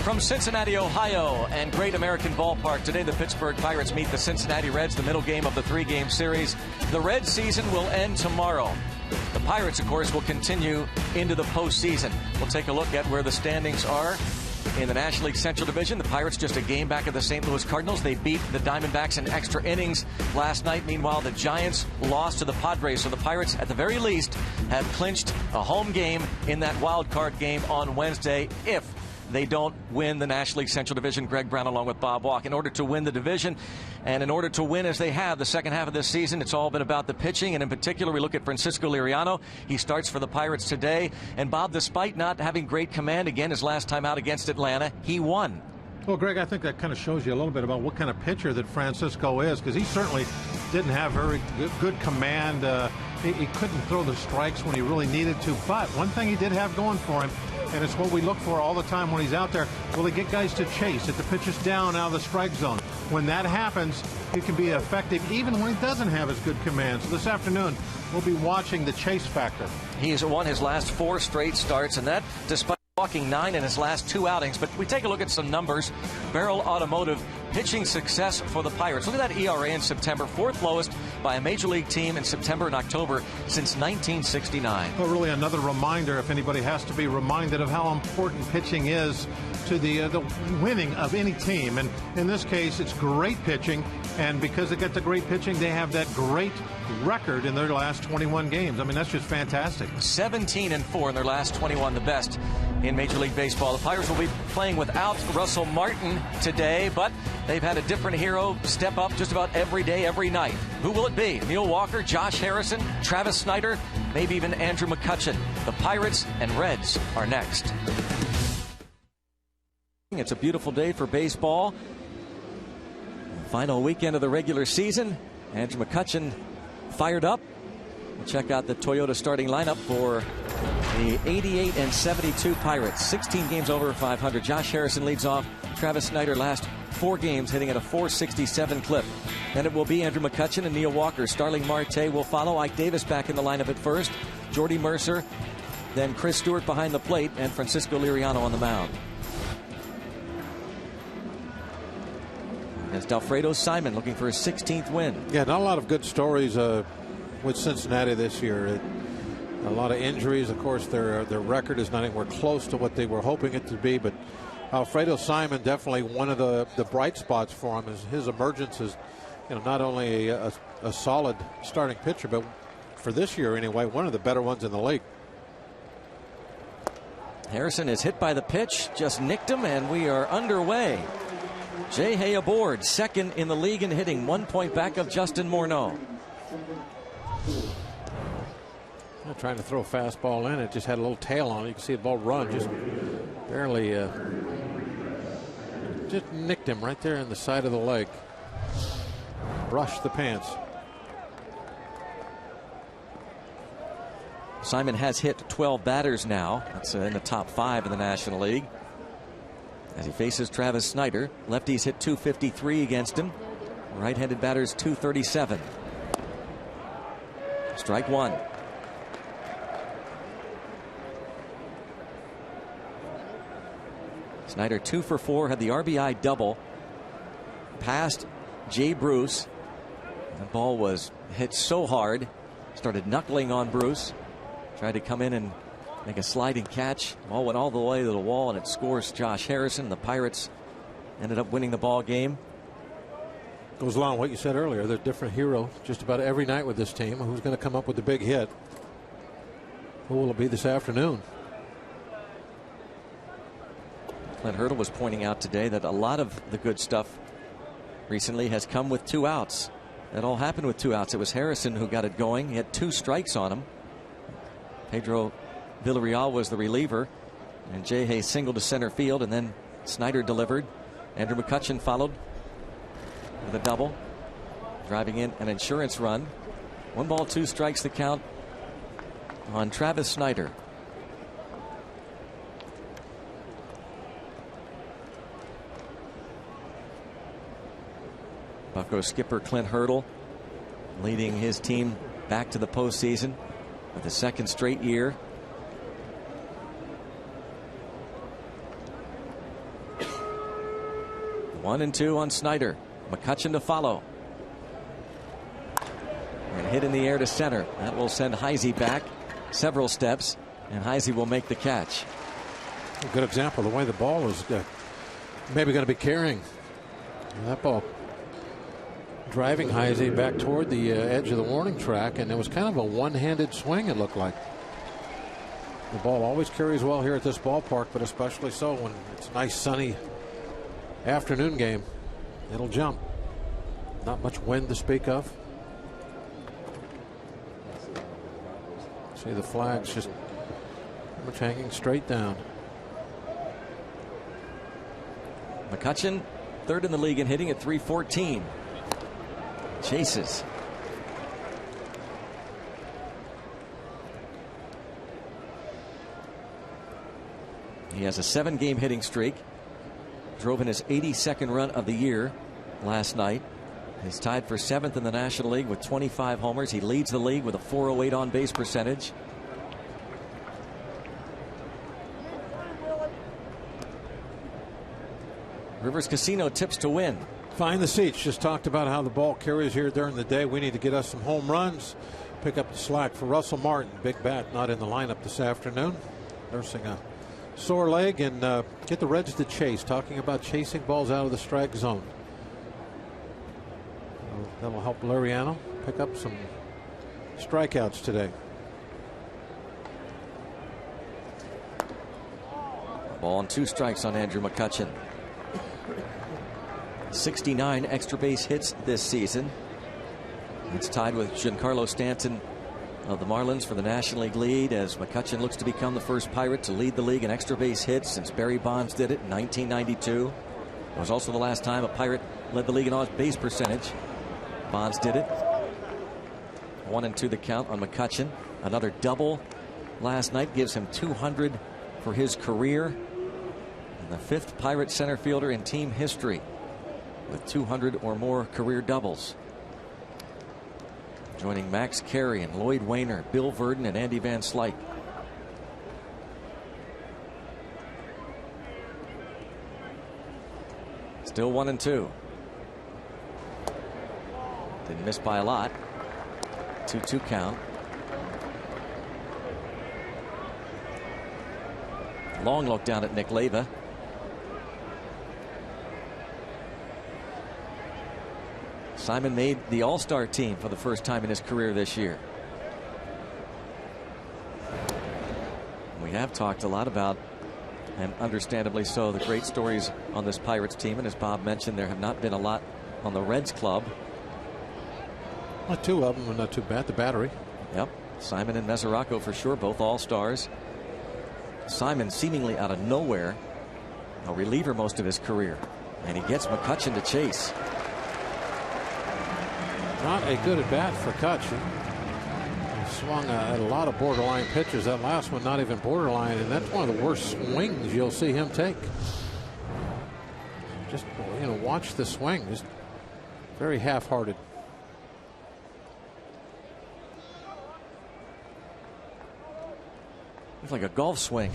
From Cincinnati, Ohio, and Great American Ballpark, today the Pittsburgh Pirates meet the Cincinnati Reds, the middle game of the three-game series. The Reds season will end tomorrow. The Pirates, of course, will continue into the postseason. We'll take a look at where the standings are in the National League Central Division. The Pirates just a game back of the St. Louis Cardinals. They beat the Diamondbacks in extra innings last night. Meanwhile, the Giants lost to the Padres. So the Pirates, at the very least, have clinched a home game in that wild card game on Wednesday if they don't win the National League Central Division. Greg Brown along with Bob Walk. In order to win the division, and in order to win as they have the second half of this season, it's all been about the pitching. And in particular, we look at Francisco Liriano. He starts for the Pirates today. And Bob, despite not having great command again his last time out against Atlanta, he won. Well, Greg, I think that kind of shows you a little bit about what kind of pitcher that Francisco is, because he certainly didn't have very good command. He couldn't throw the strikes when he really needed to. But one thing he did have going for him, and it's what we look for all the time when he's out there, will he get guys to chase if the pitch is down out of the strike zone? When that happens, he can be effective even when he doesn't have as good command. So this afternoon, we'll be watching the chase factor. He's won his last 4 straight starts, and that despite walking 9 in his last 2 outings. But we take a look at some numbers. Barrel Automotive pitching success for the Pirates. Look at that ERA in September, 4th lowest by a major league team in September and October since 1969. Well, really another reminder, if anybody has to be reminded of how important pitching is to the winning of any team. And in this case, it's great pitching. And because they get the great pitching, they have that great record in their last 21 games. I mean, that's just fantastic. 17-4 in their last 21, the best in Major League Baseball. The Pirates will be playing without Russell Martin today, but they've had a different hero step up just about every day, every night. Who will it be? Neil Walker, Josh Harrison, Travis Snider, maybe even Andrew McCutchen. The Pirates and Reds are next. It's a beautiful day for baseball. Final weekend of the regular season. Andrew McCutchen fired up. We'll check out the Toyota starting lineup for the 88-72 Pirates. 16 games over 500. Josh Harrison leads off. Travis Snider last 4 games hitting at a .467 clip. Then it will be Andrew McCutchen and Neil Walker. Starling Marte will follow. Ike Davis back in the lineup at first. Jordy Mercer. Then Chris Stewart behind the plate. And Francisco Liriano on the mound. As Dalfredo Simon looking for his 16th win. Yeah, not a lot of good stories with Cincinnati this year. A lot of injuries. Of course, their record is not anywhere close to what they were hoping it to be. But Alfredo Simon, definitely one of the bright spots for him. Is his emergence is, not only a solid starting pitcher, but for this year anyway, one of the better ones in the league. Harrison is hit by the pitch, just nicked him, and we are underway. Jay Hay aboard, second in the league in hitting, 1 point back of Justin Morneau. Trying to throw a fastball in, it just had a little tail on it. You can see the ball run, just barely just nicked him right there in the side of the leg. Brushed the pants. Simon has hit 12 batters now. That's in the top 5 in the National League. As he faces Travis Snider, lefties hit .253 against him. Right-handed batters .237. Strike 1. Snider 2 for 4, had the RBI double. Passed Jay Bruce. The ball was hit so hard, started knuckling on Bruce. Tried to come in and make a sliding catch. Ball went all the way to the wall, and it scores Josh Harrison. The Pirates ended up winning the ball game. Goes along with what you said earlier. There's a different hero just about every night with this team. Who's going to come up with the big hit? Who will it be this afternoon? Clint Hurdle was pointing out today that a lot of the good stuff recently has come with 2 outs. That all happened with 2 outs. It was Harrison who got it going. He had 2 strikes on him. Pedro Villarreal was the reliever, and Jay Hay singled to center field, and then Snider delivered. Andrew McCutchen followed with a double, driving in an insurance run. 1 ball, 2 strikes the count on Travis Snider. Bucco skipper Clint Hurdle leading his team back to the postseason for the 2nd straight year. 1-2 on Snyder. McCutchen to follow. And hit in the air to center. That will send Heisey back several steps, and Heisey will make the catch. A good example of the way the ball is maybe going to be carrying. That ball driving Heisey back toward the edge of the warning track, and it was kind of a one-handed swing, it looked like. The ball always carries well here at this ballpark, but especially so when it's a nice sunny afternoon game. It'll jump. Not much wind to speak of. See the flags just pretty much hanging straight down. McCutchen, third in the league in hitting at .314. Chases. He has a 7-game hitting streak. Drove in his 82nd run of the year last night. He's tied for 7th in the National League with 25 homers. He leads the league with a .408 on base percentage. Rivers Casino tips to win. Find the seats. Just talked about how the ball carries here during the day. We need to get us some home runs. Pick up the slack for Russell Martin. Big bat not in the lineup this afternoon. Nursing a sore leg, and get the Reds to chase. Talking about chasing balls out of the strike zone. That'll help Liriano pick up some strikeouts today. Ball and 2 strikes on Andrew McCutchen. 69 extra base hits this season. It's tied with Giancarlo Stanton of the Marlins for the National League lead, as McCutchen looks to become the first Pirate to lead the league in extra base hits since Barry Bonds did it in 1992. It was also the last time a Pirate led the league in on base percentage. Bonds did it. 1-2 the count on McCutchen. Another double last night gives him 200 for his career. And the 5th Pirate center fielder in team history with 200 or more career doubles. Joining Max Carey and Lloyd Wainer, Bill Verdon, and Andy Van Slyke. Still 1-2. Didn't miss by a lot. 2-2 count. Long look down at Nick Leyva. Simon made the All-Star team for the first time in his career this year. We have talked a lot about, and understandably so, the great stories on this Pirates team. And as Bob mentioned, there have not been a lot on the Reds club. Well, 2 of them are not too bad. The battery. Yep. Simon and Mesoraco for sure, both All-Stars. Simon seemingly out of nowhere, a reliever most of his career. And he gets McCutchen to chase. Not a good at bat for Cutchen. He swung at a lot of borderline pitches. That last one not even borderline, and that's one of the worst swings you'll see him take. Just, you know, watch the swing. Just very half-hearted. Looks like a golf swing,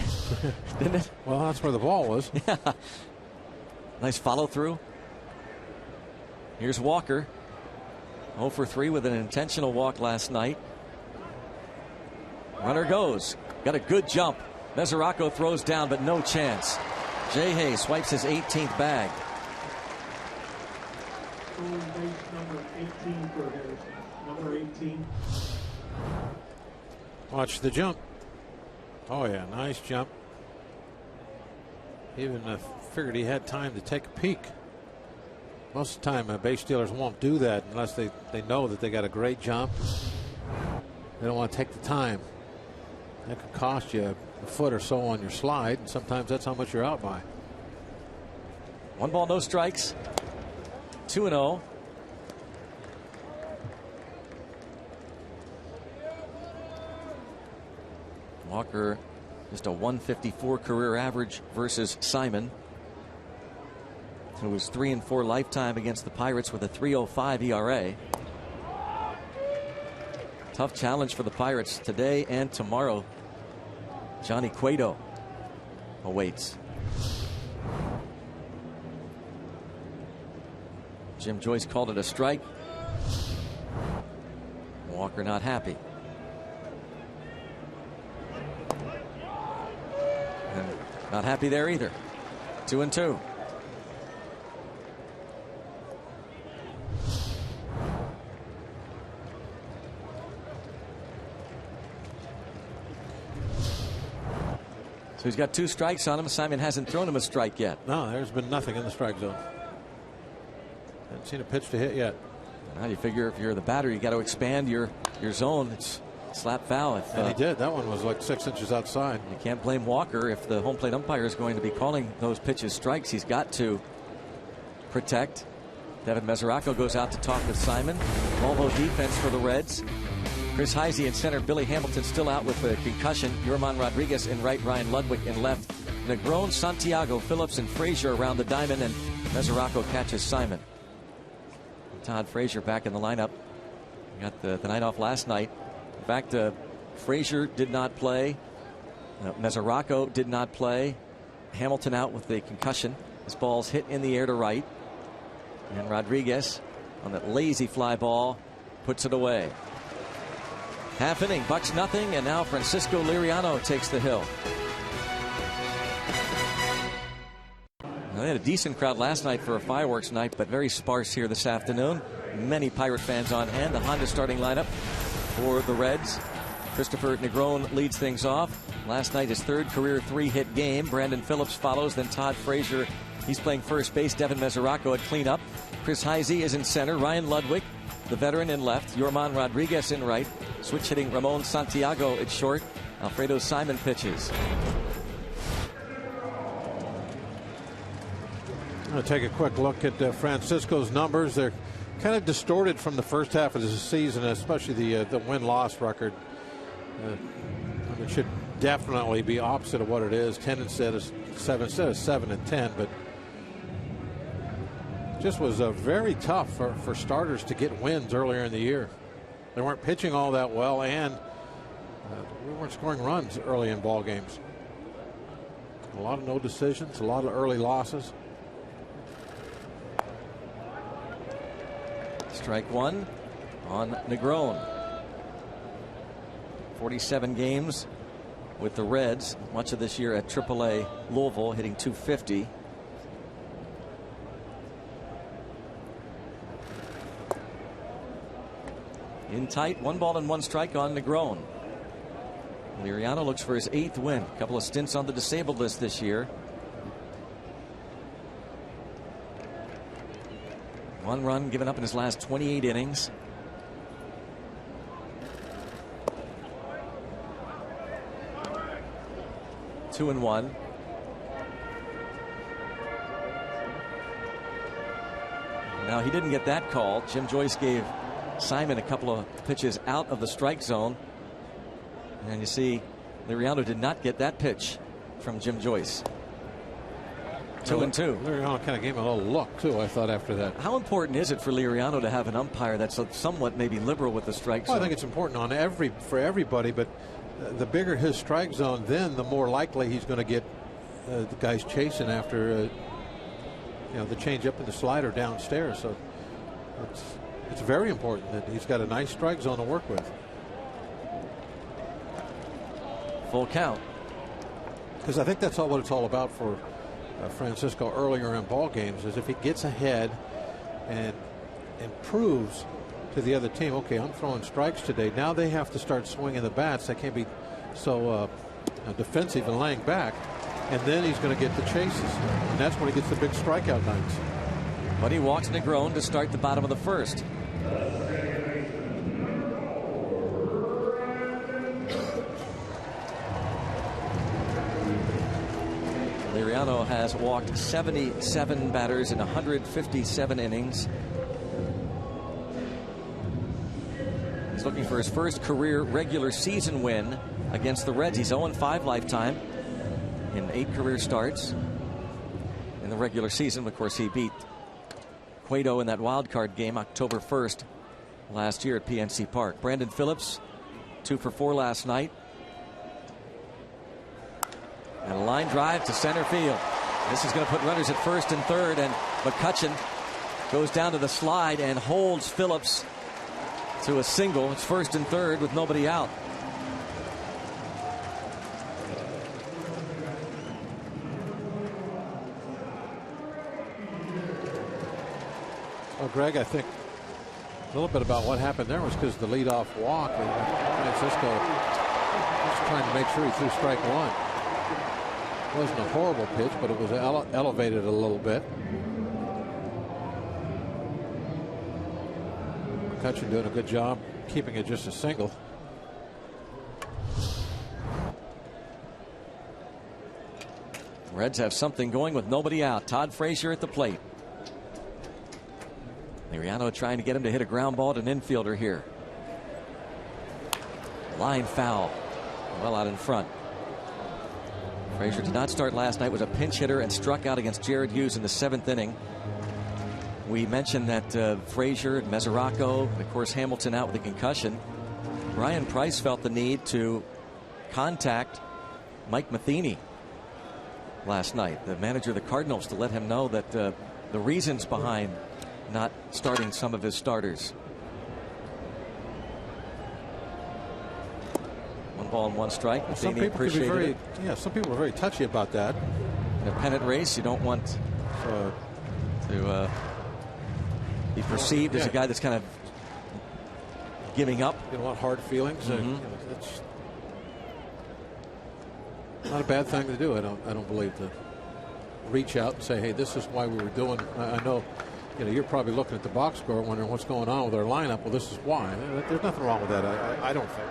didn't it? Well, that's where the ball was. Yeah. Nice follow through. Here's Walker. 0 for 3 with an intentional walk last night. Runner goes. Got a good jump. Mesoraco throws down, but no chance. Jay Hay swipes his 18th bag. Number 18 for Harrison. Number 18. Watch the jump. Oh, yeah, nice jump. Even figured he had time to take a peek. Most of the time, base stealers won't do that unless they know that they got a great jump. They don't want to take the time. That could cost you a foot or so on your slide, and sometimes that's how much you're out by. 1 ball, no strikes. 2-0. Walker just a 154 career average versus Simon, who was 3-4 lifetime against the Pirates with a 3.05 ERA. Tough challenge for the Pirates today and tomorrow. Johnny Cueto awaits. Jim Joyce called it a strike. Walker not happy. And not happy there either. 2-2. So he's got 2 strikes on him. Simon hasn't thrown him a strike yet. No, there's been nothing in the strike zone. Haven't seen a pitch to hit yet. Now you figure if you're the batter, you got to expand your zone. It's slap foul. And he did. That one was like 6 inches outside. You can't blame Walker if the home plate umpire is going to be calling those pitches strikes. He's got to protect. Devin Mesoraco goes out to talk with Simon. Volvo defense for the Reds. Chris Heisey in center. Billy Hamilton still out with a concussion. Yorman Rodriguez in right. Ryan Ludwig in left. Negron, Santiago, Phillips, and Frazier around the diamond. And Mesoraco catches Simon. Todd Frazier back in the lineup. Got the night off last night. In fact, Frazier did not play. Mesoraco did not play. Hamilton out with the concussion. His ball's hit in the air to right. And Rodriguez on that lazy fly ball puts it away. Half inning, Bucks nothing, and now Francisco Liriano takes the hill. Now, they had a decent crowd last night for a fireworks night, but very sparse here this afternoon. Many Pirate fans on hand. The Honda starting lineup for the Reds. Christopher Negron leads things off. Last night, his 3rd career 3-hit game. Brandon Phillips follows, then Todd Frazier. He's playing first base. Devin Mesoraco at cleanup. Chris Heisey is in center. Ryan Ludwig, the veteran, in left. Yorman Rodriguez in right. Switch hitting Ramon Santiago at short. Alfredo Simon pitches. I'm going to take a quick look at Francisco's numbers. They're kind of distorted from the first half of the season, especially the win-loss record. It should definitely be opposite of what it is. 10 instead of 7 and 10, but just was very tough for starters to get wins earlier in the year. They weren't pitching all that well, and we weren't scoring runs early in ball games. A lot of no decisions, a lot of early losses. Strike one on Negron. 47 games with the Reds, much of this year at AAA Louisville, hitting .250. In tight, 1 ball and 1 strike on Negron. Liriano looks for his 8th win. A couple of stints on the disabled list this year. 1 run given up in his last 28 innings. Two and one. Now he didn't get that call. Jim Joyce gave Simon a couple of pitches out of the strike zone. And you see Liriano did not get that pitch from Jim Joyce. 2-2. Liriano kind of gave him a little look too, I thought, after that. How important is it for Liriano to have an umpire that's somewhat maybe liberal with the strike zone? Well, I think it's important for everybody, but the bigger his strike zone, then the more likely he's going to get the guys chasing after the changeup and the slider downstairs. So it's very important that he's got a nice strike zone to work with. Full count. Because I think that's what it's all about for Francisco earlier in ball games, is if he gets ahead and proves to the other team, okay, I'm throwing strikes today. Now they have to start swinging the bats. They can't be so defensive and laying back. And then he's going to get the chases. And that's when he gets the big strikeout nights. But he walks Negron to start the bottom of the first. Liriano has walked 77 batters in 157 innings. He's looking for his first career regular season win against the Reds. He's 0-5 lifetime in 8 career starts. In the regular season, of course, he beat Cueto in that wild card game October 1st last year at PNC Park. Brandon Phillips, 2 for 4 last night. And a line drive to center field. This is going to put runners at first and third, and McCutchen Goes down to the slide and holds Phillips to a single. It's first and third with nobody out. Well, Greg, I think a little bit about what happened there was because the leadoff walk, and Francisco was trying to make sure he threw strike one. It wasn't a horrible pitch, but it was elevated a little bit. McCutchen doing a good job keeping it just a single. Reds have something going with nobody out. Todd Frazier at the plate. Liriano trying to get him to hit a ground ball to an infielder here. Line foul. Well out in front. Frazier did not start last night, was a pinch hitter and struck out against Jared Hughes in the 7th inning. We mentioned that Frazier, Mesoraco, of course Hamilton out with a concussion. Brian Price felt the need to contact Mike Matheny last night, the manager of the Cardinals, to let him know that the reasons behind not starting some of his starters. 1 ball and 1 strike. Some people could be very, some people are very touchy about that. In a pennant race, you don't want to be perceived as a guy that's kind of giving up. You don't want hard feelings. It's not a bad thing to do. I don't believe, to reach out and say, hey, this is why we were doing. I know. You're probably looking at the box score wondering what's going on with our lineup. Well, this is why. There's nothing wrong with that, I don't think.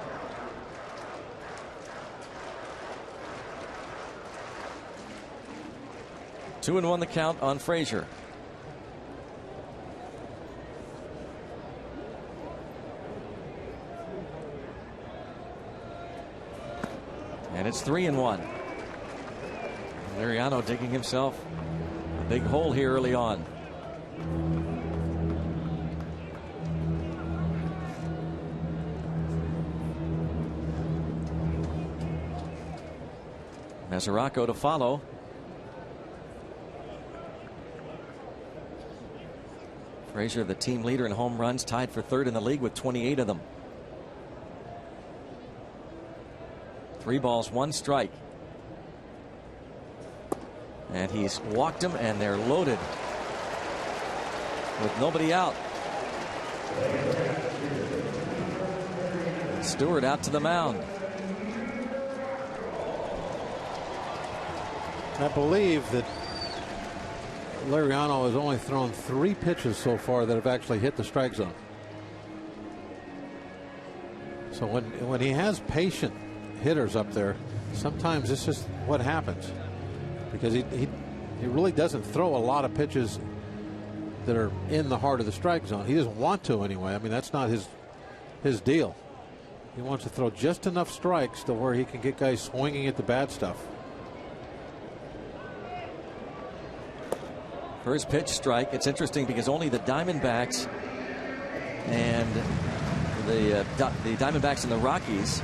Two and 1 the count on Frazier. And it's 3 and 1. Liriano digging himself a big hole here early on. Mesoraco to follow. Frazier, the team leader in home runs, tied for 3rd in the league with 28 of them. 3 balls, 1 strike. And he's walked him, and they're loaded with nobody out. Stewart out to the mound. I believe that Liriano has only thrown 3 pitches so far that have actually hit the strike zone. So when he has patient hitters up there, sometimes this is what happens, because he really doesn't throw a lot of pitches that are in the heart of the strike zone. He doesn't want to anyway. I mean, that's not his deal. He wants to throw just enough strikes to where he can get guys swinging at the bad stuff. First pitch strike. It's interesting because only the Diamondbacks and the Diamondbacks and the Rockies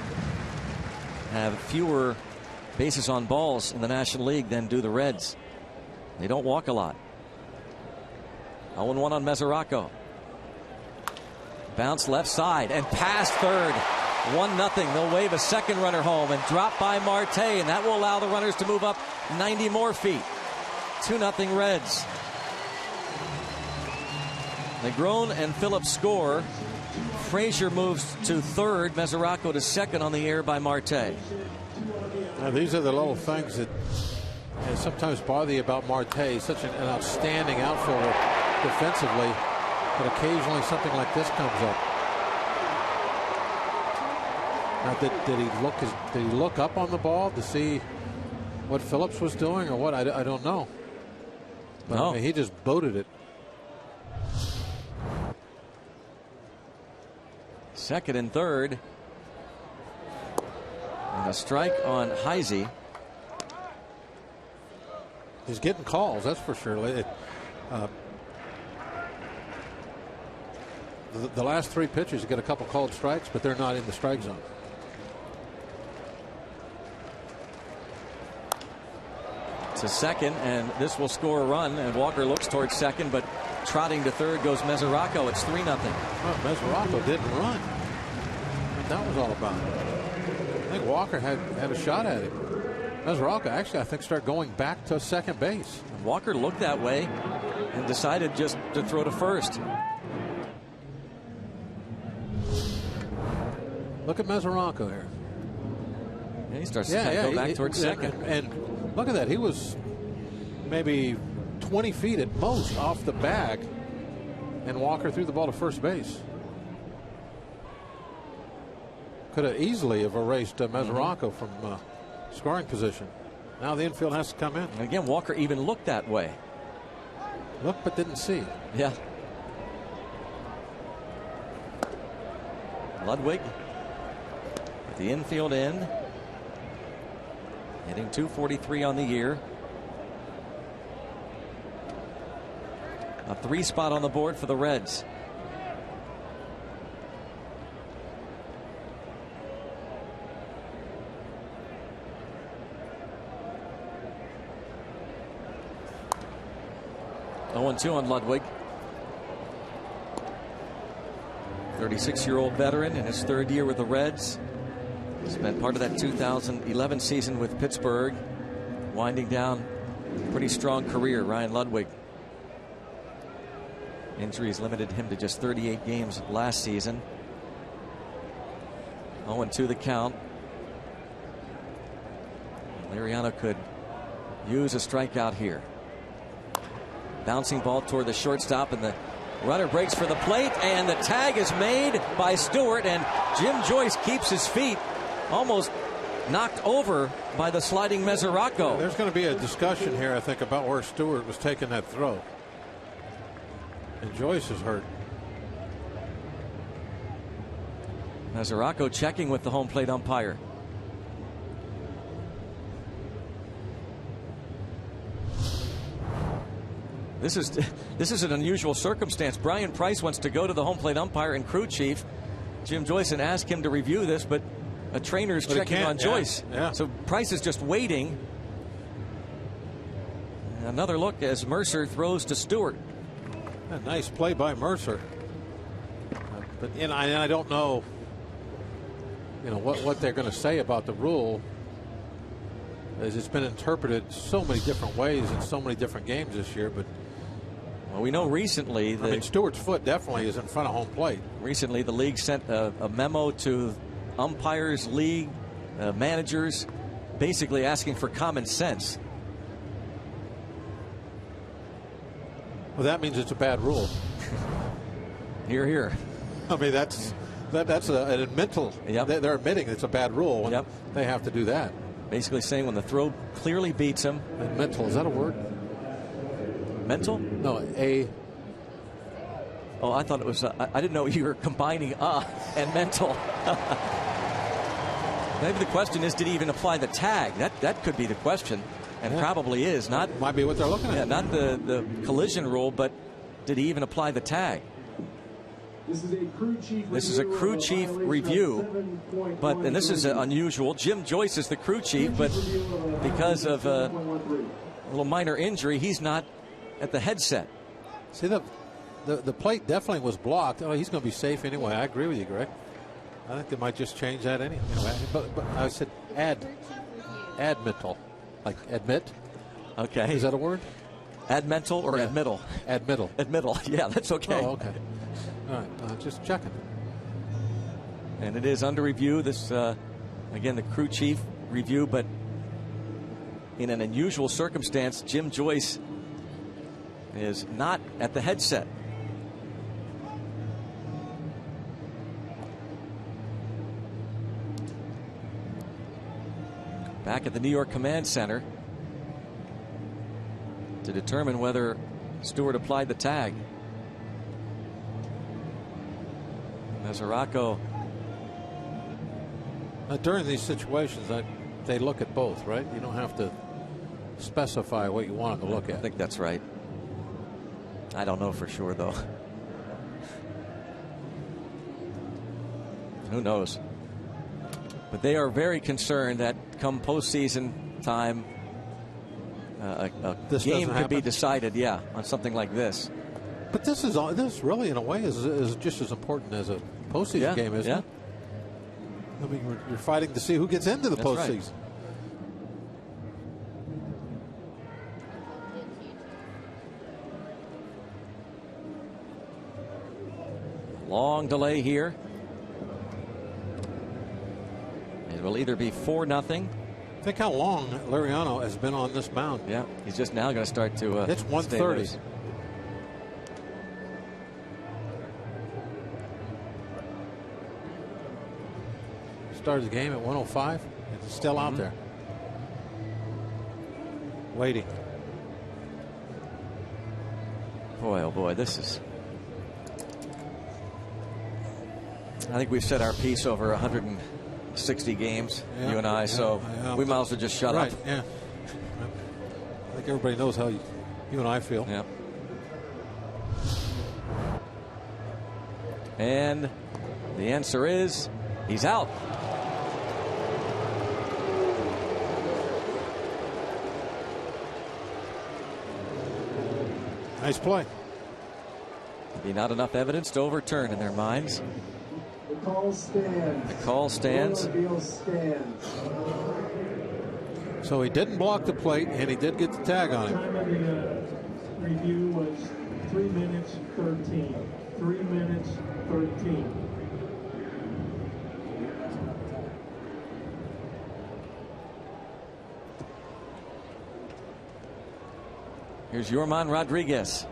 have fewer bases on balls in the National League than do the Reds. They don't walk a lot. 0-1 on Mesoraco. Bounce left side and past third. 1-0. They'll wave a second runner home and drop by Marte, and that will allow the runners to move up 90 more feet. 2-0 Reds. Negron and Phillips score. Frazier moves to third. Mesoraco to second on the air by Marte. Now, these are the little things that sometimes bother you about Marte. He's such an outstanding outfielder defensively, but occasionally something like this comes up. Now, did he look up on the ball to see what Phillips was doing or what? I don't know. But no. I mean, he just boated it. Second and third. And a strike on Heisey. He's getting calls, that's for sure. The last 3 pitches, you get a couple called strikes, but they're not in the strike zone. To second, and this will score a run, and Walker looks towards second, but trotting to third goes Mesoraco. It's 3-0. Well, Mesoraco didn't run. What that was all about. I think Walker had a shot at it. Mesoraco actually, I think, started going back to second base. Walker looked that way and decided just to throw to first. Look at Mesoraco here. And he starts to go back towards second. And look at that. He was maybe 20 feet at most off the bag, and Walker threw the ball to first base. Could have easily have erased Mesoraco from scoring position. Now the infield has to come in. And again, Walker even looked that way. Looked but didn't see. Yeah. Ludwig at the infield end, hitting .243 on the year. A 3 spot on the board for the Reds. (0-2) on Ludwig. 36-year-old veteran in his 3rd year with the Reds. Spent part of that 2011 season with Pittsburgh, winding down a pretty strong career. Ryan Ludwig. Injuries limited him to just 38 games last season. 0-2 the count. Liriano could use a strikeout here. Bouncing ball toward the shortstop, and the runner breaks for the plate, and the tag is made by Stewart, and Jim Joyce keeps his feet, almost knocked over by the sliding Mesoraco. There's going to be a discussion here, I think, about where Stewart was taking that throw. And Joyce is hurt. Mesoraco checking with the home plate umpire. This is an unusual circumstance. Brian Price wants to go to the home plate umpire and crew chief, Jim Joyce, and ask him to review this, but a trainer's checking on Joyce. Yeah. So Price is just waiting. Another look as Mercer throws to Stewart. A nice play by Mercer. But I don't know, what they're going to say about the rule, as it's been interpreted so many different ways in so many different games this year. But well, we know recently Stewart's foot definitely is in front of home plate. Recently, the league sent a memo to umpires, league managers, basically asking for common sense. Well, that means it's a bad rule. Hear, hear. I mean, that's a mental. Yep. They're admitting it's a bad rule. And yep. They have to do that. Basically saying when the throw clearly beats him. And mental, is that a word? Mental? No, Oh, I thought it was. I didn't know you were combining and mental. Maybe the question is, did he even apply the tag? That could be the question, and probably is. Not might be what they're looking at. Yeah, not the collision rule, but did he even apply the tag? This is a crew chief review, and this is unusual. Jim Joyce is the crew chief, but because of a little minor injury, he's not at the headset. See, the plate definitely was blocked. Oh, he's going to be safe anyway. I agree with you, Greg. I think they might just change that anyway. But I said add mental, like admit. Okay. Is that a word? Admental or admittal? Admittal. Admittal. Yeah, that's okay. Oh, okay. All right, just checking. And it is under review. This, again, the crew chief review, but in an unusual circumstance, Jim Joyce is not at the headset. Back at the New York Command Center to determine whether Stewart applied the tag. Mesoraco. During these situations, they look at both, right? You don't have to specify what you want them to look at. I think that's right. I don't know for sure, though. Who knows? But they are very concerned that come postseason time, a game could be decided, on something like this. But this really, in a way, is just as important as a postseason game, isn't it? I mean, you're fighting to see who gets into the postseason. Right. Long delay here. It will either be 4-0. Think how long Liriano has been on this mound. Yeah, he's just now going to start to. It's 1:30. Started the game at 1:05. It's still out there, waiting. Boy, oh boy, this is. I think we've said our piece over 160 games, you and I, so we might as well just shut up. Yeah. I think everybody knows how you and I feel. Yeah. And the answer is he's out. Nice play. Be not enough evidence to overturn in their minds. The call stands. The call stands. So he didn't block the plate, and he did get the tag on him. Time of the review was 3 minutes 13. 3 minutes 13. Here's Ramon Rodriguez.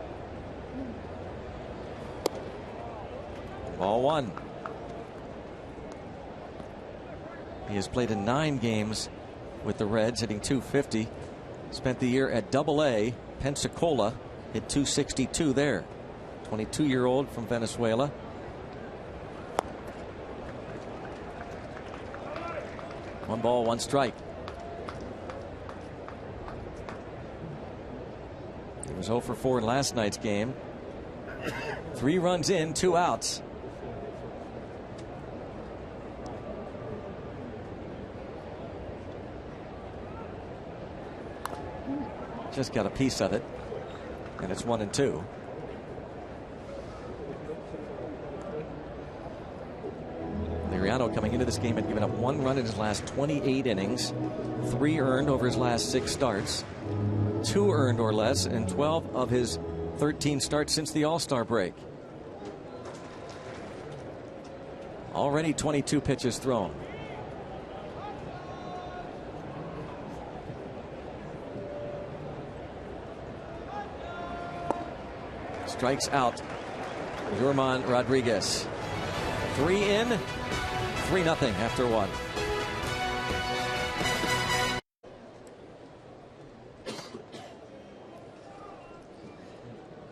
Ball one. He has played in 9 games with the Reds, hitting .250. Spent the year at Double-A Pensacola, hit .262 there. 22-year-old from Venezuela. One ball, one strike. He was 0 for 4 in last night's game. 3 runs in, 2 outs. Just got a piece of it, and it's 1-2. Liriano coming into this game had given up 1 run in his last 28 innings, 3 earned over his last 6 starts, 2 earned or less in 12 of his 13 starts since the All-Star break. Already 22 pitches thrown. Strikes out Ramon Rodriguez. 3 in, 3-0 after 1.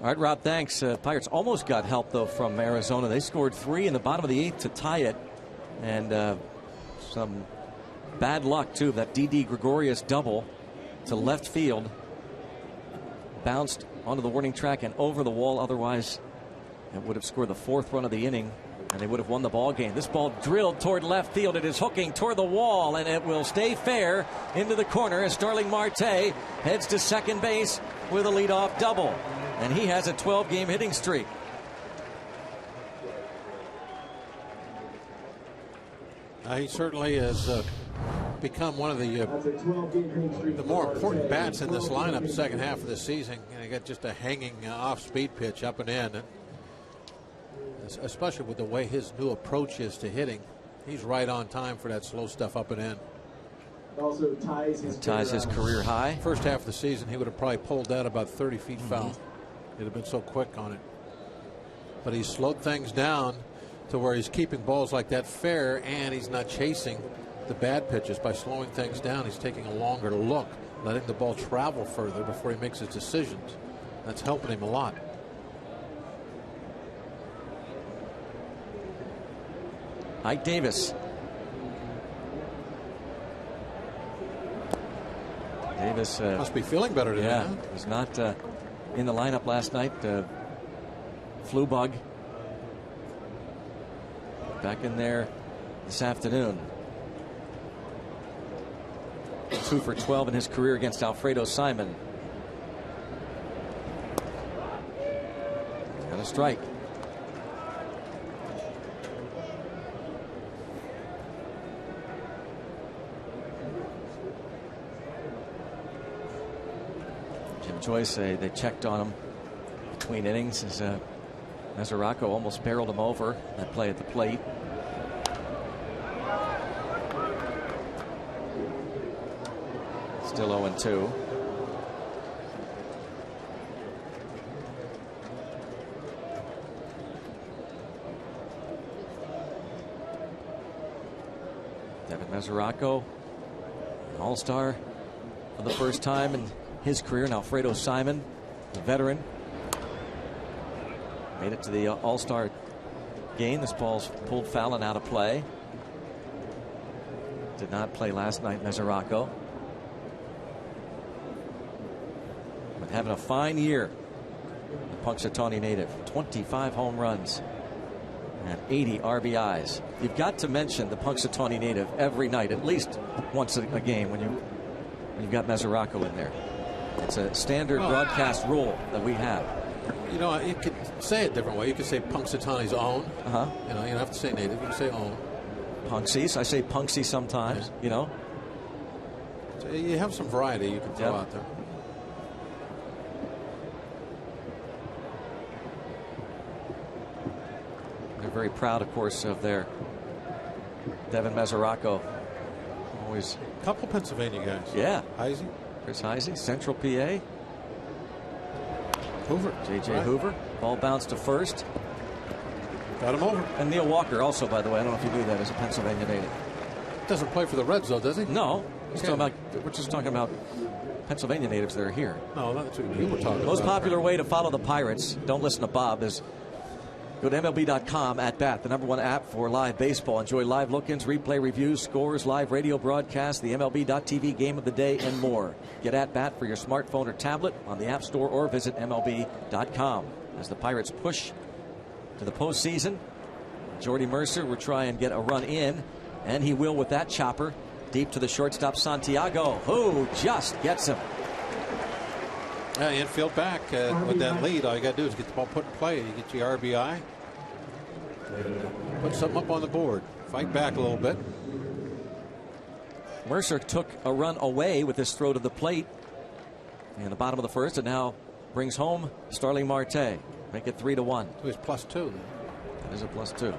All right, Rob, thanks. Pirates almost got help, though, from Arizona. They scored 3 in the bottom of the 8th to tie it. And some bad luck, too. That Didi Gregorius double to left field. Bounced onto the warning track and over the wall. Otherwise, it would have scored the 4th run of the inning, and they would have won the ball game. This ball drilled toward left field. It is hooking toward the wall, and it will stay fair into the corner as Starling Marte heads to second base with a leadoff double. And he has a 12-game hitting streak. He certainly has become one of the more important bats in this lineup second half of the season. And he got just a hanging off-speed pitch up and in. And especially with the way his new approach is to hitting, he's right on time for that slow stuff up and in. Also ties his career high. First half of the season, he would have probably pulled that about 30 feet foul. It'd have been so quick on it. But he's slowed things down to where he's keeping balls like that fair, and he's not chasing the bad pitches. By slowing things down, he's taking a longer look, letting the ball travel further before he makes his decisions. That's helping him a lot. Ike Davis. Davis must be feeling better today. Yeah, was not in the lineup last night. Flu bug. Back in there this afternoon. 2 for 12 in his career against Alfredo Simon. And a strike. Jim Joyce, they checked on him between innings as Mesoraco almost barreled him over that play at the plate. Still 0-2. Devin Mesoraco, an all-star for the first time in his career. And Alfredo Simon, the veteran, made it to the all-star game. This ball's pulled foul and out of play. Did not play last night, Mesoraco. But having a fine year, the Punxsutawney native. 25 home runs and 80 RBIs. You've got to mention the Punxsutawney native every night, at least once a game when you've got Mesoraco in there. It's a standard broadcast rule that we have. You know, you could say it a different way. You could say Punxsutawney's own. You know, you don't have to say native. You can say own. Punxies. I say Punxsy sometimes, you know. So you have some variety you can throw out there. They're very proud, of course, of their Devin Mesoraco. Always. A couple Pennsylvania guys. Yeah. Heisey. Chris Heisey, Central PA. Hoover. J.J. Hoover. Ball bounced to first. Got him over. And Neil Walker also, by the way. I don't know if you knew that, as a Pennsylvania native. Doesn't play for the Reds, though, does he? No. We're just talking about Pennsylvania natives that are here. No, that's what you were talking about. Most popular way to follow the Pirates, don't listen to Bob, is go to MLB.com @bat, the #1 app for live baseball. Enjoy live look-ins, replay reviews, scores, live radio broadcasts, the MLB.tv game of the day, and more. Get @bat for your smartphone or tablet on the App Store or visit MLB.com. As the Pirates push to the postseason, Jordy Mercer will try and get a run in, and he will with that chopper deep to the shortstop Santiago, who just gets him. Infield back with that lead. All you got to do is get the ball put in play. You get your RBI. Put something up on the board. Fight back a little bit. Mercer took a run away with his throw to the plate in the bottom of the first, and now brings home Starling Marte. Make it 3-1. So he's +2. That is a +2.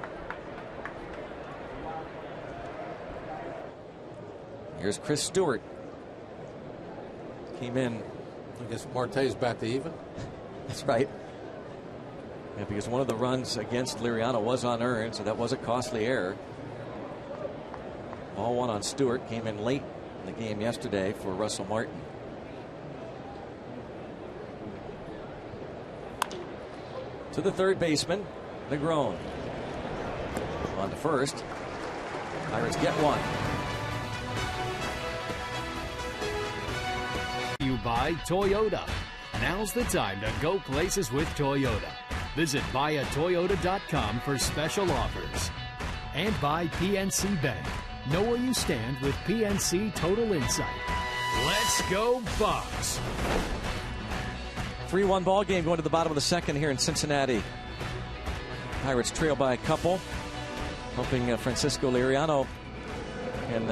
Here's Chris Stewart. Came in. I guess Marte's back to even. That's right. Yeah, because one of the runs against Liriano was unearned, so that was a costly error. Ball one on Stewart. Came in late in the game yesterday for Russell Martin. To the third baseman, Negron. On to first. Pirates get one. You buy Toyota. Now's the time to go places with Toyota. Visit buyatoyota.com for special offers. And by PNC Bank. Know where you stand with PNC Total Insight. Let's go Bucks. 3-1 ball game going to the bottom of the second here in Cincinnati. Pirates trail by a couple, hoping Francisco Liriano can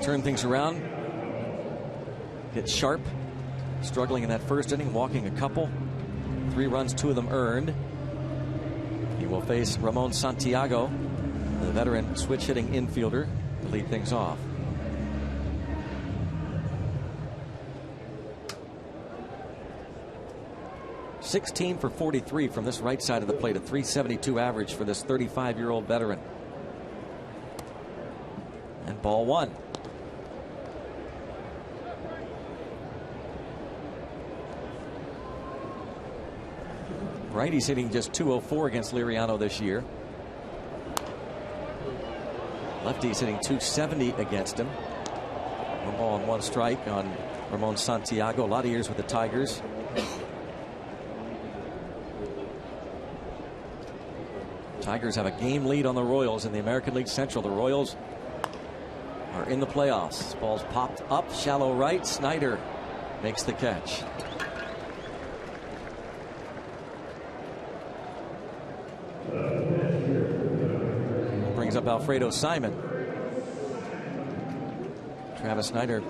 turn things around, get sharp. Struggling in that first inning, walking a couple. 3 runs, 2 of them earned. He will face Ramon Santiago, the veteran switch-hitting infielder, to lead things off. $16 for 43 from this right side of the plate, a .372 average for this 35-year-old veteran. And ball one. Righty's hitting just .204 against Liriano this year. Lefty's hitting .270 against him. 1 ball and 1 strike on Ramon Santiago. A lot of years with the Tigers. Tigers have a game lead on the Royals in the American League Central. The Royals are in the playoffs. This ball's popped up, shallow right. Snyder makes the catch. Brings up Alfredo Simon. Travis Snyder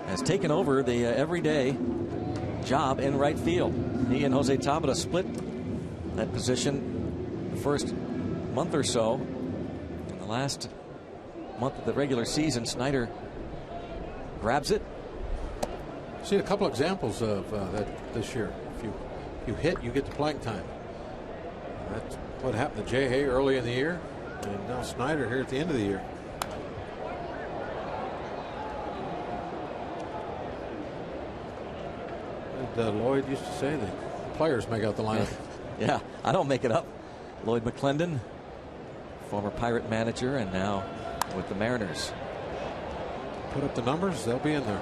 has taken over the everyday job in right field. He and Jose Tabata split that position the first month or so. In the last month of the regular season, Snyder grabs it. Seen a couple examples of that this year. If you hit, you get the playing time. That's what happened to Jay Hay early in the year, and now Snyder here at the end of the year. Lloyd used to say that players make out the lineup. Yeah, I don't make it up. Lloyd McClendon, former Pirate manager, and now with the Mariners. Put up the numbers, they'll be in there.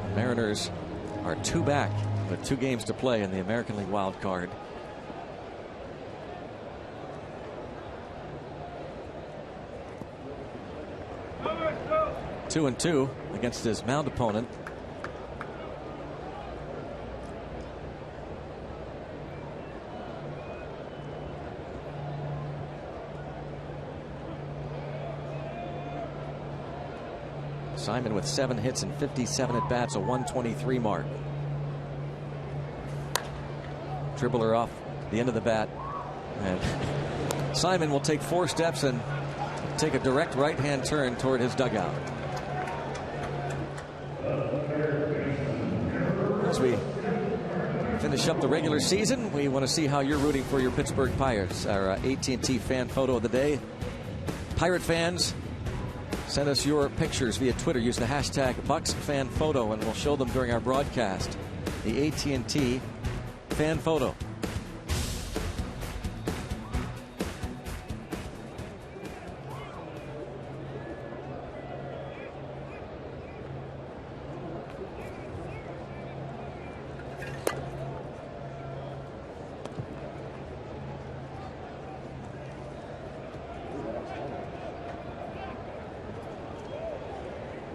The Mariners are 2 back with 2 games to play in the American League wild card. Two and 2 against his mound opponent. Simon with 7 hits and 57 at bats, a 123 mark. Dribbler off the end of the bat, and Simon will take 4 steps and take a direct right-hand turn toward his dugout. As we finish up the regular season, we want to see how you're rooting for your Pittsburgh Pirates. Our AT&T fan photo of the day. Pirate fans, send us your pictures via Twitter. Use the hashtag BucksFanPhoto, and we'll show them during our broadcast. The AT&T fan photo.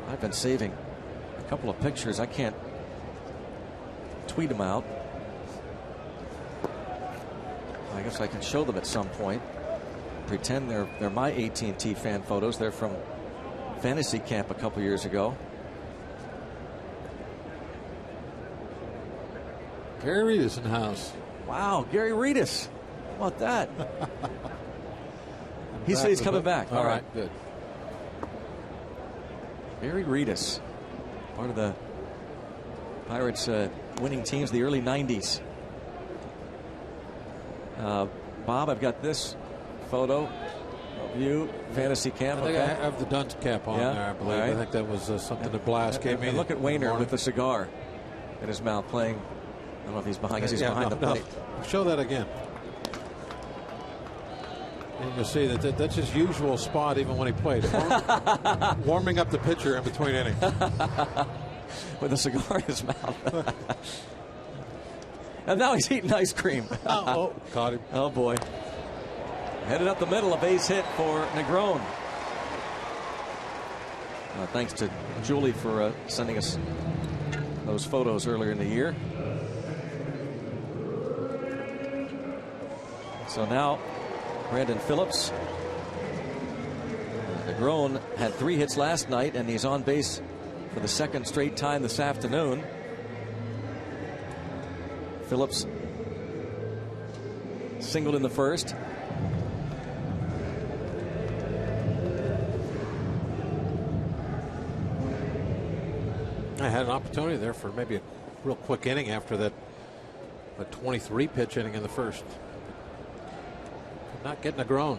I've been saving a couple of pictures. I can't tweet them out. I guess I can show them at some point. Pretend they're my AT&T fan photos. They're from fantasy camp a couple years ago. Gary Reedus in the house. Wow, Gary Reedus. How about that? He said he's coming back. All right, good. Gary Reedus, part of the Pirates winning teams of the early 90s. Bob, I've got this photo of you, fantasy camp. I think I have the dunce cap on there, I believe. Right. I think that was something that Blast gave me. And look at Wainer with the cigar in his mouth playing. I don't know if he's behind. I guess he's behind the plate. No. Show that again. And you'll see that's his usual spot even when he played. Warming up the pitcher in between innings. With a cigar in his mouth. And now he's eating ice cream. Oh, caught him. Oh, boy. Headed up the middle, a base hit for Negron. Thanks to Julie for sending us those photos earlier in the year. So now Brandon Phillips. Negron had 3 hits last night, and he's on base for the 2nd straight time this afternoon. Phillips singled in the first. I had an opportunity there for maybe a real quick inning after that, a 23 pitch inning in the first. Not getting a groan.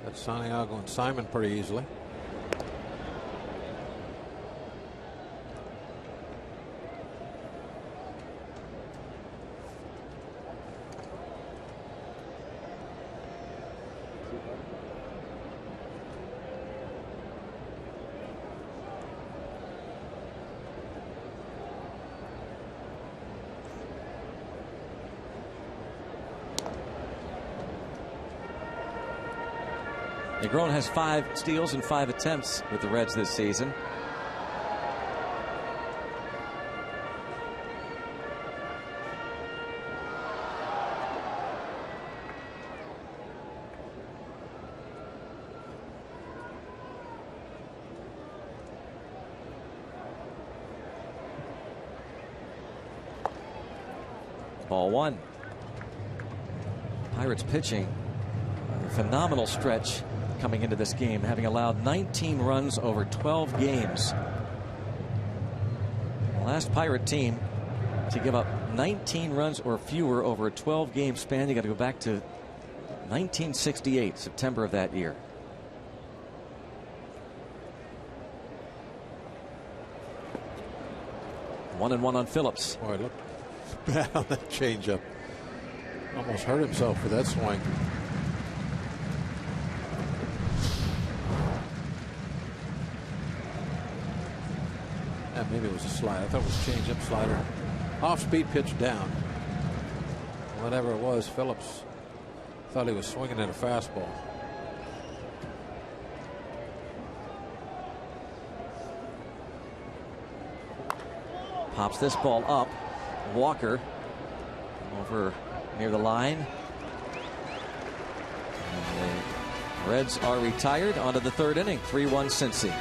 That's Santiago and Simon pretty easily. Negron has 5 steals and 5 attempts with the Reds this season. Ball one. Pirates pitching a phenomenal stretch coming into this game, having allowed 19 runs over 12 games. The last Pirate team to give up 19 runs or fewer over a 12-game span, you got to go back to 1968, September of that year. One and one on Phillips. Boy, look bad on that changeup. Almost hurt himself for that swing. Yeah, maybe it was a slide. I thought it was changeup slider. Off-speed pitch down. Whatever it was, Phillips thought he was swinging at a fastball. Pops this ball up. Walker over near the line. And the Reds are retired. On to the third inning. 3-1 Cincy.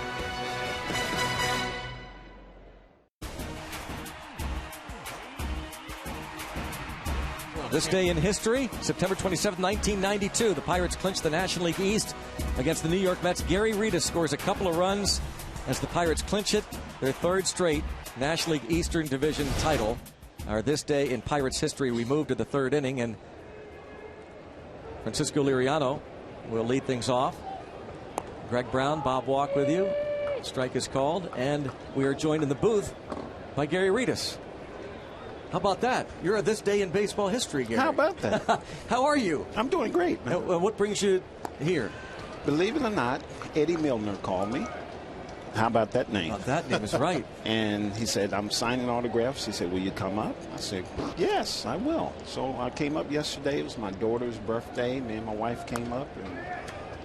This day in history, September 27, 1992, the Pirates clinched the National League East against the New York Mets. Gary Rita scores a couple of runs as the Pirates clinch it, their third straight National League Eastern Division title. This day in Pirates history, we move to the third inning, and Francisco Liriano will lead things off. Greg Brown, Bob Walk with you. Strike is called, and we are joined in the booth by Gary Ritas. How about that? You're a this day in baseball history, Gary. How about that? How are you? I'm doing great, man. What brings you here? Believe it or not, Eddie Milner called me. How about that name? That name is right. And he said, I'm signing autographs. He said, will you come up? I said, yes, I will. So I came up yesterday. It was my daughter's birthday. Me and my wife came up, and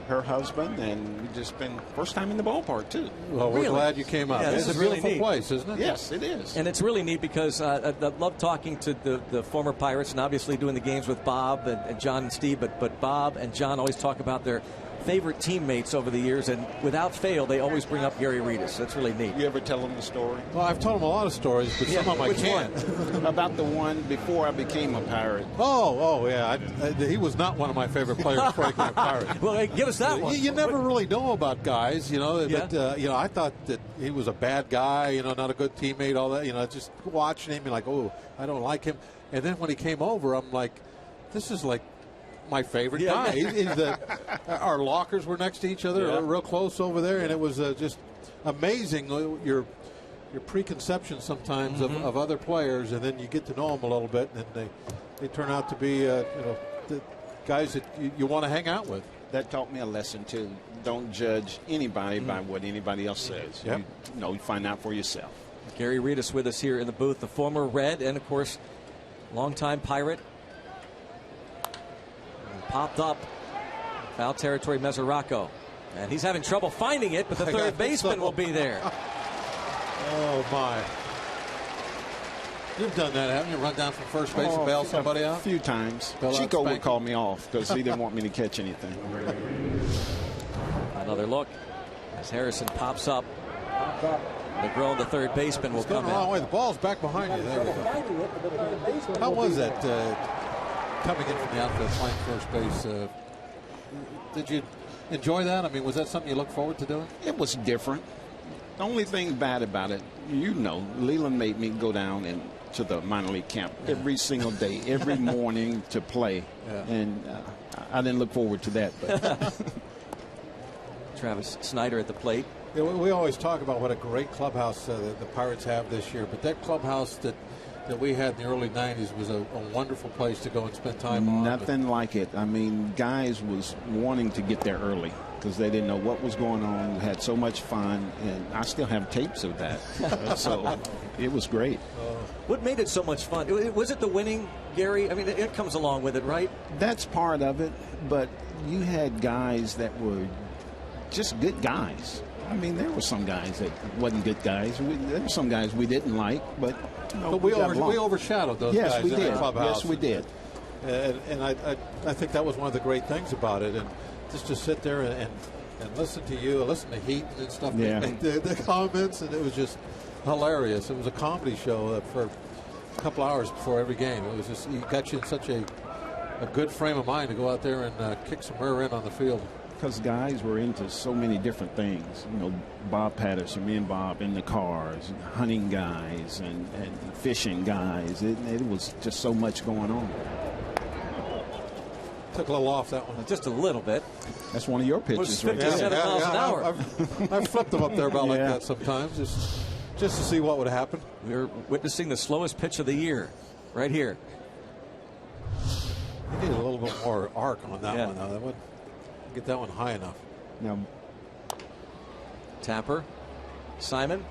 her husband, and we just been first time in the ballpark, too. Well, we're glad you came up. Yeah, it's a really beautiful neat place, isn't it? Yes, it is. And it's really neat because I love talking to the former Pirates and obviously doing the games with Bob and John and Steve, but Bob and John always talk about their favorite teammates over the years, and without fail, they always bring up Gary Ritas. That's really neat. You ever tell them the story? Well, I've told him a lot of stories, but some of them I can't. About the one before I became a Pirate. Oh, yeah. He was not one of my favorite players before I became a Pirate. Well, hey, give us that one. You never really know about guys, you know. Yeah. But, I thought that he was a bad guy, not a good teammate, all that. Just watching him and like, oh, I don't like him. And then when he came over, I'm like, this is like my favorite guy. Our lockers were next to each other, real close over there, and it was just amazing your preconception sometimes of other players, and then you get to know them a little bit, and they turn out to be the guys that you want to hang out with. That taught me a lesson too. Don't judge anybody by what anybody else says. Yep. You find out for yourself. Gary Ritas with us here in the booth, the former Red and of course longtime Pirate. Popped up, foul territory, Mesoraco, and he's having trouble finding it, but the third baseman will be there. Oh my! You've done that, haven't you? Run down from first base and bail somebody out? A few times. Bail out Chico would Spanky. call me off because he didn't want me to catch anything. Another look as Harrison pops up. The girl, the third baseman, will It's going come the wrong in. way. The ball's back behind you. There we go. How was that coming in from the outfield, playing first base? Did you enjoy that? I mean, was that something you look forward to doing? It was different. The only thing bad about it, Leland made me go down to the minor league camp every single day, every morning to play. Yeah. And I didn't look forward to that. But Travis Snyder at the plate. Yeah, we always talk about what a great clubhouse the Pirates have this year, but that clubhouse that we had in the early 90s was a wonderful place to go and spend time on. Nothing like it. I mean, guys was wanting to get there early because they didn't know what was going on. We had so much fun, and I still have tapes of that. So it was great. What made it so much fun? Was it the winning, Gary? I mean, it comes along with it, right? That's part of it, but you had guys that were just good guys. I mean, there were some guys that wasn't good guys. There were some guys we didn't like, but we overshadowed those guys we in did. the clubhouse. Yes, we did. And I think that was one of the great things about it. And just to sit there and listen to you, listen to Heat and stuff, Yeah. the comments, and it was just hilarious. It was a comedy show for couple hours before every game. It was just, he got you in such a good frame of mind to go out there and kick some rear end on the field. Because guys were into so many different things. You know, Bob Patterson, me and Bob in the cars, hunting guys and fishing guys. It was just so much going on. Took a little off that one. Just a little bit. That's one of your pitches. Was 57 miles an hour. I've flipped them up there about like that sometimes, just to see what would happen. We're witnessing the slowest pitch of the year right here. You need a little bit more arc on that one, though. That would get that one high enough. Now, Tapper, Simon.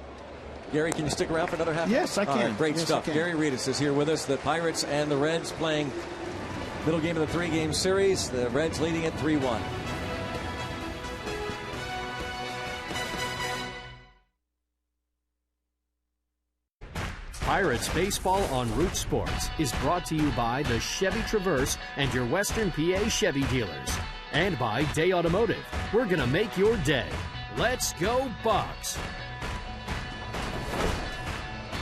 Gary, can you stick around for another half? Yes, I can. Right, great Yes, stuff. Gary Reedus is here with us. The Pirates and the Reds playing middle game of the 3-game series. The Reds leading it 3-1. Pirates Baseball on Root Sports is brought to you by the Chevy Traverse and your Western PA Chevy dealers. And by Day Automotive. We're going to make your day. Let's go Bucks.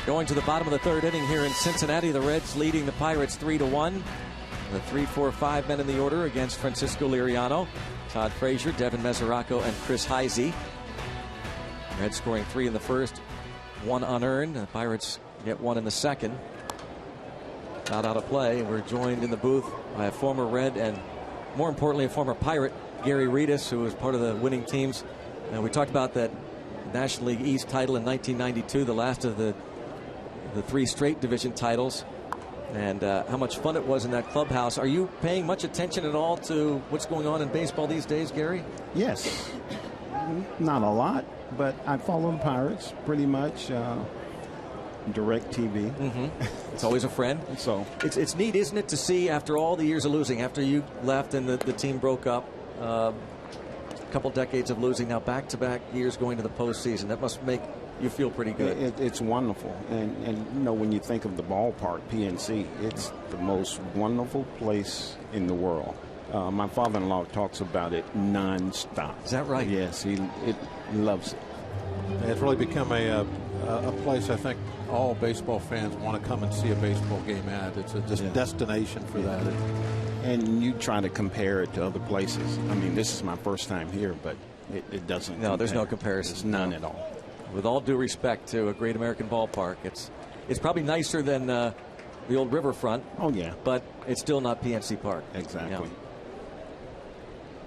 Going to the bottom of the third inning here in Cincinnati. The Reds leading the Pirates 3-1. The 3-4-5 men in the order against Francisco Liriano, Todd Frazier, Devin Mesoraco, and Chris Heisey. Reds scoring 3 in the first, 1 unearned. The Pirates get 1 in the second. Not out of play. We're joined in the booth by a former Red and, more importantly, a former Pirate, Gary Reedus, who was part of the winning teams. We talked about that National League East title in 1992, the last of the 3 straight division titles, and how much fun it was in that clubhouse. Are you paying much attention at all to what's going on in baseball these days, Gary? yes, not a lot, but I follow the Pirates pretty much. Direct TV. It's always a friend. So it's neat, isn't it, to see after all the years of losing, after you left and the team broke up, a couple decades of losing, now back-to-back years going to the postseason. That must make you feel pretty good. It's wonderful. And you know, when you think of the ballpark, PNC, it's the most wonderful place in the world. My father-in-law talks about it nonstop. Is that right? Yes, he loves it. It's really become a place I think all baseball fans want to come and see a baseball game at. It's a destination for that. And you try to compare it to other places. I mean, this is my first time here, but it doesn't. No, there's no comparison. There's none at all. With all due respect to a great American ballpark, it's probably nicer than the old Riverfront. Oh, yeah. But it's still not PNC Park. Exactly. Yeah.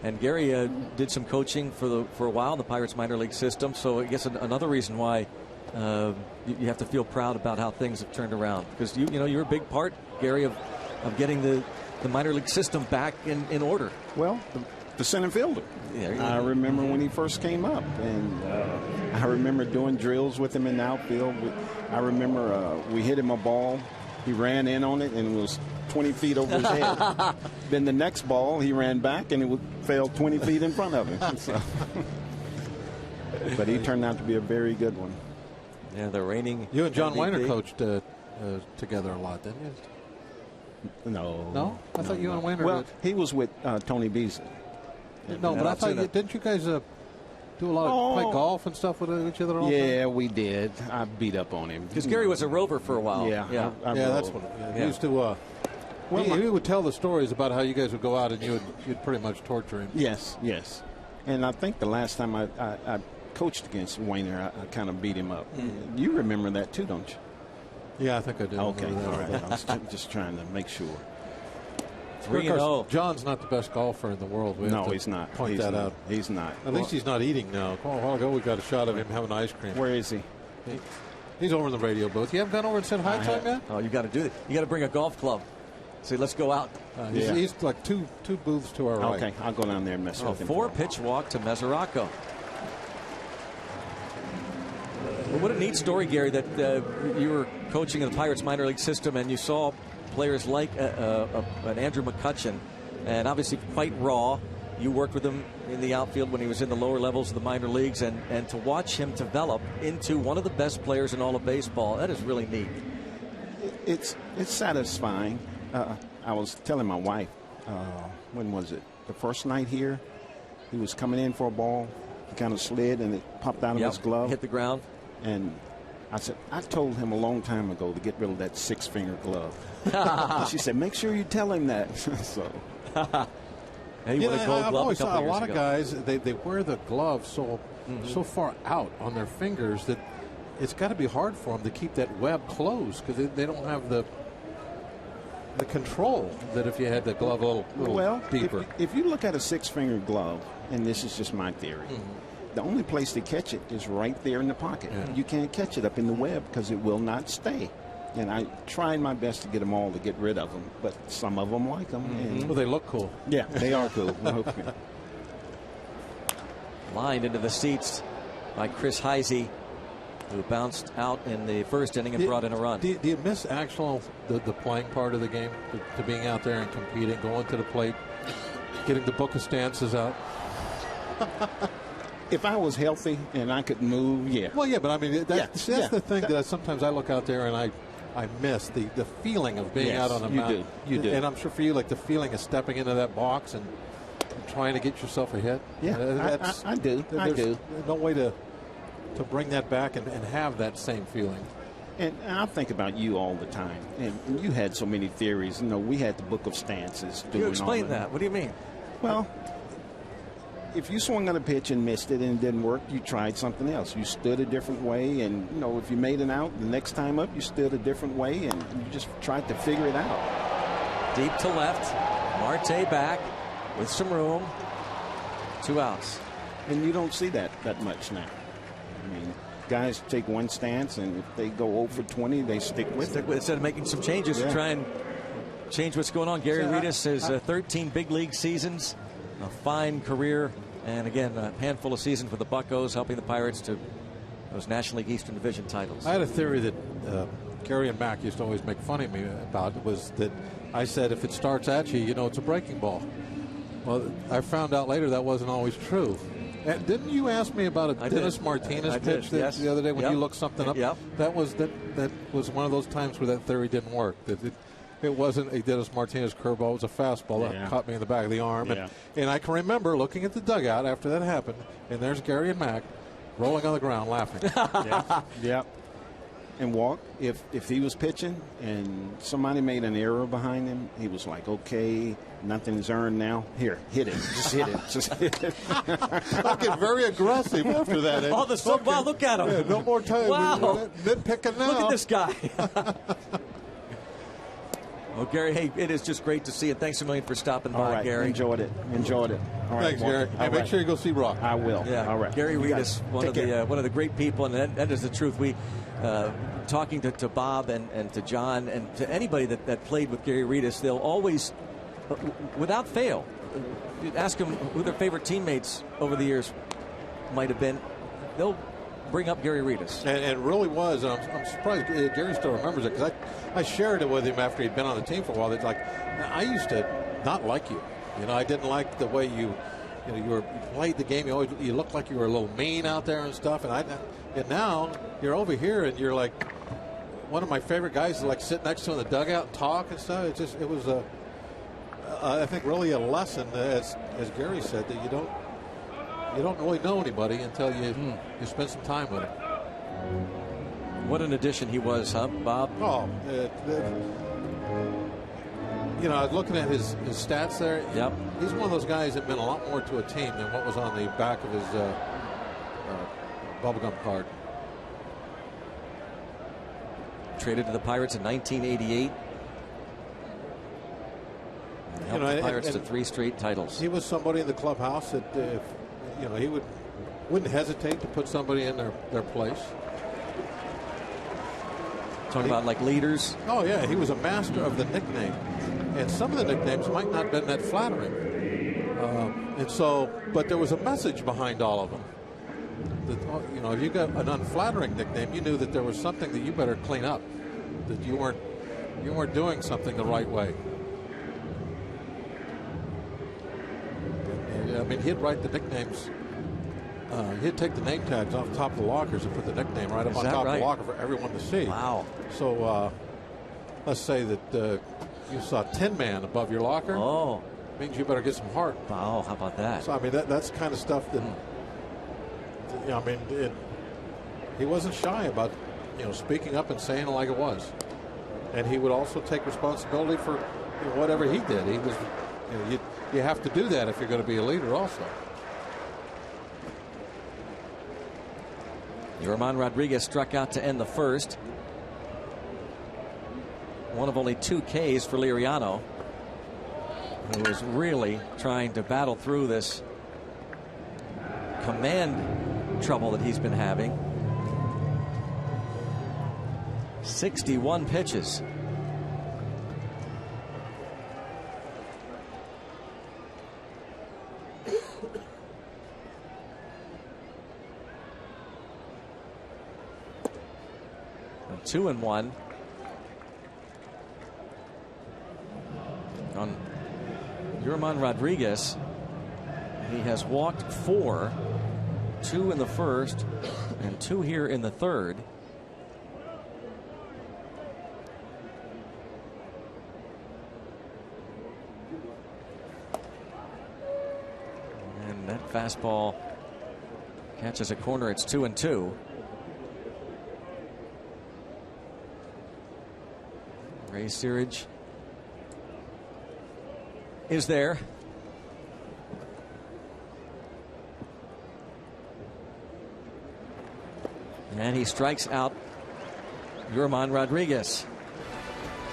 And Gary did some coaching for a while in the Pirates minor league system. So I guess another reason why you have to feel proud about how things have turned around, because you're a big part, Gary, of getting the minor league system back in order. Well, the center fielder. Yeah, I remember when he first came up, and I remember doing drills with him in the outfield. I remember we hit him a ball. He ran in on it, and it was 20 feet over his head. Then the next ball, he ran back, and it fell 20 feet in front of him. So. But he turned out to be a very good one. Yeah, the reigning. You and John MVP. Weiner coached together a lot, didn't you? No. I thought you and Weiner Well, did. he was with Tony Beasley. No, but I thought didn't you guys do a lot of play golf and stuff with each other all the time? Yeah, we did. I beat up on him. Because Gary was a rover for a while. Yeah. I That's rode. what he used to. He would tell the stories about how you guys would go out and you'd pretty much torture him. Yes. And I think the last time I coached against Weiner, I kind of beat him up. You remember that too, don't you? Yeah, I think I do. Okay, all right. I was just trying to make sure. 3-0. John's not the best golfer in the world. We have to he's not. Point that out. He's not. At least he's not eating now. A while ago, we got a shot of him having ice cream. Where is he? He's over in the radio booth. You haven't gone over and said hi to him yet? Oh, you got to do that. You got to bring a golf club. Say, let's go out. He's like two booths to our right. Okay, I'll go down there and mess with him. 4-pitch walk to Mesoraco. Well, what a neat story, Gary, that you were coaching in the Pirates minor league system and you saw players like an Andrew McCutcheon, and obviously quite raw. You worked with him in the outfield when he was in the lower levels of the minor leagues, and to watch him develop into one of the best players in all of baseball, that is really neat. It's satisfying. I was telling my wife, when was it? The first night here, he was coming in for a ball. He kind of slid and it popped out of his glove. Hit the ground. And I said, I told him a long time ago to get rid of that 6-finger glove. She said, make sure you tell him that. So. Hey, what a gold I've glove always saw a lot ago. of guys, they wear the glove so far out on their fingers that it's got to be hard for them to keep that web closed because they don't have the control that if you had the glove a little deeper. If you look at a 6-finger glove, and this is just my theory, the only place to catch it is right there in the pocket. Yeah. You can't catch it up in the web because it will not stay. And I tried my best to get them all to get rid of them, but some of them like them. And Well, they look cool. yeah, they are cool. Lined into the seats by Chris Heisey, who bounced out in the first inning and brought in a run. Do you miss the playing part of the game, to being out there and competing, going to the plate, getting the book of stances out? If I was healthy and I could move, yeah. Well, yeah, but I mean, that's the thing that that sometimes I look out there and I miss the feeling of being out on a mound. You do. And I'm sure for you, like the feeling of stepping into that box and trying to get yourself a hit. Yeah, I do. There's no way to bring that back and have that same feeling. And I think about you all the time. And you had so many theories. You know, we had the book of stances. You explain that. What do you mean? Well, if you swung on a pitch and missed it and it didn't work, you tried something else. You stood a different way, and you know, if you made an out, the next time up, you stood a different way, and you just tried to figure it out. Deep to left, Marte back with some room. 2 outs. And you don't see that much now. I mean, guys take one stance, and if they go 0 for 20, they stick with it. Instead of making some changes to try and change what's going on. Gary Reedus has 13 big league seasons, a fine career, and again, a handful of seasons with the Buccos, helping the Pirates to those National League Eastern Division titles. I had a theory that Gary and Mac used to always make fun of me about, was that I said if it starts at you, you know it's a breaking ball. Well, I found out later that wasn't always true. And didn't you ask me about a Dennis Martinez pitch the other day when you looked something up? Yep. That was one of those times where that theory didn't work. That it wasn't a Dennis Martinez curveball. It was a fastball that caught me in the back of the arm. Yeah. And I can remember looking at the dugout after that happened, and there's Gary and Mac rolling on the ground laughing. Yeah. And Walk, if he was pitching and somebody made an error behind him, he was like, okay, nothing's earned now. Here, hit it. Just hit it. Just hit it. I get very aggressive after that. Oh, the wow, look at him. Yeah, no more time. Wow. Nitpicking now. Look at this guy. Well, Gary, hey, it is just great to see you. Thanks a million for stopping by, All right, Gary. Enjoyed it. All right, Thanks, Gary. Hey, make sure you go see Rock. I will. Yeah. All right. Gary Reedus, one of the great people, and that is the truth. We talking to Bob and to John and to anybody that played with Gary Reedus, they'll always, without fail, ask them who their favorite teammates over the years might have been. They'll bring up Gary Reedus. And it really was. I'm surprised Gary still remembers it, because I shared it with him after he'd been on the team for a while. It's like, I used to not like you. You know, I didn't like the way you played the game. You looked like you were a little mean out there and stuff. And now you're over here and you're like one of my favorite guys to like sit next to in the dugout and talk and stuff. It was I think really a lesson, as Gary said, that you don't really know anybody until you spend some time with him. What an addition he was, huh, Bob? Oh, I was looking at his stats there. Yep. He's one of those guys that meant a lot more to a team than what was on the back of his bubblegum card. Traded to the Pirates in 1988. Helped the Pirates to 3 straight titles. He was somebody in the clubhouse that he wouldn't hesitate to put somebody in their place. Talking about like leaders. Oh yeah, he was a master of the nickname, and some of the nicknames might not have been that flattering. But there was a message behind all of them. That, if you got an unflattering nickname, you knew that there was something that you better clean up, that you weren't doing something the right way. I mean, he'd write the nicknames. He'd take the name tags off the top of the lockers and put the nickname right up on top of the locker for everyone to see. Wow. So let's say that you saw Tin Man above your locker. Oh. Means you better get some heart. Wow, how about that? So, I mean, that's the kind of stuff that, he wasn't shy about speaking up and saying it like it was. And he would also take responsibility for whatever he did. He was, you have to do that if you're going to be a leader also. Ramon Rodriguez struck out to end the first. One of only 2 Ks for Liriano, who was really trying to battle through this command trouble that he's been having. 61 pitches. And 2-1 on Ramon Rodriguez. He has walked 4, 2 in the first and 2 here in the third. And that fastball catches a corner. It's 2-2. Ray Searage is there. And he strikes out Ramon Rodriguez,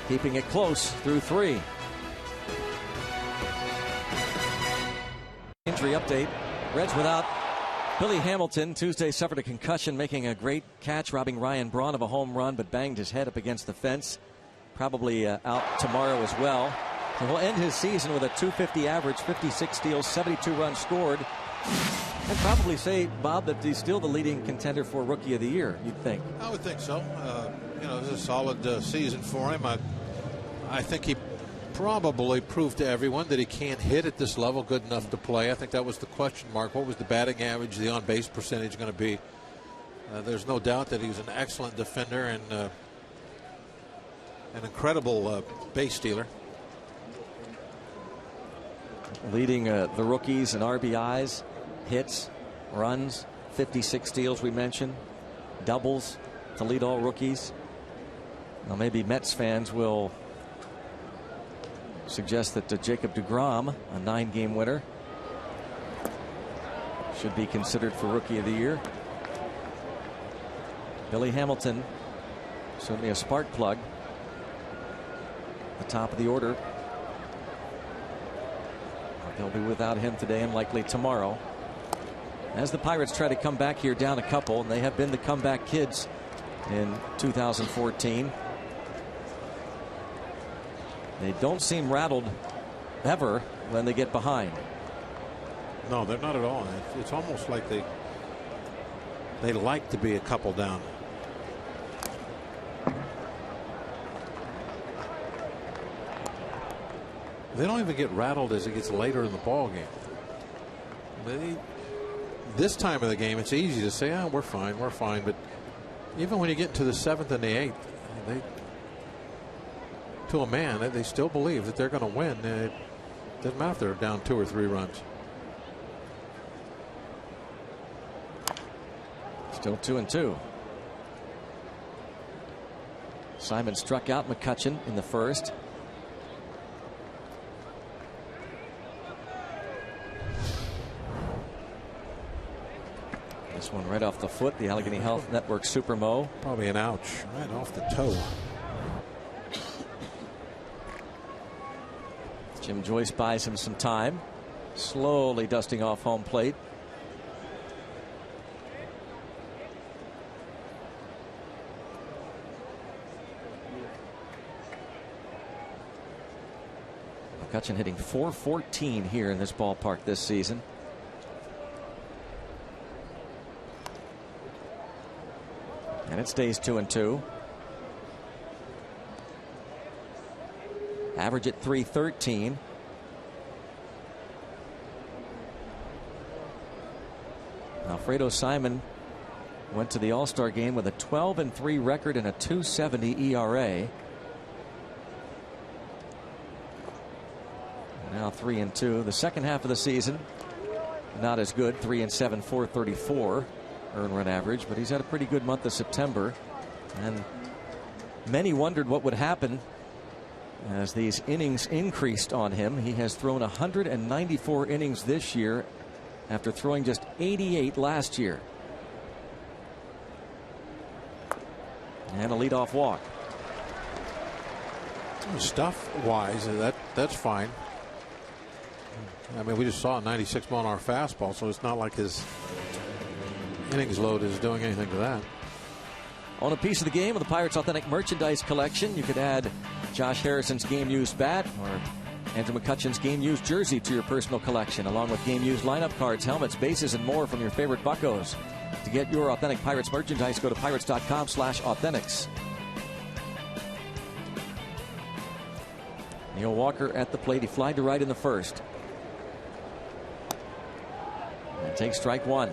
keeping it close through 3. Injury update. Reds without Billy Hamilton. Tuesday suffered a concussion, making a great catch, robbing Ryan Braun of a home run, but banged his head up against the fence. Probably out tomorrow as well. And he'll end his season with a .250 average, 56 steals, 72 runs scored. And probably say, Bob, that he's still the leading contender for Rookie of the Year, you'd think. I would think so. This is a solid season for him. I think he probably proved to everyone that he can't hit at this level good enough to play. I think that was the question mark. What was the batting average, the on-base percentage going to be? There's no doubt that he was an excellent defender and an incredible base stealer. Leading the rookies in RBIs, hits, runs, 56 steals we mentioned, doubles to lead all rookies. Now maybe Mets fans will suggest that Jacob deGrom, a 9-game winner, should be considered for Rookie of the Year. Billy Hamilton, certainly a spark plug. The top of the order. They'll be without him today and likely tomorrow. As the Pirates try to come back here down a couple, and they have been the comeback kids in 2014. They don't seem rattled ever when they get behind. No, they're not at all. It's almost like they like to be a couple down. They don't even get rattled as it gets later in the ball game. This time of the game, it's easy to say, "Oh, we're fine, we're fine." But even when you get to the 7th and the 8th, to a man, they still believe that they're going to win. It doesn't matter if they're down 2 or 3 runs. Still 2-2. Simon struck out McCutchen in the first. This one right off the foot, the Allegheny Health Network Super Mo. Probably an ouch right off the toe. Jim Joyce buys him some time, slowly dusting off home plate. McCutchen hitting .414 here in this ballpark this season. And it stays 2-2. Average at .313. Alfredo Simon went to the All-Star game with a 12-3 record and a .270 ERA. Now 3-2. The second half of the season, not as good. 3-7, .434 earned run average, but he's had a pretty good month of September. And many wondered what would happen as these innings increased on him. He has thrown 194 innings this year after throwing just 88 last year. And a leadoff walk. Stuff-wise, that's fine. I mean, we just saw a 96 mile an hour fastball, so it's not like his innings load is doing anything to that. On a piece of the game of the Pirates Authentic Merchandise Collection, you could add Josh Harrison's game-used bat or Andrew McCutchen's game-used jersey to your personal collection, along with game-used lineup cards, helmets, bases, and more from your favorite buccos. To get your Authentic Pirates merchandise, go to pirates.com/authentics. Neil Walker at the plate. He flied to right in the first. And takes strike one.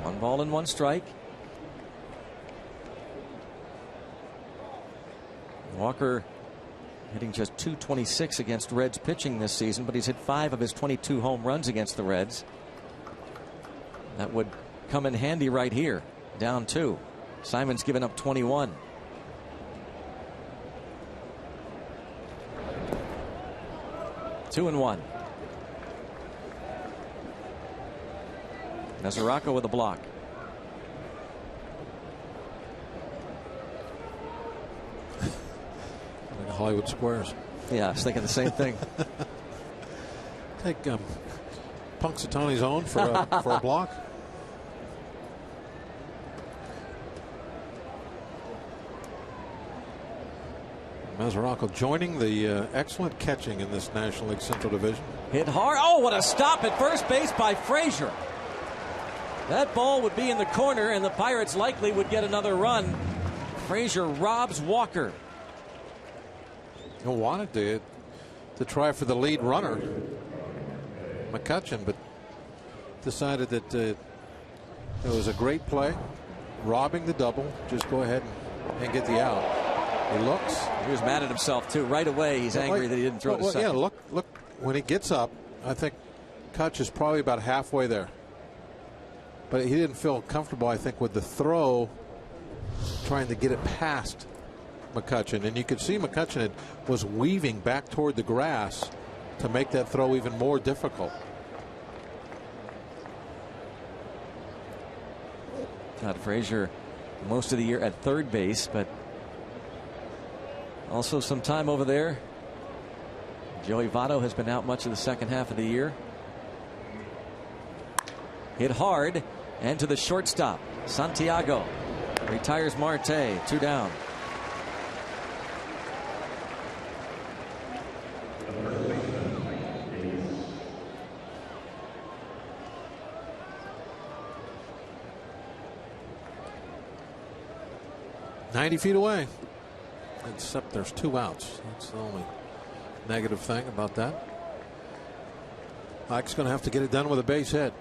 One ball and one strike. Walker hitting just .226 against Reds pitching this season, but he's hit 5 of his 22 home runs against the Reds. That would come in handy right here. Down 2. Simon's given up 21. Two and one. Mesoraco with a block. Like Hollywood Squares. Yeah, I was thinking the same thing. Take Punxsutawney's own for a block. Mesoraco joining the excellent catching in this National League Central Division. Hit hard. Oh, what a stop at first base by Frazier. That ball would be in the corner, and the Pirates likely would get another run. Frazier robs Walker. He wanted to try for the lead runner, McCutchen, but decided that it was a great play, robbing the double. Just go ahead and get the out. He looks. He was mad at himself too. Right away, he's angry that he didn't throw to second. Yeah, look. When he gets up, I think Kutch is probably about halfway there. But he didn't feel comfortable, I think, with the throw, trying to get it past McCutchen. And you could see McCutchen was weaving back toward the grass to make that throw even more difficult. Todd Frazier most of the year at third base, but also some time over there. Joey Votto has been out much of the second half of the year. Hit hard and to the shortstop. Santiago retires Marte. 2 down. "90 feet away." Except there's 2 outs. That's the only negative thing about that. Mike's going to have to get it done with a base hit.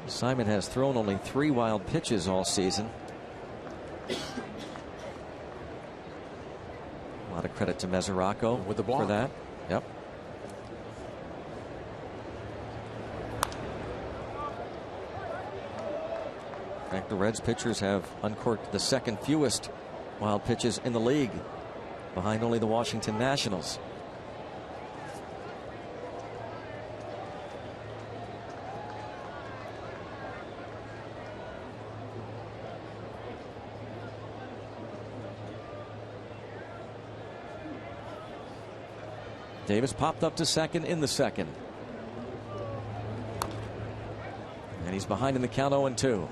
Simon has thrown only 3 wild pitches all season. A lot of credit to Mesoraco with the block for that. Yep. In fact, the Reds pitchers have uncorked the second fewest wild pitches in the league, behind only the Washington Nationals. Davis popped up to second in the second. And he's behind in the count 0-2.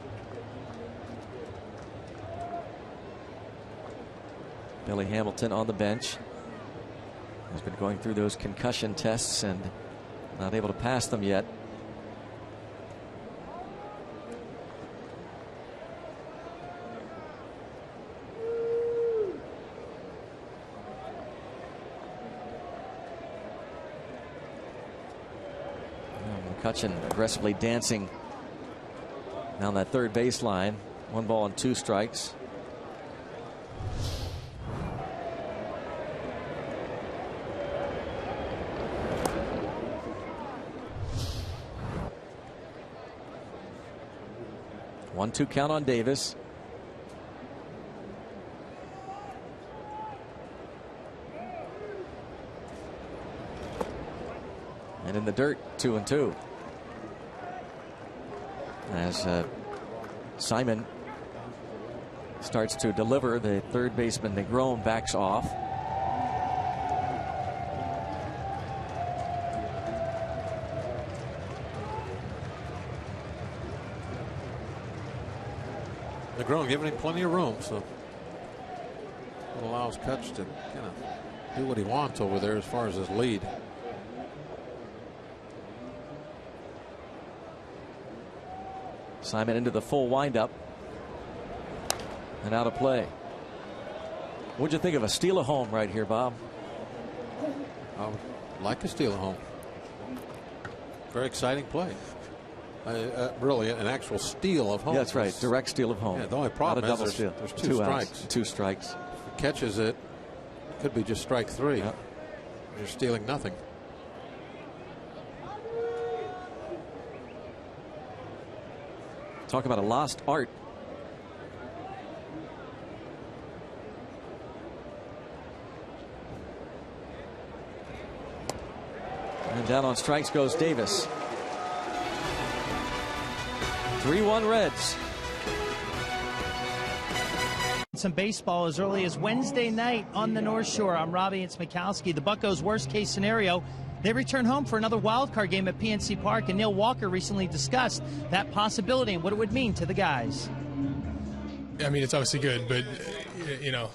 Billy Hamilton on the bench. Has been going through those concussion tests and not able to pass them yet. McCutchen aggressively dancing down that third baseline. 1 ball and 2 strikes. One-two count on Davis. And in the dirt, 2-2. As Simon starts to deliver, the third baseman Negron backs off. Negron giving him plenty of room, so it allows Kutch to kind of do what he wants over there as far as his lead. Simon into the full windup and out of play. What'd you think of a steal of home right here, Bob? I would like to steal a home. Very exciting play. Really an actual steal of home. Yeah, that's right. Direct steal of home. Yeah, the only problem Not a is double there's steal. two strikes. Outs, 2 strikes. If he catches it, could be just strike 3. Yep. You're stealing nothing. Talk about a lost art. And down on strikes goes Davis. 3-1 Reds. Some baseball as early as Wednesday night on the North Shore. I'm Robbie and Smikowski. The Buccos' worst case scenario, they return home for another wild card game at PNC Park, and Neil Walker recently discussed that possibility and what it would mean to the guys. I mean, it's obviously good, but you know,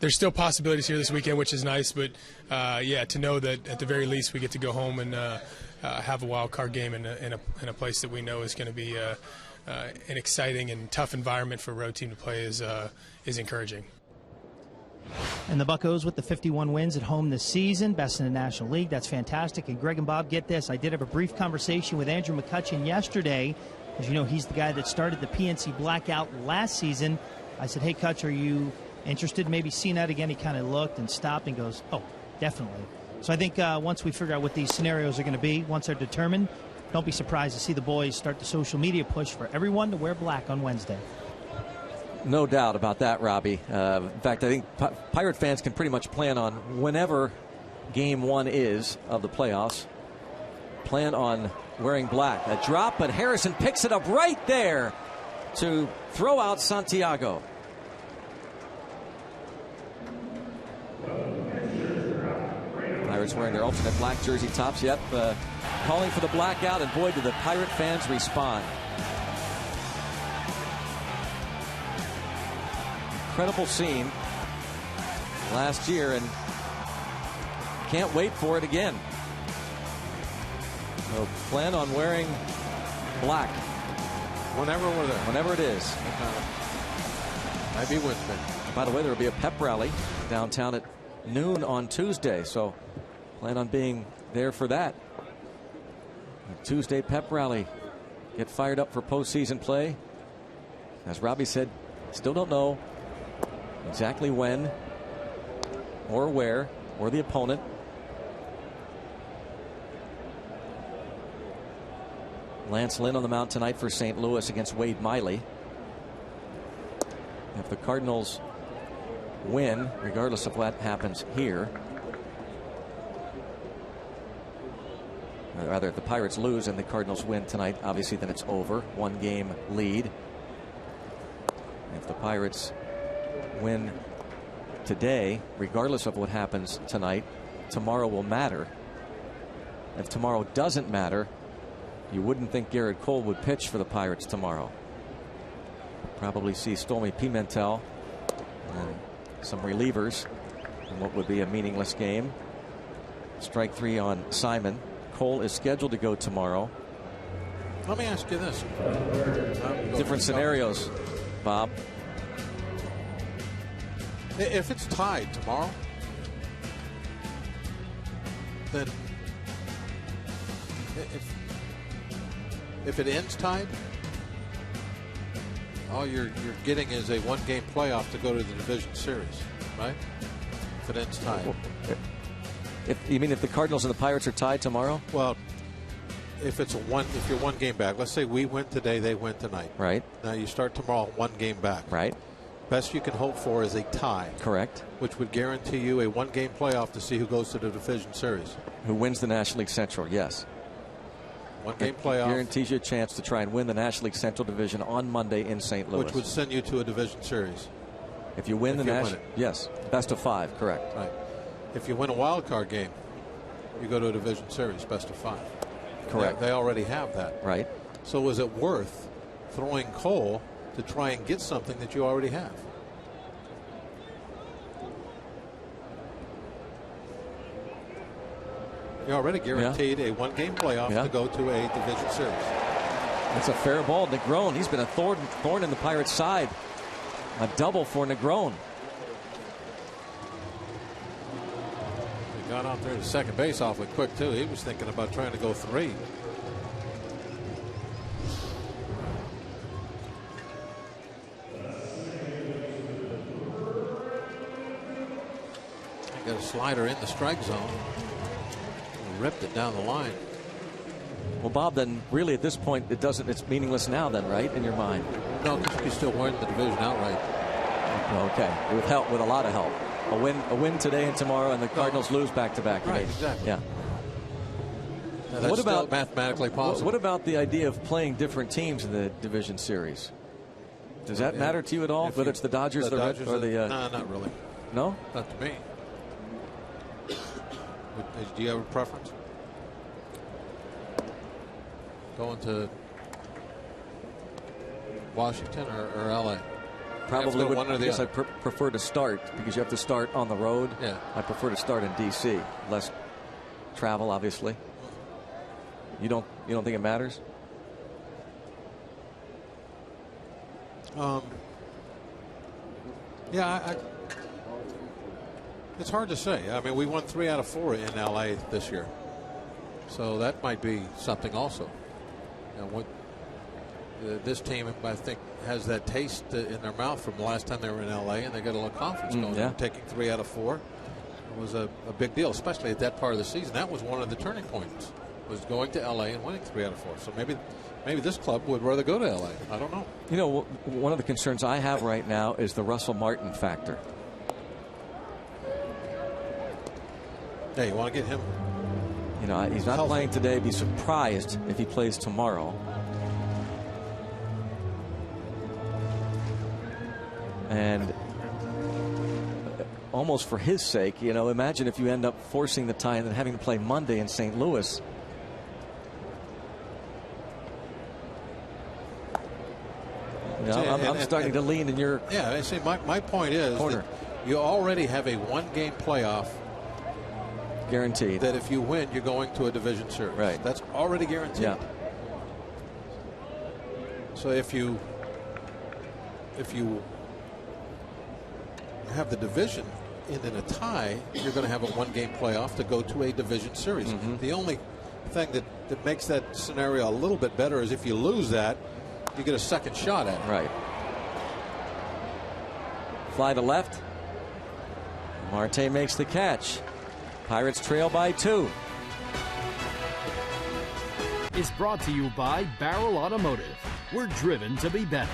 there's still possibilities here this weekend, which is nice. But yeah, to know that at the very least we get to go home and have a wild card game in a place that we know is going to be an exciting and tough environment for a road team to play is encouraging. And the Buccos with the 51 wins at home this season, best in the National League. That's fantastic. And Greg and Bob, get this. I did have a brief conversation with Andrew McCutchen yesterday. As you know, he's the guy that started the PNC blackout last season. I said, hey, Kutch, are you interested in maybe seeing that again? He kind of looked and stopped and goes, oh, definitely. So I think once we figure out what these scenarios are going to be, once they're determined, don't be surprised to see the boys start the social media push for everyone to wear black on Wednesday. No doubt about that, Robbie. In fact, I think Pirate fans can pretty much plan on whenever game 1 is of the playoffs. Plan on wearing black. A drop, but Harrison picks it up right there to throw out Santiago. Pirates wearing their alternate black jersey tops. Yep, calling for the blackout, and boy, do the Pirate fans respond. Incredible scene last year, and can't wait for it again. So plan on wearing black whenever we're there. Whenever it is. Maybe Wednesday. By the way, there will be a pep rally downtown at noon on Tuesday, so plan on being there for that. A Tuesday pep rally. Get fired up for postseason play. As Robbie said, still don't know exactly when or where or the opponent. Lance Lynn on the mound tonight for St. Louis against Wade Miley. If the Cardinals win, regardless of what happens here, or rather if the Pirates lose and the Cardinals win tonight, obviously then it's over. 1-game lead. If the Pirates win today, regardless of what happens tonight, tomorrow will matter. If tomorrow doesn't matter, you wouldn't think Garrett Cole would pitch for the Pirates tomorrow. Probably see Stormy Pimentel and some relievers in what would be a meaningless game. Strike 3 on Simon. Cole is scheduled to go tomorrow. Let me ask you this. Different scenarios, Bob. If it's tied tomorrow, then if it ends tied, all you're getting is a one-game playoff to go to the division series, right? If it ends tied. You mean if the Cardinals and the Pirates are tied tomorrow? Well, if you're one game back, let's say we win today, they win tonight. Right. Now you start tomorrow one game back. Right. Best you can hope for is a tie. Correct. Which would guarantee you a one-game playoff to see who goes to the division series. Who wins the National League Central, yes. One-game playoff. Guarantees you a chance to try and win the National League Central Division on Monday in St. Louis. Which would send you to a division series. If you win the National, yes, best of 5, correct. Right. If you win a wild card game, you go to a division series, best of 5. Correct. They already have that. Right. So is it worth throwing Cole to try and get something that you already have? You're already guaranteed a one-game playoff to go to a division series. That's a fair ball. Negron, he's been a thorn in the Pirates' side. A double for Negron. He got out there to second base awfully quick, too. He was thinking about trying to go 3. Got a slider in the strike zone. Ripped it down the line. Well, Bob, then really at this point it's meaningless now then, right, in your mind? No, because you can still win the division outright. Okay, with a lot of help. A win today and tomorrow, and the Cardinals lose back-to-back. Right, exactly. Yeah. Now, what about mathematically possible? What about the idea of playing different teams in the division series? Does that matter to you at all? Whether it's the Dodgers, the Reds, or the? No, not really. No, not to me. Do you have a preference? Going to Washington or LA? Probably would. One or the Yes, I other. prefer to start because you have to start on the road. Yeah. I prefer to start in D.C. Less travel, obviously. You don't think it matters? Yeah, it's hard to say. I mean, we won 3 out of 4 in LA this year, so that might be something also. This team, I think, has that taste in their mouth from the last time they were in LA, and they got a little confidence going. Yeah. Taking 3 out of 4 it was a big deal, especially at that part of the season. That was one of the turning points, was going to LA and winning 3 out of 4. So maybe this club would rather go to LA. I don't know. You know, one of the concerns I have right now is the Russell Martin factor. Yeah, you want to get him. You know, he's not playing today. Be surprised if he plays tomorrow. And almost for his sake, you know, imagine if you end up forcing the tie and then having to play Monday in St. Louis. You know, I'm starting to lean in your Yeah, I see. My point is that you already have a one-game playoff guaranteed. That if you win, you're going to a division series. Right. That's already guaranteed. Yeah. So if you have the division in a tie, you're going to have a one-game playoff to go to a division series. Mm-hmm. The only thing that makes that scenario a little bit better is if you lose that, you get a second shot at it. Right. Fly to left. Marte makes the catch. Pirates trail by 2. Is brought to you by Barrel Automotive. We're driven to be better.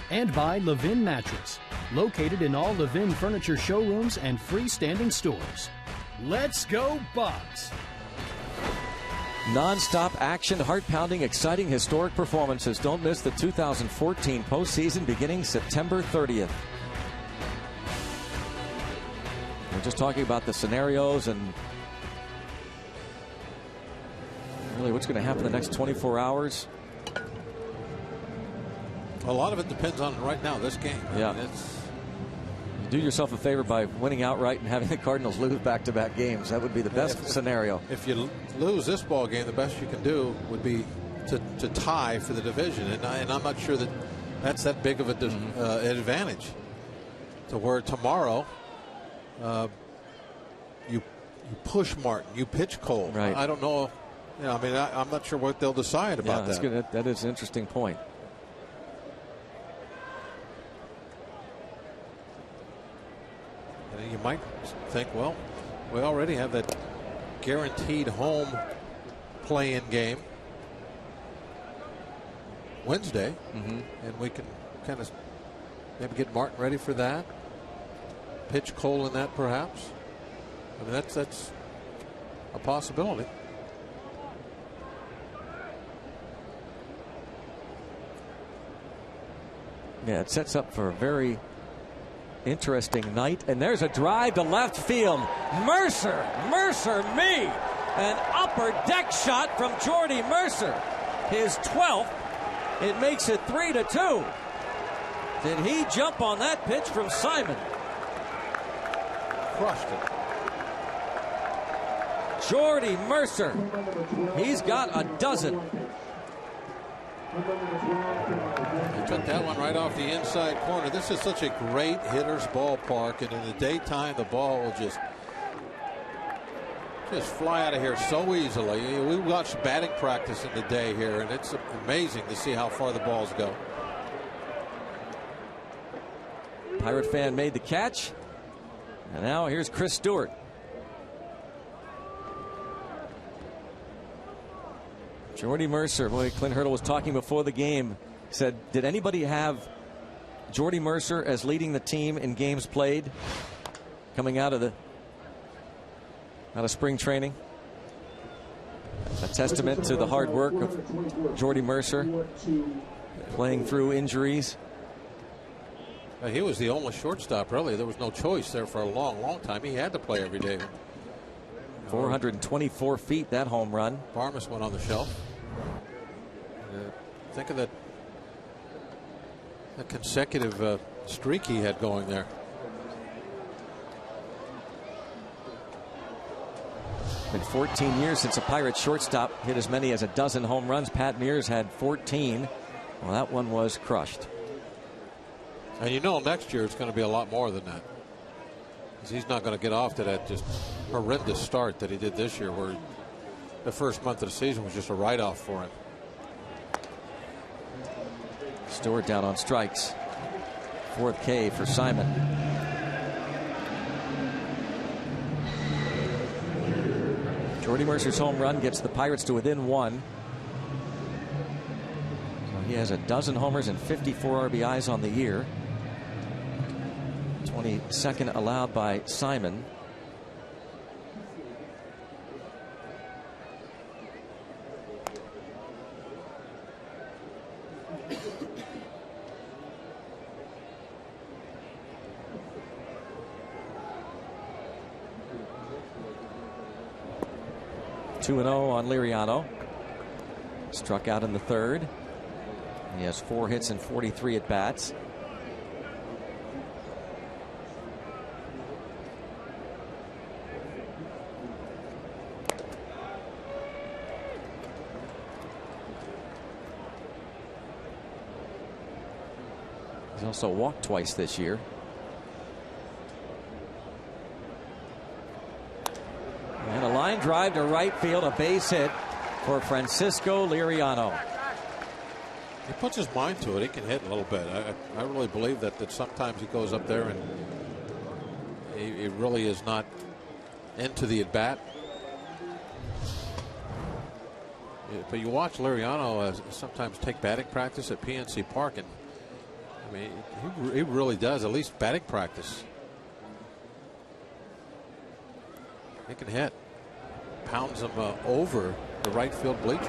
And by Levin Mattress, located in all Levin furniture showrooms and freestanding stores. Let's go Bucks! Non-stop action, heart-pounding, exciting, historic performances. Don't miss the 2014 postseason beginning September 30th. We're just talking about the scenarios and really what's going to happen in the next 24 hours. A lot of it depends on right now this game. Yeah. I mean, Do yourself a favor by winning outright and having the Cardinals lose back-to-back games. That would be the best scenario. If you lose this ball game, the best you can do would be to tie for the division, and I'm not sure that that's that big of a advantage. To where tomorrow, you push Martin, you pitch Cole. Right. I don't know. I mean, I'm not sure what they'll decide about that's that. Good. That is an interesting point. And you might think, well, we already have that guaranteed home play-in game Wednesday, and we can kind of maybe get Martin ready for that. Pitch Cole in that, perhaps. I mean, that's a possibility. Yeah, it sets up for a very interesting night. And there's a drive to left field. Mercer me! An upper deck shot from Jordy Mercer. His 12th. It makes it 3-2. Did he jump on that pitch from Simon? Crushed it. Jordy Mercer. He's got a dozen. He took that one right off the inside corner. This is such a great hitter's ballpark, and in the daytime, the ball will just fly out of here so easily. We watched batting practice in the day here, and it's amazing to see how far the balls go. Pirate fan made the catch, and now here's Chris Stewart. Jordy Mercer, boy, Clint Hurdle was talking before the game, said, did anybody have Jordy Mercer as leading the team in games played coming out of spring training? A testament to the hard work of Jordy Mercer, playing through injuries. He was the only shortstop, really. There was no choice there for a long, long time. He had to play every day. 424 feet, that home run. Barmas went on the shelf. Think of that consecutive streak he had going there. Been 14 years since a Pirates shortstop hit as many as a dozen home runs. Pat Mears had 14. Well, that one was crushed. And you know next year it's going to be a lot more than that. He's not going to get off to that just horrendous start that he did this year, where the first month of the season was just a write-off for him. Stewart down on strikes. Fourth K for Simon. Jordy Mercer's home run gets the Pirates to within one. So he has a dozen homers and 54 RBIs on the year. 22nd allowed by Simon. Two 2-0 on Liriano. Struck out in the third. He has 4 hits and 43 at bats. He's also walked twice this year. And a line drive to right field, a base hit for Francisco Liriano. He puts his mind to it. He can hit a little bit. I really believe that sometimes he goes up there and he really is not into the at-bat. But you watch Liriano sometimes take batting practice at PNC Park, and I mean, he really does, at least batting practice. He can hit. Pounds him over the right field bleachers.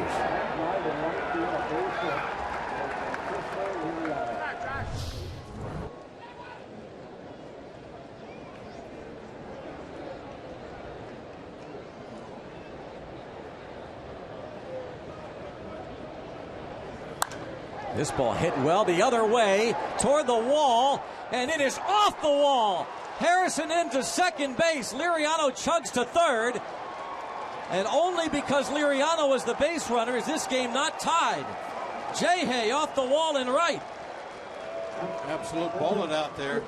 This ball hit well the other way toward the wall, and it is off the wall. Harrison into second base. Liriano chugs to third. And only because Liriano was the base runner is this game not tied. Jay off the wall and right. Absolute bullet out there.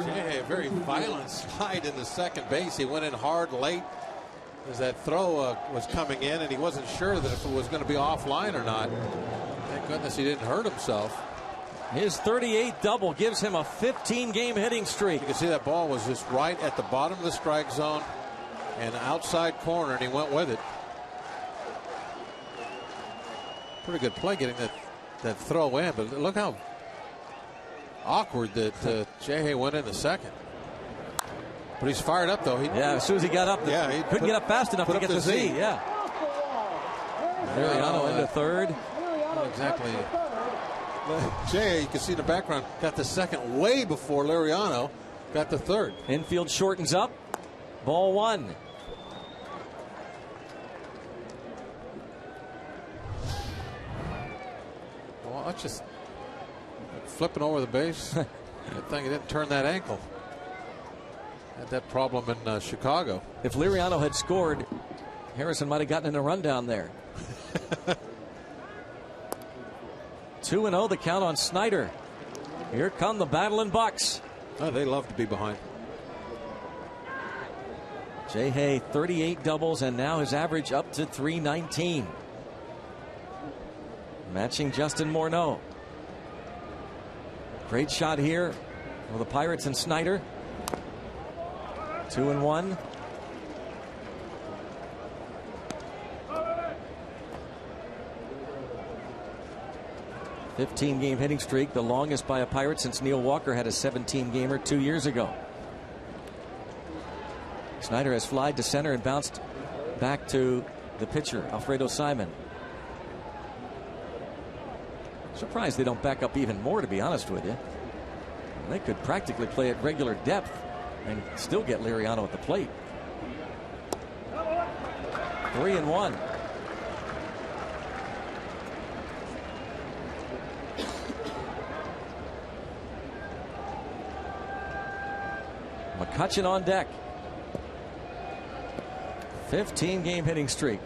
Jay, a very violent slide into second base. He went in hard late as that throw was coming in, and he wasn't sure that if it was going to be offline or not. Thank goodness he didn't hurt himself. His 38th double gives him a 15-game hitting streak. You can see that ball was just right at the bottom of the strike zone and outside corner, and he went with it. Pretty good play getting that throw in, but look how awkward that Jay went in the second. But he's fired up, though. As soon as he got up, he couldn't get up fast enough to get to Z. Yeah. Liriano into third. Not exactly. Jay, you can see in the background, got the second way before Liriano got the third. Infield shortens up. Ball one. Well, that's just flipping over the base. Good thing he didn't turn that ankle. Had that problem in Chicago. If Liriano had scored, Harrison might have gotten in a rundown there. 2-0 the count on Snyder. Here come the battling Bucks. Oh, they love to be behind. Jay 38 doubles, and now his average up to 319. Matching Justin Morneau. Great shot here for the Pirates and Snyder. 2-1. A 15-game hitting streak, the longest by a Pirate since Neil Walker had a 17-gamer 2 years ago. Snyder has flied to center and bounced back to the pitcher, Alfredo Simon. Surprised they don't back up even more, to be honest with you. They could practically play at regular depth and still get Liriano at the plate. 3-1. McCutchen on deck. 15-game hitting streak.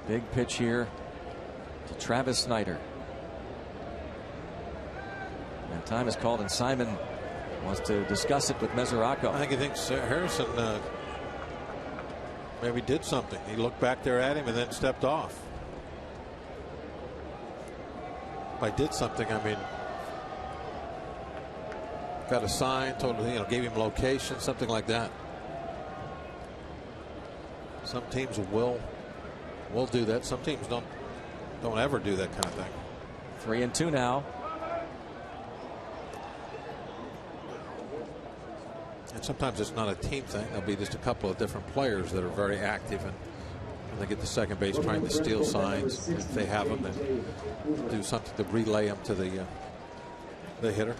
Big pitch here to Travis Snyder. And time is called, and Simon wants to discuss it with Mesoraco. I think he thinks Harrison maybe did something. He looked back there at him and then stepped off. By did something, I mean got a sign, told him, gave him location, something like that. Some teams will do that. Some teams don't ever do that kind of thing. 3-2 now. And sometimes it's not a team thing. There'll be just a couple of different players that are very active, and when they get to second base trying to steal signs, if they have them, then do something to relay them to the hitter.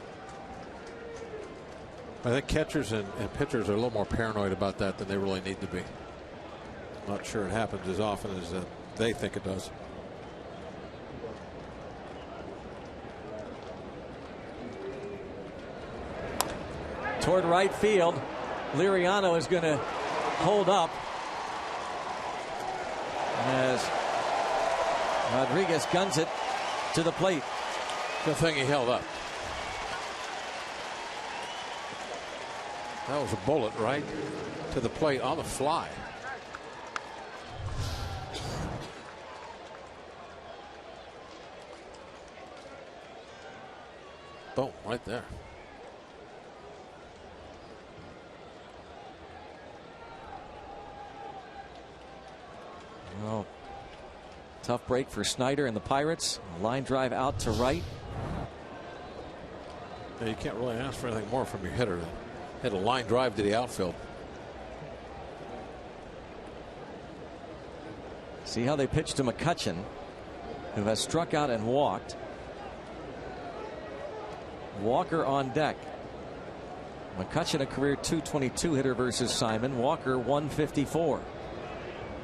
I think catchers and pitchers are a little more paranoid about that than they really need to be. Not sure it happens as often as they think it does. Toward right field. Liriano is going to hold up as Rodriguez guns it to the plate. Good thing he held up. That was a bullet right to the plate on the fly. Boom, right there. Well, tough break for Snyder and the Pirates. A line drive out to right. Yeah, you can't really ask for anything more from your hitter. Hit a line drive to the outfield. See how they pitch to McCutchen, who has struck out and walked. Walker on deck. McCutchen, a career .222 hitter versus Simon. Walker, 154.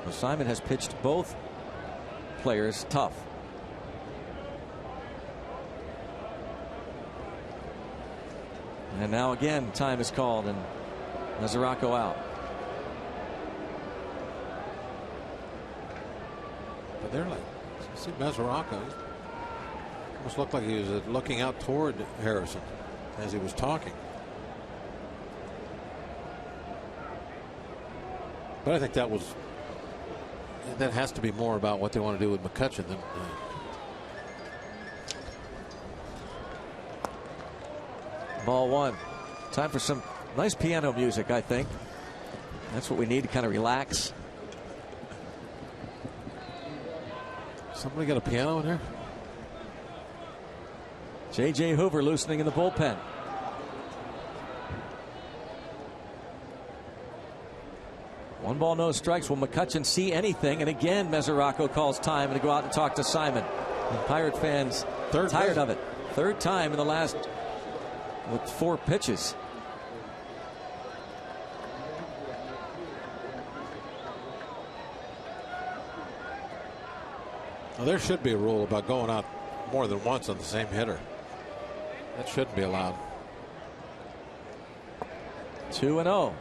Well, Simon has pitched both players tough. And now again, time is called, and Mesoraco out. But they're like, see Mesoraco, almost looked like he was looking out toward Harrison as he was talking. But I think that has to be more about what they want to do with McCutchen than. Ball one. Time for some nice piano music, I think. That's what we need to kind of relax. Somebody got a piano in there? J.J. Hoover loosening in the bullpen. One ball, no strikes. Will McCutchen see anything? And again, Mesoraco calls time and to go out and talk to Simon. The Pirate fans tired of it. Third time in the last with 4 pitches. Well, there should be a rule about going out more than once on the same hitter. That shouldn't be allowed. 2-0.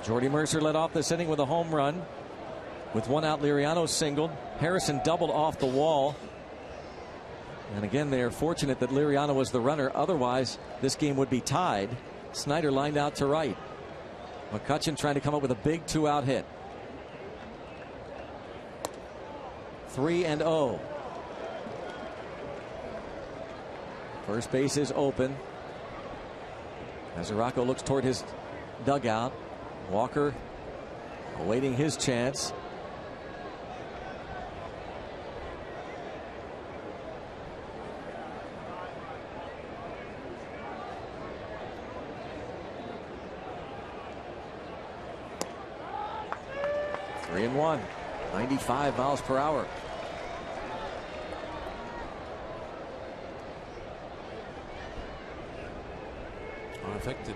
Jordy Mercer led off this inning with a home run. With 1 out, Liriano singled. Harrison doubled off the wall. And again, they are fortunate that Liriano was the runner. Otherwise, this game would be tied. Snyder lined out to right. McCutchen trying to come up with a big 2-out hit. 3-0. First base is open. Mesoraco looks toward his dugout. Walker awaiting his chance. Three and 1. 95 miles per hour. I think that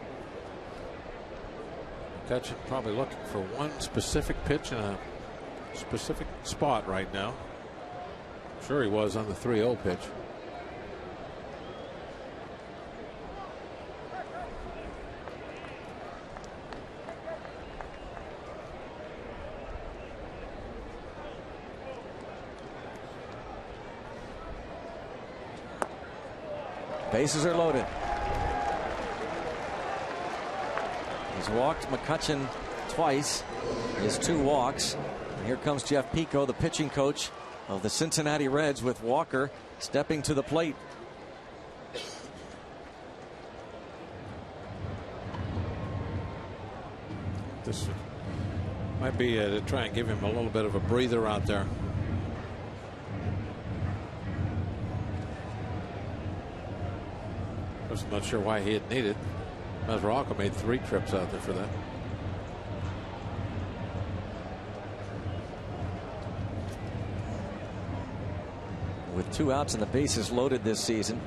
McCutchen probably looking for one specific pitch in a specific spot right now. I'm sure he was on the 3-0 pitch. Bases are loaded. He's walked McCutchen twice. He has 2 walks. And here comes Jeff Pico, the pitching coach of the Cincinnati Reds, with Walker stepping to the plate. This might be to try and give him a little bit of a breather out there. I'm not sure why he had needed. Mesoraco made 3 trips out there for that. With 2 outs and the bases loaded this season,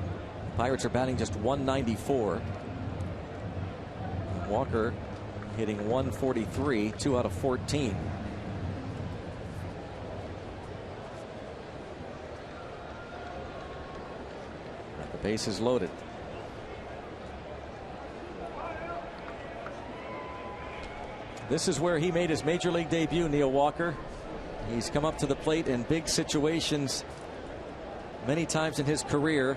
Pirates are batting just .194. Walker hitting .143, 2 out of 14. The bases loaded. This is where he made his major league debut, Neil Walker. He's come up to the plate in big situations many times in his career.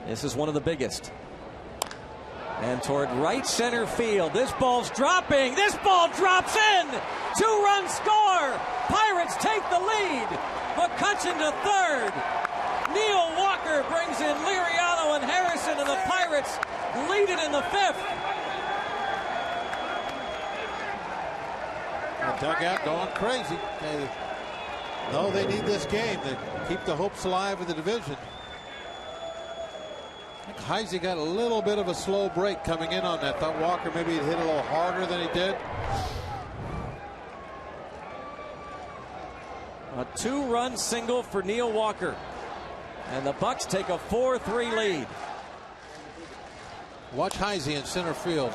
This is one of the biggest. And toward right center field. This ball's dropping. This ball drops in. 2-run score. Pirates take the lead. McCutchen to third. Neil Walker brings in Liriano and Harrison, and the Pirates lead it in the 5th. Dugout going crazy. No, they need this game to keep the hopes alive of the division. I think Heisey got a little bit of a slow break coming in on that. Thought Walker maybe he'd hit a little harder than he did. A 2-run single for Neil Walker. And the Bucks take a 4-3 lead. Watch Heisey in center field.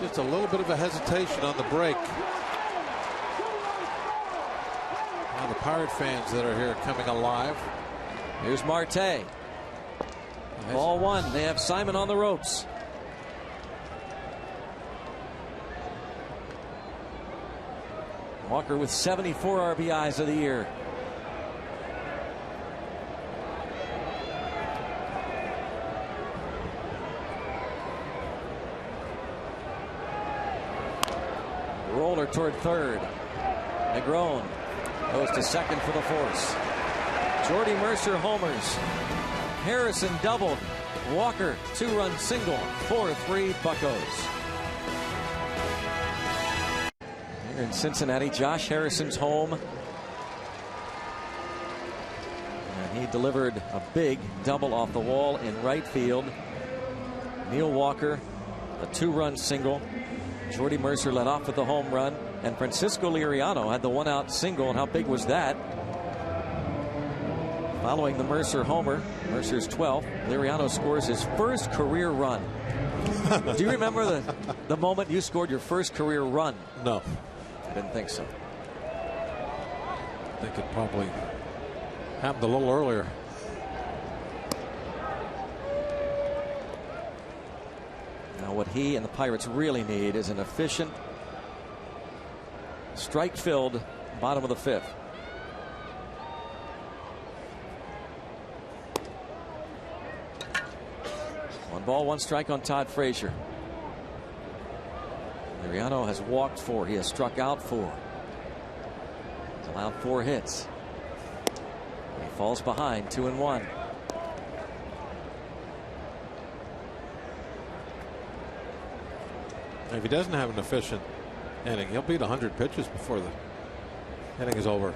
Just a little bit of a hesitation on the break. Now the Pirate fans that are here coming alive. Here's Marte. Ball one. They have Simon on the ropes. Walker with 74 RBIs of the year. Roller toward third. Negron goes to second for the force. Jordy Mercer homers. Harrison doubled. Walker 2-run single. 4-3 Buccos. Here in Cincinnati, Josh Harrison's home. And he delivered a big double off the wall in right field. Neil Walker, a 2-run single. Jordy Mercer led off with the home run. And Francisco Liriano had the 1-out single. And how big was that? Following the Mercer homer, Mercer's 12th, Liriano scores his first career run. Do you remember the moment you scored your first career run? No. I didn't think so. I think it probably happened a little earlier. Now what he and the Pirates really need is an efficient, strike-filled bottom of the fifth. One ball, one strike on Todd Frazier. Liriano has walked 4. He has struck out 4. He's allowed 4 hits. He falls behind 2-1. If he doesn't have an efficient inning, he'll beat 100 pitches before the inning is over.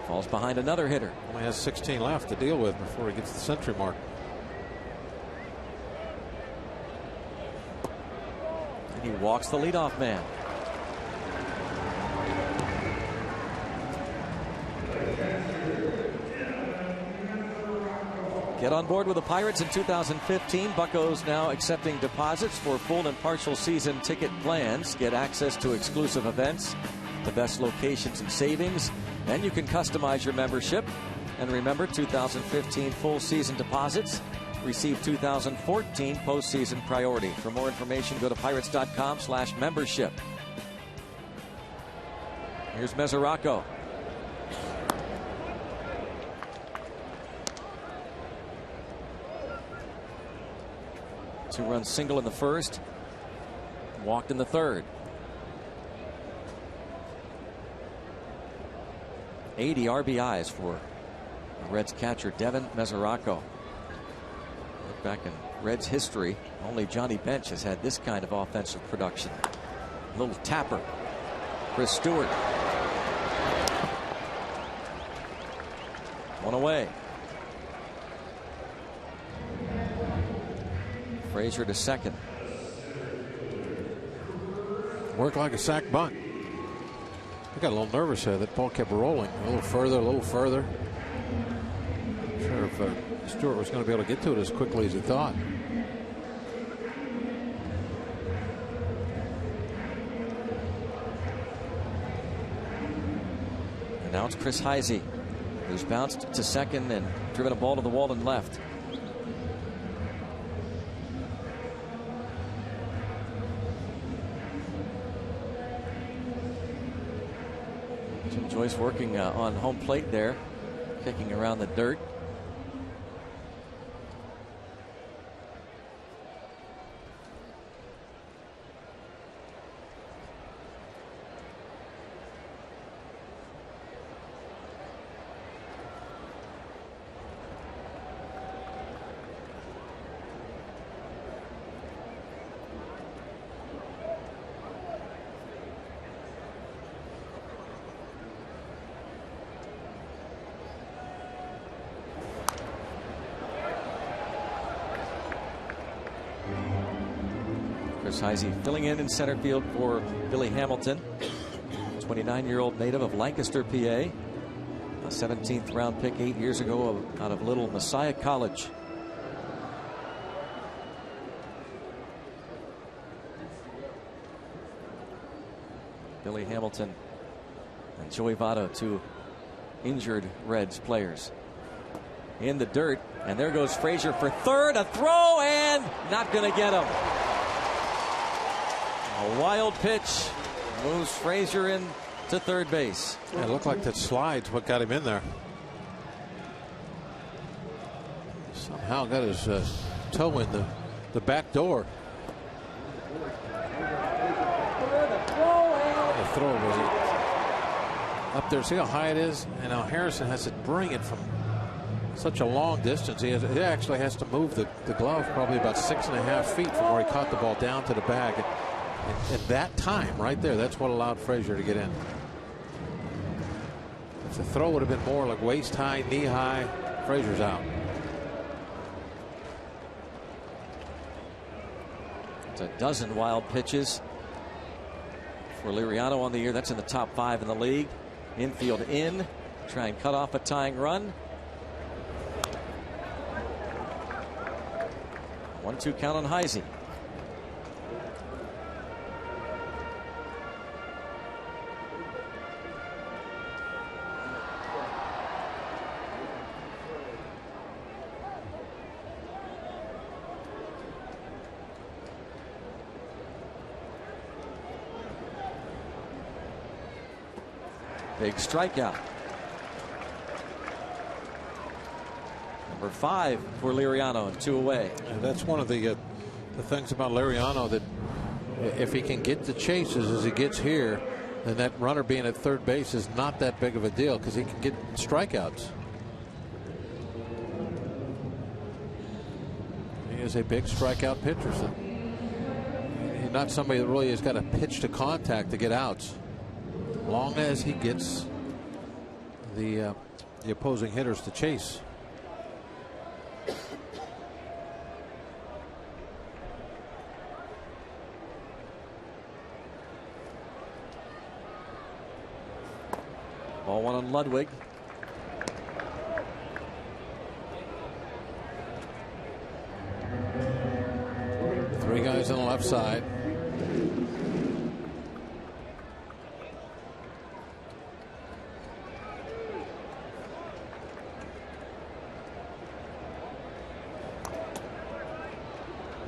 Falls behind another hitter. Only has 16 left to deal with before he gets the century mark. And he walks the leadoff man. Get on board with the Pirates in 2015. Buccos now accepting deposits for full and partial season ticket plans. Get access to exclusive events, the best locations and savings, and you can customize your membership. And remember, 2015 full season deposits receive 2014 postseason priority. For more information, go to pirates.com/membership. Here's Mesoraco. Two-run single in the first. Walked in the third. 80 RBIs for the Reds catcher Devin Mesoraco. Look back in Reds history, only Johnny Bench has had this kind of offensive production. A little tapper. Chris Stewart. One away. Frazier to second. Worked like a sack bunt. I got a little nervous there. That ball kept rolling a little further, a little further. Not sure if Stewart was going to be able to get to it as quickly as he thought. And now it's Chris Heisey, who's bounced to second and driven a ball to the wall and left. Joyce working on home plate there, kicking around the dirt. Heisey filling in center field for Billy Hamilton, 29-year-old native of Lancaster, PA. a 17th round pick 8 years ago out of Little Messiah College. Billy Hamilton and Joey Votto, two injured Reds players. In the dirt, and there goes Frazier for third. A throw, and not going to get him. A wild pitch moves Frazier in to third base. Yeah, it looked like that slide's what got him in there. Somehow got his toe in the back door. The throw was up there. See how high it is? And now Harrison has to bring it from such a long distance. He actually has to move the glove probably about 6.5 feet from where he caught the ball down to the bag. And at that time, right there, that's what allowed Frazier to get in. If the throw would have been more like waist high, knee high, Frazier's out. It's a dozen wild pitches for Liriano on the year. That's in the top 5 in the league. Infield in. Try and cut off a tying run. 1-2 count on Heisey. Big strikeout. Number 5 for Liriano, and 2 away. And that's one of the things about Liriano, that if he can get the chases as he gets here, then that runner being at third base is not that big of a deal because he can get strikeouts. He is a big strikeout pitcher. So he's not somebody that really has got to pitch to contact to get outs. Long as he gets the opposing hitters to chase. Ball 1 on Ludwig. Three guys on the left side.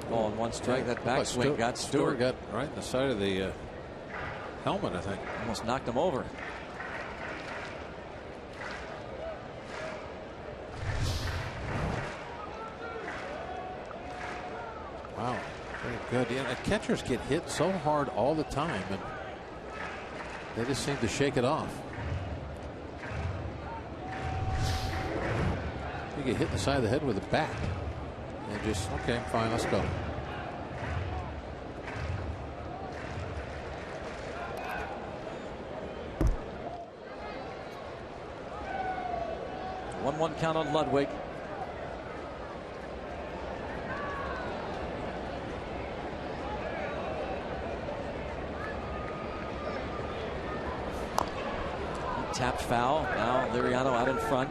Ball and 1 strike. That backswing got Stewart. Got right in the side of the helmet, I think. Almost knocked him over. Wow, very good. Yeah, catchers get hit so hard all the time, and they just seem to shake it off. You get hit in the side of the head with a bat, and just, okay, fine, let's go. One count on Ludwig. Tapped foul. Now Liriano out in front.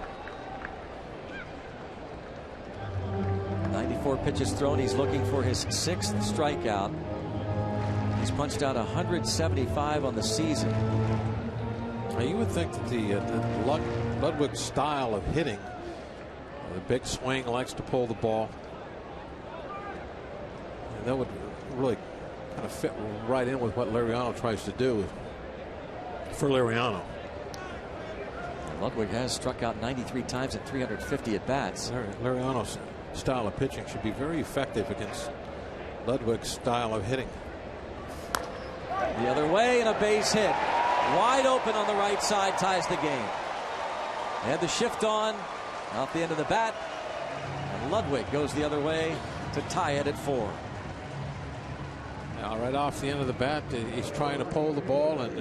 94 pitches thrown. He's looking for his 6th strikeout. He's punched out 175 on the season. Now you would think that the Ludwig style of hitting, the big swing, likes to pull the ball, and that would really kind of fit right in with what Liriano tries to do for Liriano. Ludwig has struck out 93 times at 350 at bats. Liriano's style of pitching should be very effective against Ludwig's style of hitting. The other way, and a base hit. Wide open on the right side, ties the game. They had the shift on off the end of the bat, and Ludwig goes the other way to tie it at 4. Now right off the end of the bat, he's trying to pull the ball, and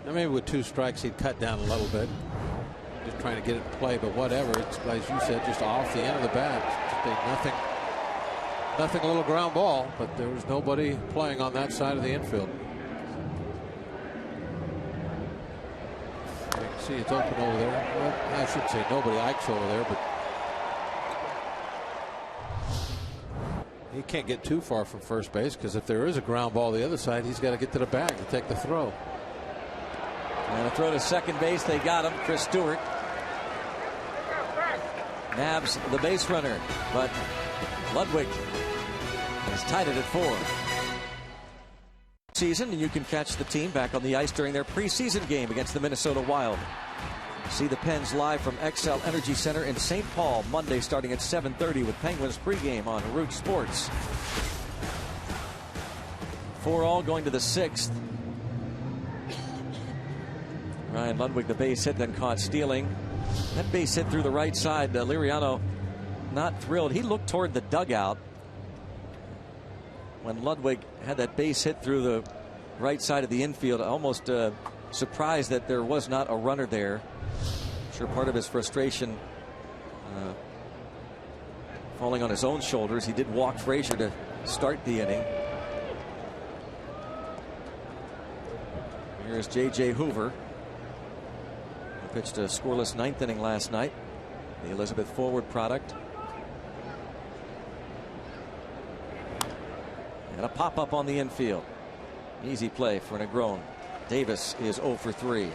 maybe with 2 strikes he'd cut down a little bit, just trying to get it in play, but whatever. It's, as you said, just off the end of the bat. Just nothing, a little ground ball, but there was nobody playing on that side of the infield. See, it's open over there. Well, I shouldn't say nobody. Ike's over there, but he can't get too far from first base because if there is a ground ball the other side, he's got to get to the bag to take the throw. And a throw to second base. They got him. Chris Stewart nabs the base runner, but Ludwig has tied it at 4. Season, and you can catch the team back on the ice during their preseason game against the Minnesota Wild. See the Pens live from XL Energy Center in St. Paul Monday starting at 7:30 with Penguins pregame on Root Sports. 4-all going to the 6th. Ryan Ludwig, the base hit, then caught stealing. That base hit through the right side. Liriano not thrilled. He looked toward the dugout when Ludwig had that base hit through the right side of the infield. Almost surprised that there was not a runner there. I'm sure part of his frustration falling on his own shoulders. He did walk Frazier to start the inning. Here's J.J. Hoover. He pitched a scoreless 9th inning last night. The Elizabeth Forward product. And a pop-up on the infield. Easy play for Negron. Davis is 0 for 3.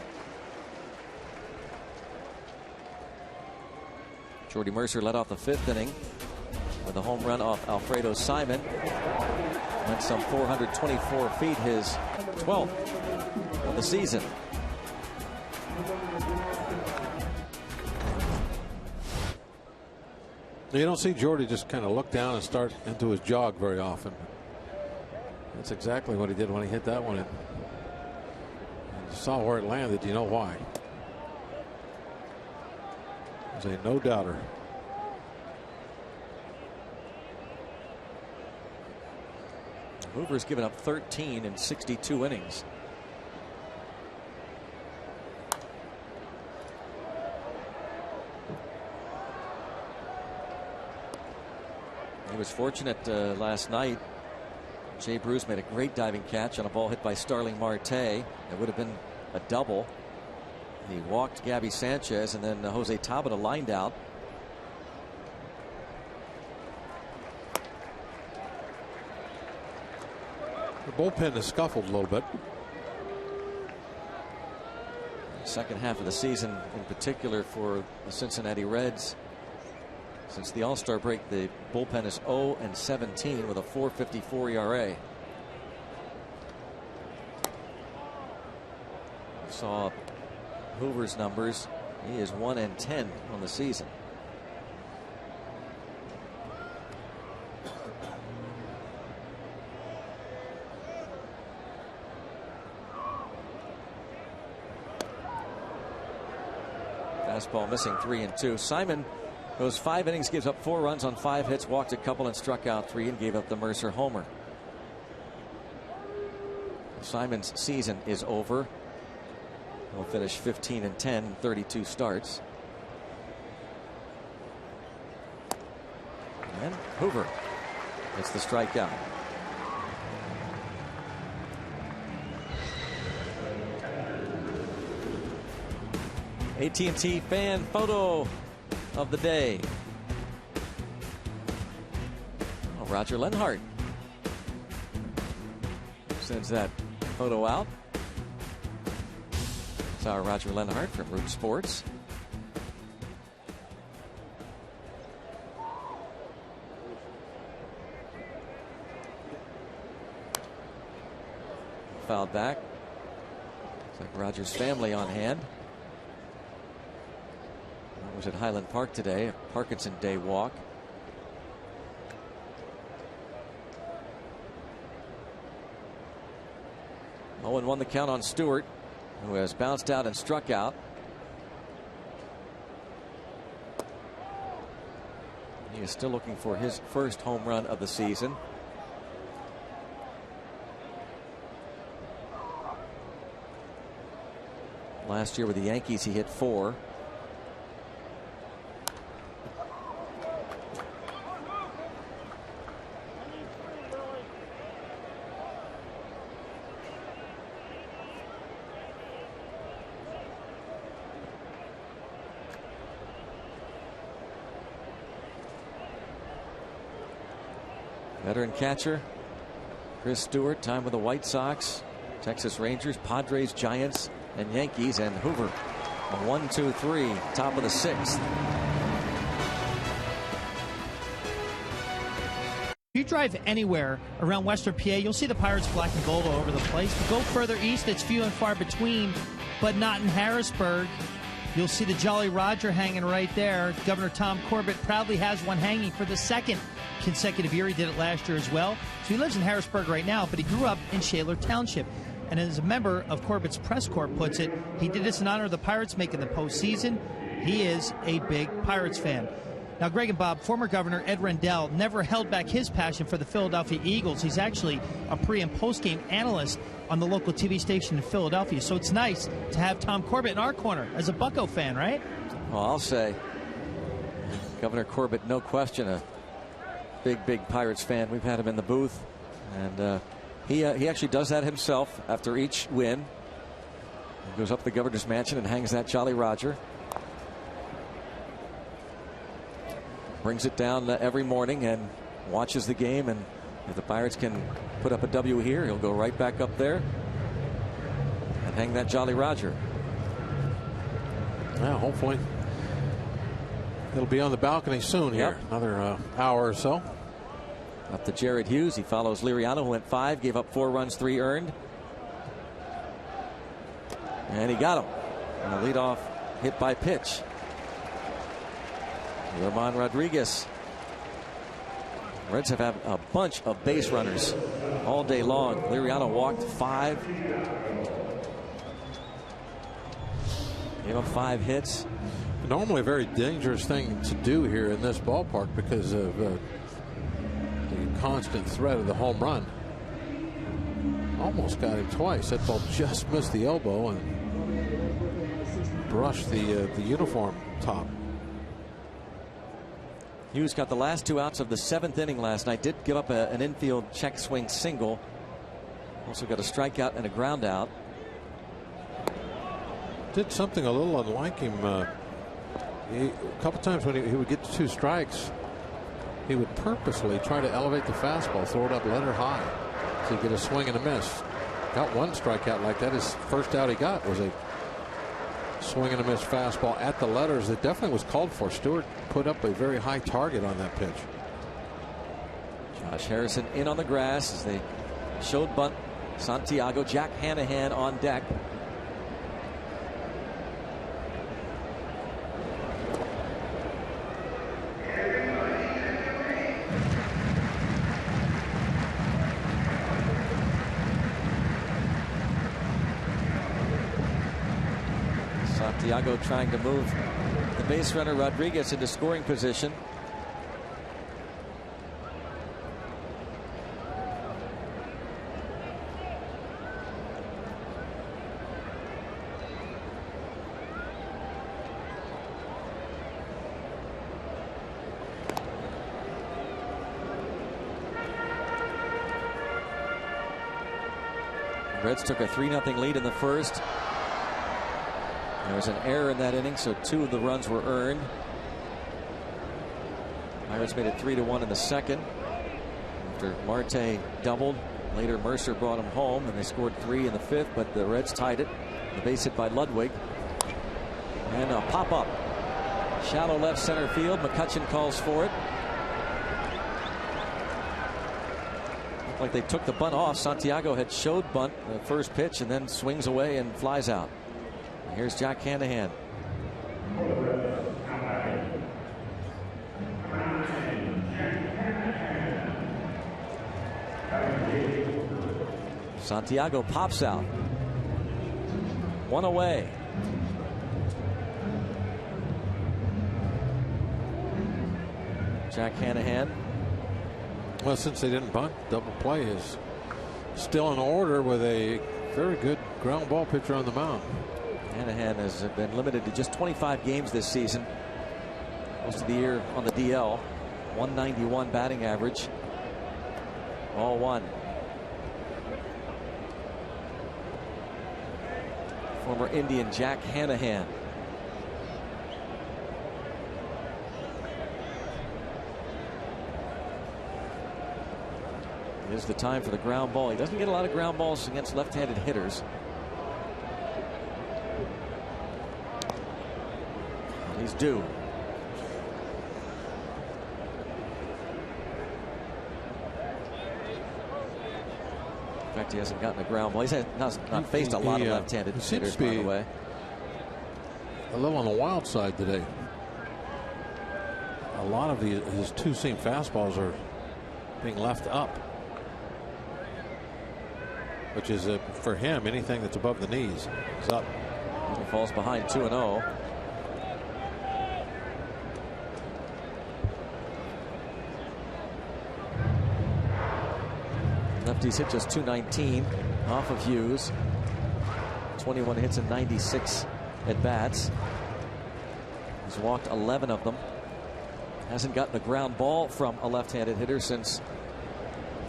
Jordy Mercer led off the 5th inning with a home run off Alfredo Simon. Went some 424 feet, his 12th of the season. You don't see Jordy just kind of look down and start into his jog very often. That's exactly what he did when he hit that one in. You saw where it landed. You know why? It was a no-doubter. Hoover's given up 13 in 62 innings. He was fortunate last night. Jay Bruce made a great diving catch on a ball hit by Starling Marte. It would have been a double. He walked Gabby Sanchez, and then Jose Tabata lined out. The bullpen has scuffled a little bit. Second half of the season, in particular for the Cincinnati Reds. Since the All-Star break, the bullpen is 0-17 with a 4.54 ERA. Saw Hoover's numbers. He is 1-10 on the season. Fastball missing 3-2. Simon goes 5 innings, gives up 4 runs on 5 hits, walked a couple and struck out 3 and gave up the Mercer homer. Simon's season is over. He'll finish 15-10 in 32 starts. And Hoover gets the strikeout. AT&T fan photo of the day. Oh, Roger Lenhart sends that photo out. It's our Roger Lenhart from Root Sports. Fouled back. Looks like Roger's family on hand. I was at Highland Park today, a Parkinson Day walk. Oh, and 1 the count on Stewart, who has bounced out and struck out. He is still looking for his first home run of the season. Last year with the Yankees, he hit 4. Veteran catcher Chris Stewart, time with the White Sox, Texas Rangers, Padres, Giants, and Yankees, and Hoover. A 1-2-3, top of the 6th. If you drive anywhere around Western PA, you'll see the Pirates black and gold all over the place. If you go further east, it's few and far between, but not in Harrisburg. You'll see the Jolly Roger hanging right there. Governor Tom Corbett proudly has one hanging for the 2nd consecutive year. He did it last year as well. So he lives in Harrisburg right now, but he grew up in Shaler Township. And as a member of Corbett's press corps puts it, he did this in honor of the Pirates making the postseason. He is a big Pirates fan. Now, Greg and Bob, former Governor Ed Rendell never held back his passion for the Philadelphia Eagles. He's actually a pre- and post-game analyst on the local TV station in Philadelphia. So it's nice to have Tom Corbett in our corner as a Bucco fan, right? Well, I'll say Governor Corbett, no question, a big Pirates fan. We've had him in the booth, and he actually does that himself after each win. He goes up to the governor's mansion and hangs that Jolly Roger. Brings it down every morning and watches the game, and if the Pirates can put up a W here, he'll go right back up there and hang that Jolly Roger. Yeah, hopefully it'll be on the balcony soon here. Yep. Another hour or so. Up to Jared Hughes. He follows Liriano, who went 5, gave up 4 runs, 3 earned. And he got him. And a leadoff hit by pitch. Ramon Rodriguez. Reds have had a bunch of base runners all day long. Liriano walked 5. Gave up 5 hits. Normally a very dangerous thing to do here in this ballpark because of the constant threat of the home run. Almost got him twice. That ball just missed the elbow and brushed the uniform top. Hughes got the last 2 outs of the 7th inning last night. Did give up an infield check swing single. Also got a strikeout and a ground out. Did something a little unlike him. A couple times when he would get to 2 strikes, he would purposely try to elevate the fastball, throw it up, let her high, so he'd get a swing and a miss. Got 1 strikeout like that. His first out he got was a swing and a miss fastball at the letters that definitely was called for. Stewart put up a very high target on that pitch. Josh Harrison in on the grass as they showed bunt. Santiago, Jack Hanahan on deck. Santiago trying to move the base runner Rodriguez into scoring position. The Reds took a 3-0 lead in the first. There was an error in that inning, so 2 of the runs were earned. Pirates made it 3-1 in the second after Marte doubled. Later Mercer brought him home, and they scored 3 in the 5th, but the Reds tied it. The base hit by Ludwig. And a pop-up. Shallow left center field. McCutchen calls for it. Looked like they took the bunt off. Santiago had showed bunt the first pitch and then swings away and flies out. Here's Jack Hanahan. Santiago pops out. 1 away. Jack Hanahan. Well, since they didn't bunt, double play is still in order with a very good ground ball pitcher on the mound. Hanahan has been limited to just 25 games this season. Most of the year on the DL. 191 batting average. All 1. Former Indian Jack Hanahan. is the time for the ground ball. He doesn't get a lot of ground balls against left-handed hitters. He's due. In fact, he hasn't gotten a ground ball. He's not faced a lot of left-handed hitters, by the way. A little on the wild side today. A lot of his two-seam fastballs are being left up, which is for him, anything that's above the knees is up. He falls behind 2-0. Lefties hit just .219 off of Hughes. 21 hits and 96 at bats. He's walked 11 of them. Hasn't gotten a ground ball from a left-handed hitter since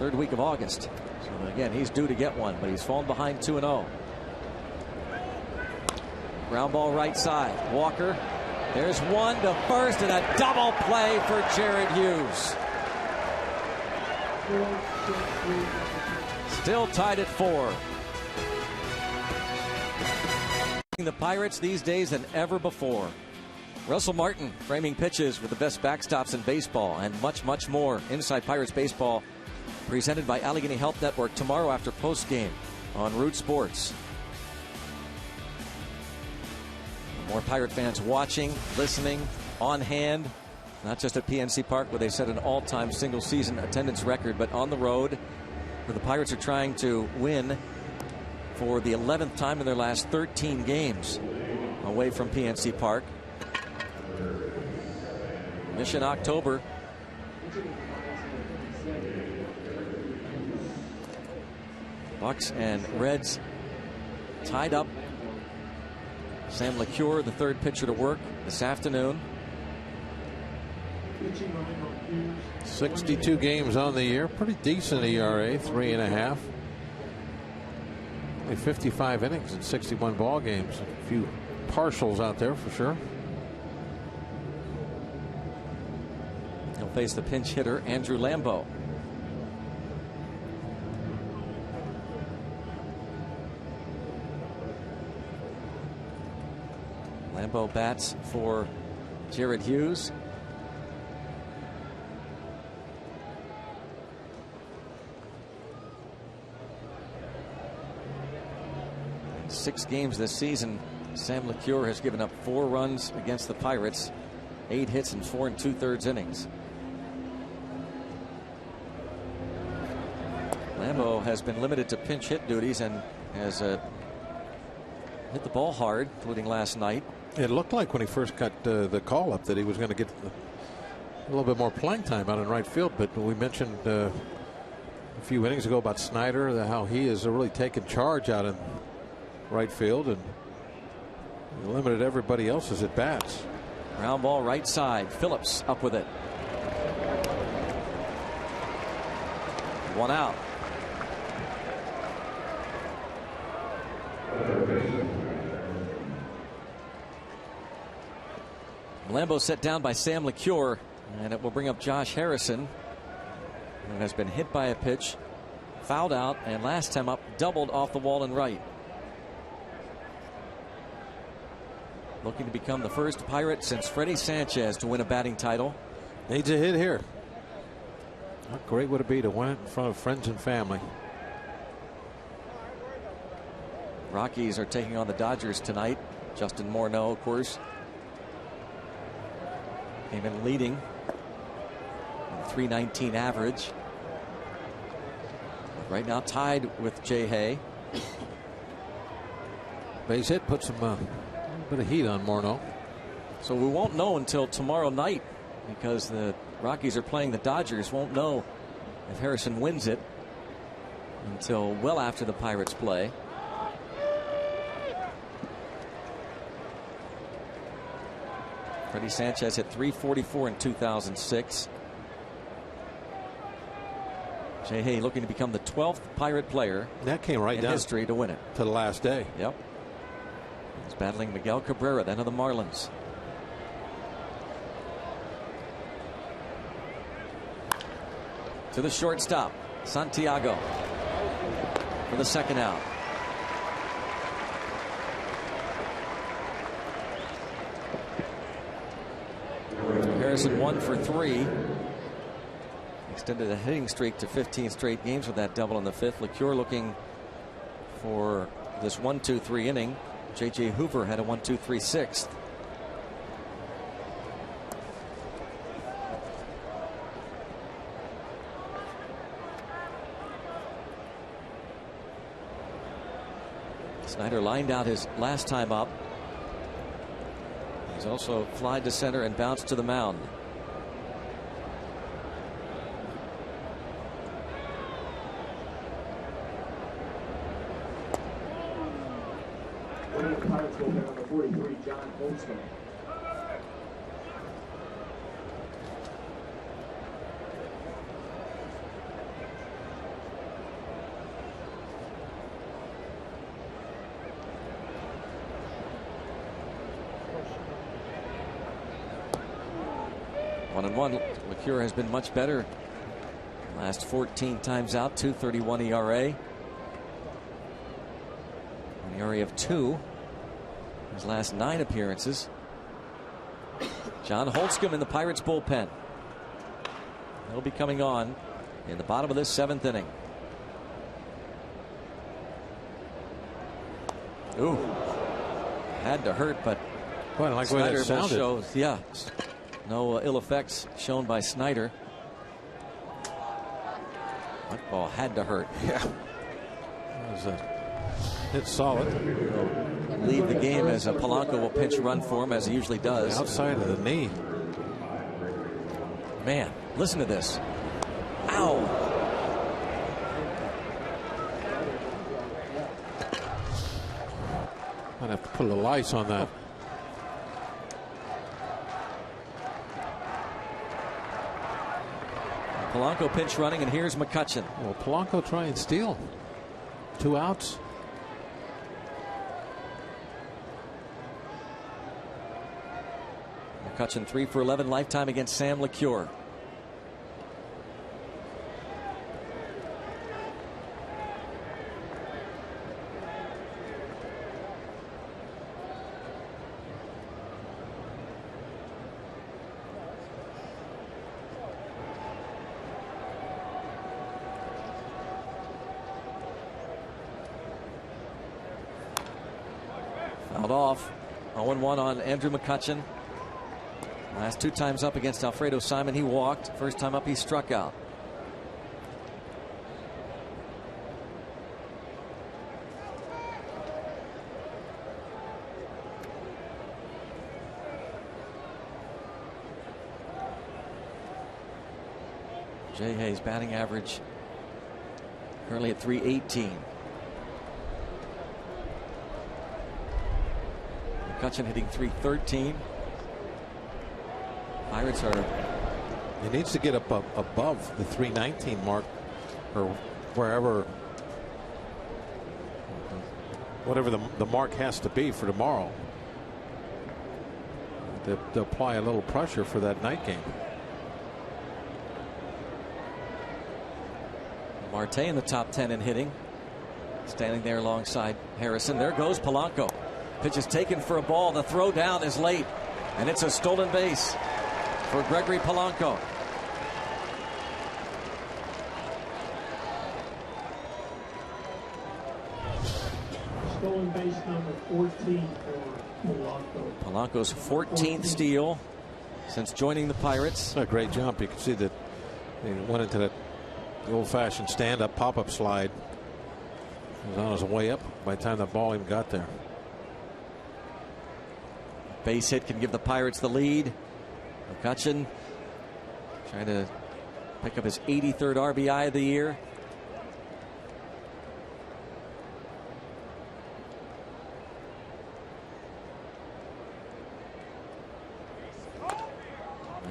third week of August. So again, he's due to get one, but he's fallen behind 2-0. Ground ball right side. Walker. There's one to first and a double play for Jared Hughes. Still tied at 4. The Pirates these days than ever before. Russell Martin framing pitches with the best backstops in baseball and much, much more. Inside Pirates Baseball, presented by Allegheny Health Network tomorrow after postgame on Root Sports. More Pirate fans watching, listening, on hand. Not just at PNC Park, where they set an all-time single-season attendance record, but on the road, where the Pirates are trying to win for the 11th time in their last 13 games away from PNC Park. Mission October. Bucks and Reds tied up. Sam LeCure, the third pitcher to work this afternoon. 62 games on the year. Pretty decent ERA, 3.5. Only 55 innings in 61 ball games. A few partials out there for sure. He'll face the pinch hitter, Andrew Lambeau. Lambeau bats for Jared Hughes. In 6 games this season, Sam LeCure has given up 4 runs against the Pirates, 8 hits in 4 2/3 innings. Lambeau has been limited to pinch hit duties and has hit the ball hard, including last night. It looked like when he first got the call up that he was going to get a little bit more playing time out in right field, but we mentioned a few innings ago about Snyder, how he has really taken charge out in right field and limited everybody else's at bats. Ground ball right side. Phillips up with it. 1 out. Lambeau set down by Sam LeCure, and it will bring up Josh Harrison, who has been hit by a pitch, fouled out, and last time up doubled off the wall and right. Looking to become the first Pirate since Freddie Sanchez to win a batting title. Needs a hit here. How great would it be to win it in front of friends and family? Rockies are taking on the Dodgers tonight. Justin Morneau, of course, came in leading, 319 average. Right now tied with Jay Hay. Base hit puts some a bit of heat on Morneau. So we won't know until tomorrow night, because the Rockies are playing the Dodgers. Won't know if Harrison wins it until well after the Pirates play. Freddie Sanchez hit .344 in 2006. Jay Hay looking to become the 12th Pirate player that came right in down history to win it to the last day. Yep. He's battling Miguel Cabrera, then of the Marlins. To the shortstop. Santiago for the second out. Harrison 1 for 3. Extended a hitting streak to 15 straight games with that double in the fifth. LeCure looking for this 1-2-3 inning. J.J. Hoover had a 1-2-3 sixth. Snyder lined out his last time up. He's also flied to center and bounced to the mound. One of the Pirates will down to 43, John Holtzman. One and one. LeCure has been much better. Last 14 times out, 2.31 ERA. An ERA of 2. His last 9 appearances. John Holtzman in the Pirates bullpen. He'll be coming on in the bottom of this 7th inning. Ooh, had to hurt, but well, I like the way that sounded. Show, yeah, no ill effects shown by Snyder. That ball had to hurt. Yeah, it's solid. He'll leave the game as Polanco will pinch run for him as he usually does. Outside of the knee. Man, listen to this. Ow. Might have to put a little ice on that. Polanco pinch running, and here's McCutchen. Well, Polanco try and steal. 2 outs. McCutchen 3 for 11 lifetime against Sam LeCure. Fouled off. 0-1 on Andrew McCutchen. Last 2 times up against Alfredo Simon, he walked. First time up, he struck out. Jay Hayes batting average currently at .318. McCutchen hitting .313. Pirates are. He needs to get up above the .319 mark, or wherever, whatever the mark has to be for tomorrow. To apply a little pressure for that night game. Marte in the top 10 in hitting, standing there alongside Harrison. There goes Polanco. Pitch is taken for a ball. The throw down is late, and it's a stolen base for Gregory Polanco. Stolen base number 14 for Polanco. Polanco's 14th steal since joining the Pirates. A great jump. You can see that he went into that old-fashioned stand-up pop-up slide. He was on his way up by the time the ball even got there. Base hit can give the Pirates the lead. McCutchen trying to pick up his 83rd RBI of the year.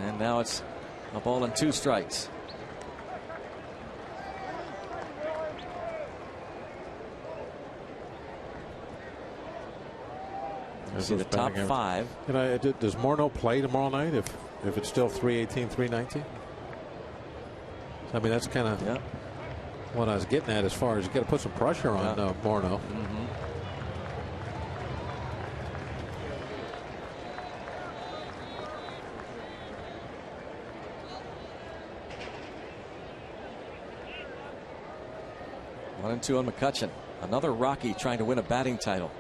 And now it's a ball and 2 strikes. See the top 5. Does Morneau play tomorrow night if it's still 318, 319? I mean, that's kind of. Yeah. what I was getting at as far as you got to put some pressure on Morneau. Mm-hmm. One and two on McCutchen. Another Rocky trying to win a batting title.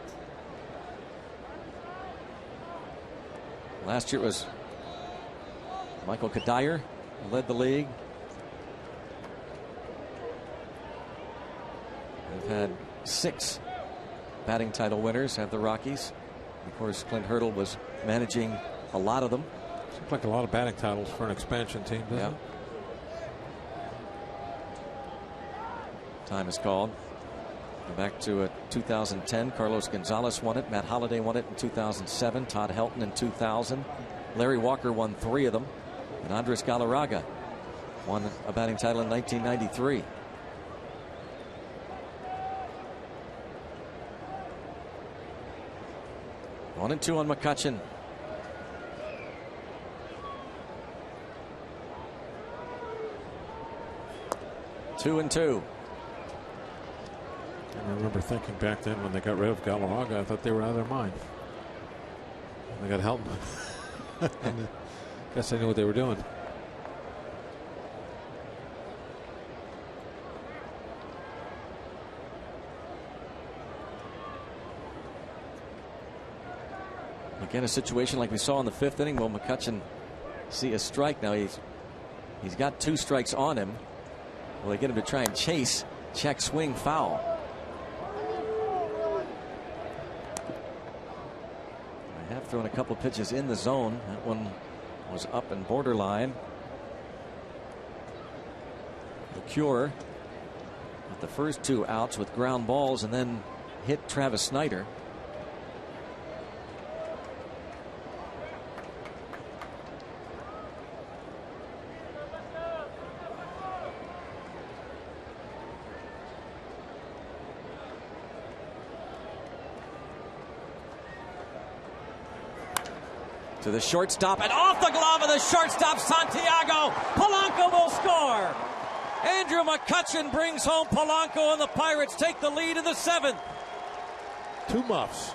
Last year it was Michael Kadire who led the league. They've had 6 batting title winners, have the Rockies. Of course, Clint Hurdle was managing a lot of them. Seems like a lot of batting titles for an expansion team, doesn't it? Time is called. Go back to 2010. Carlos Gonzalez won it. Matt Holliday won it in 2007. Todd Helton in 2000. Larry Walker won 3 of them. And Andres Galarraga won a batting title in 1993. One and two on McCutchen. Two and two. I remember thinking back then when they got rid of Galarraga, I thought they were out of their mind. They got Helton. I guess they knew what they were doing. Again, a situation like we saw in the 5th inning. Will McCutchen see a strike? Now he's got 2 strikes on him. Will they get him to try and chase? Check swing foul. They have thrown a couple pitches in the zone. That one was up and borderline. The cure with the first 2 outs with ground balls and then hit Travis Snyder. To the shortstop and off the glove of the shortstop, Santiago. Polanco will score. Andrew McCutchen brings home Polanco, and the Pirates take the lead in the 7th. 2 muffs.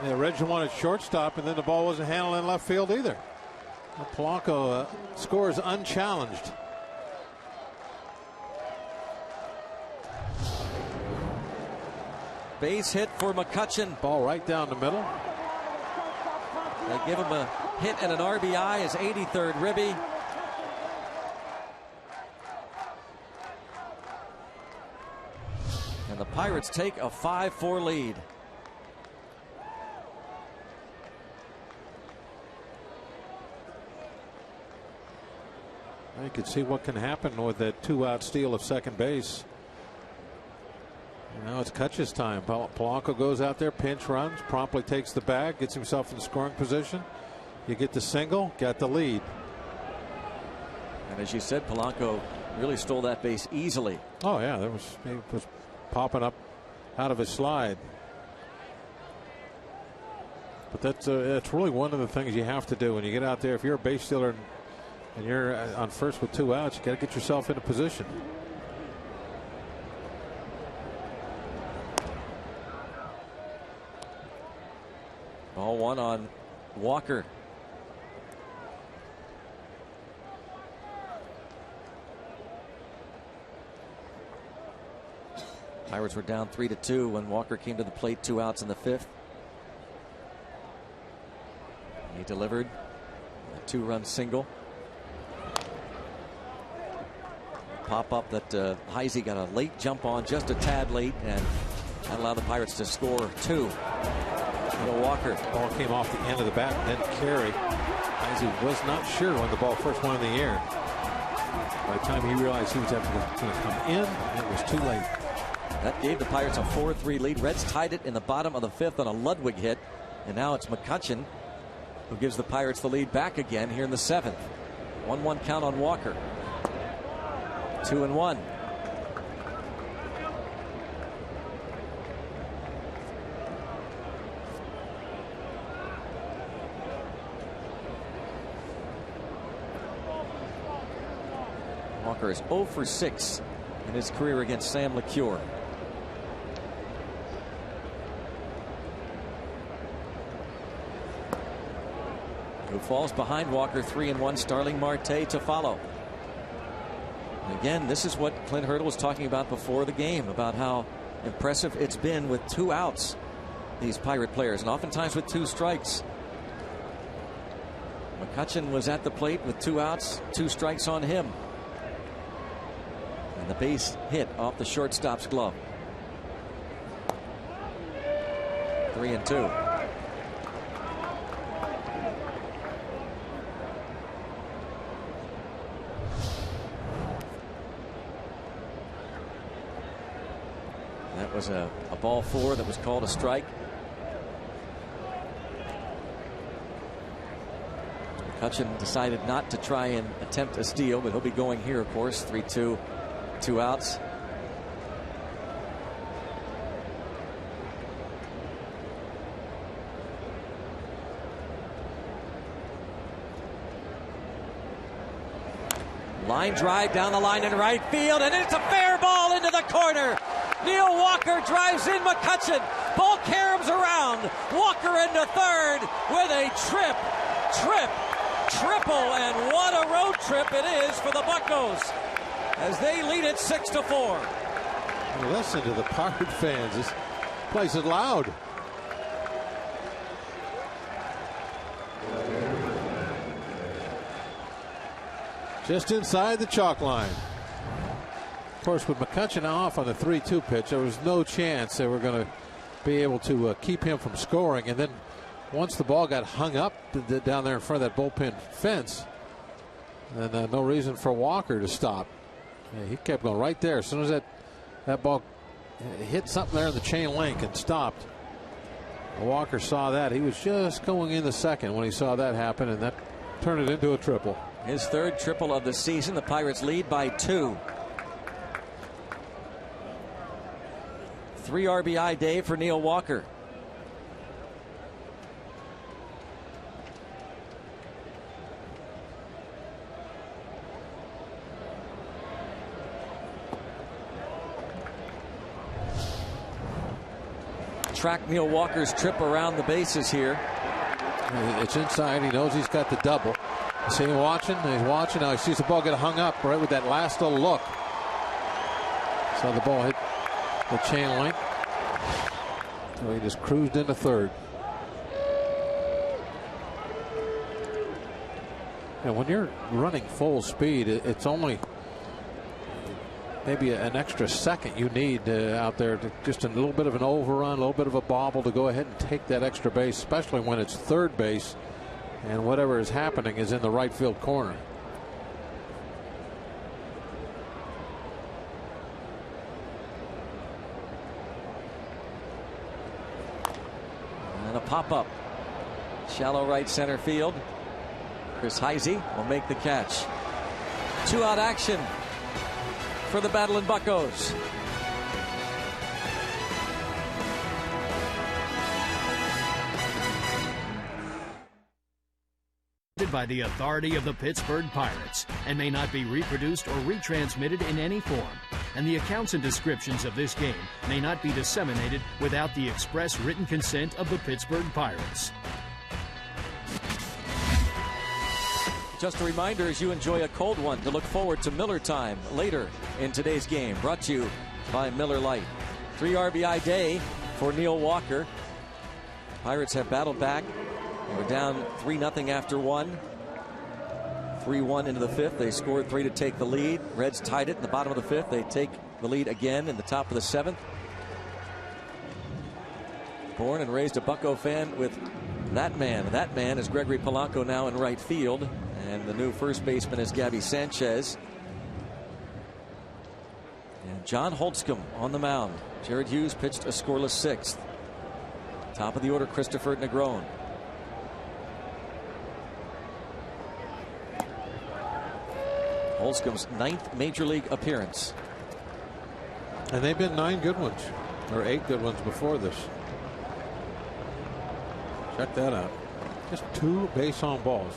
The original one at shortstop, and then the ball wasn't handled in left field either. Polanco scores unchallenged. Base hit for McCutchen. Ball right down the middle. They give him a hit and an RBI, his 83rd ribby. And the Pirates take a 5-4 lead. You can see what can happen with that 2-out steal of second base. Now it's Kutch's time. Polanco goes out there, pinch runs, promptly takes the bag, gets himself in scoring position. You get the single, got the lead. And as you said, Polanco really stole that base easily. Oh yeah, he was popping up out of his slide. But that's really one of the things you have to do when you get out there. If you're a base stealer and you're on first with 2 outs, you got to get yourself in a position. Ball 1 on Walker. Pirates were down 3-2 when Walker came to the plate, 2 outs in the 5th. He delivered a 2-run single. Pop up that Heisey got a late jump on, just a tad late, and that allowed the Pirates to score 2. Walker. Ball came off the end of the bat and then carry. Heisey was not sure when the ball first went in the air. By the time he realized he was going to come in, it was too late. That gave the Pirates a 4-3 lead. Reds tied it in the bottom of the 5th on a Ludwig hit. And now it's McCutchen who gives the Pirates the lead back again here in the 7th. 1-1 count on Walker. 2-1. Walker is 0 for 6 in his career against Sam LeCure. Who falls behind Walker, 3-1. Starling Marte to follow. And again, this is what Clint Hurdle was talking about before the game, about how impressive it's been with 2 outs, these Pirate players, and oftentimes with 2 strikes. McCutchen was at the plate with 2 outs, 2 strikes on him. And the base hit off the shortstop's glove. 3-2. That was a ball 4 that was called a strike. McCutchen decided not to try and attempt a steal, but he'll be going here, of course. 3-2, 2 outs. Line drive down the line in right field, and it's a fair ball into the corner. Neil Walker drives in McCutchen. Ball caroms around. Walker into third with a triple, and what a road trip it is for the Buccos as they lead it 6-4. Listen to the Pirate fans. This place is loud. Just inside the chalk line. Of course, with McCutchen off on the 3-2 pitch, there was no chance they were going to be able to keep him from scoring. And then once the ball got hung up down there in front of that bullpen fence, and no reason for Walker to stop. He kept going right there. As soon as that ball hit something there in the chain link and stopped, Walker saw that. He was just going in the second when he saw that happen, and that turned it into a triple. His 3rd triple of the season. The Pirates lead by 2. 3 RBI day for Neil Walker. Track Neil Walker's trip around the bases here. It's inside. He knows he's got the double. See him watching? He's watching. Now he sees the ball get hung up right with that last little look. So the ball hit the chain link. So he just cruised into third. And when you're running full speed, it's only maybe an extra second you need out there, to just a little bit of an overrun, a little bit of a bobble to go ahead and take that extra base, especially when it's third base and whatever is happening is in the right field corner. And a pop-up. Shallow right center field. Chris Heisey will make the catch. 2-out action for the Battling Buccos. By the authority of the Pittsburgh Pirates and may not be reproduced or retransmitted in any form, and the accounts and descriptions of this game may not be disseminated without the express written consent of the Pittsburgh Pirates. Just a reminder, as you enjoy a cold one, to look forward to Miller Time later in today's game, brought to you by Miller Lite. 3 RBI day for Neil Walker. Pirates have battled back. They were down 3-0 after 1. 3-1 into the 5th. They scored 3 to take the lead. Reds tied it in the bottom of the 5th. They take the lead again in the top of the 7th. Born and raised a Bucco fan with that man. That man is Gregory Polanco, now in right field. And the new first baseman is Gabby Sanchez. And John Holtzcomb on the mound. Jared Hughes pitched a scoreless 6th. Top of the order, Christopher Negron. Holtzcomb's 9th major league appearance. And they've been 9 good ones, or 8 good ones before this. Check that out. Just 2 base on balls.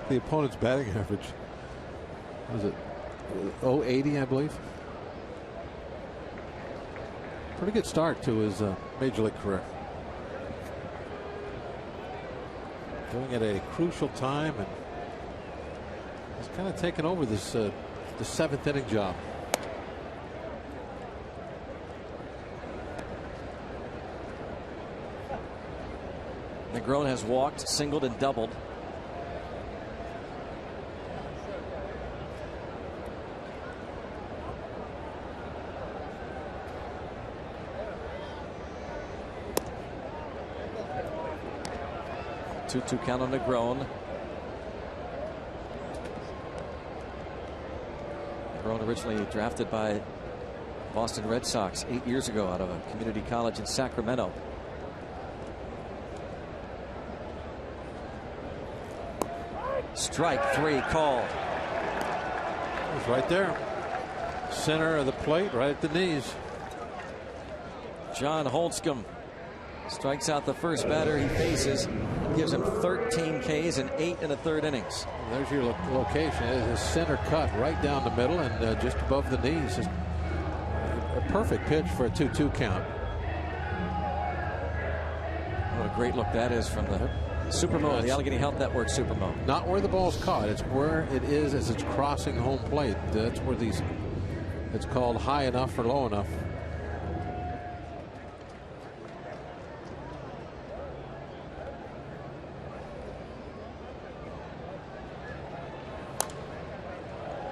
the opponent's batting average. Was it 080, I believe? Pretty good start to his major league career. Doing it at a crucial time, and he's kind of taken over this the 7th inning job. Negron has walked, singled, and doubled. Two count on Negron. Negron originally drafted by Boston Red Sox 8 years ago out of a community college in Sacramento. Strike 3 called. It's right there. Center of the plate, right at the knees. John Holtzcomb strikes out the first batter he faces. Gives him 13 Ks and 8 1/3 innings. There's your location. It is a center cut right down the middle and just above the knees. Just a perfect pitch for a 2-2 count. What a great look that is from the Supermo, the Allegheny Health Network Supermo. Not where the ball's caught. It's where it is as it's crossing home plate. That's where it's called high enough or low enough.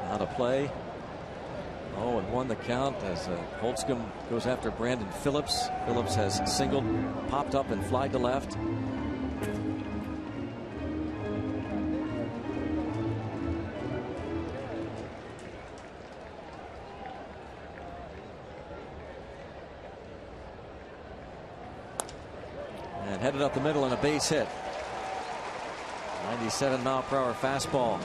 Out of play. 0-1 the count as Holtzcomb goes after Brandon Phillips. Phillips has singled, popped up, and flied to left. And headed up the middle on a base hit. 97-mile-per-hour fastball.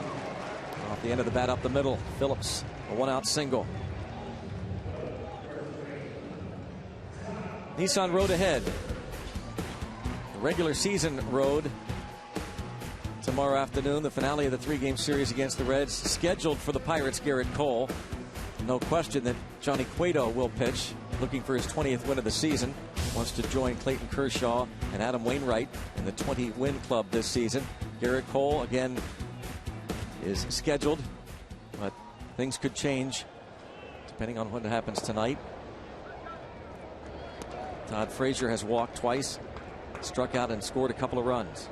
Off the end of the bat up the middle. Phillips, a 1-out single. Nissan Road ahead. The regular season road tomorrow afternoon. The finale of the 3-game series against the Reds. Scheduled for the Pirates, Garrett Cole. No question that Johnny Cueto will pitch, looking for his 20th win of the season. Wants to join Clayton Kershaw and Adam Wainwright in the 20-win club this season. Garrett Cole, again, is scheduled, but things could change depending on what happens tonight. Todd Frazier has walked twice, struck out, and scored a couple of runs.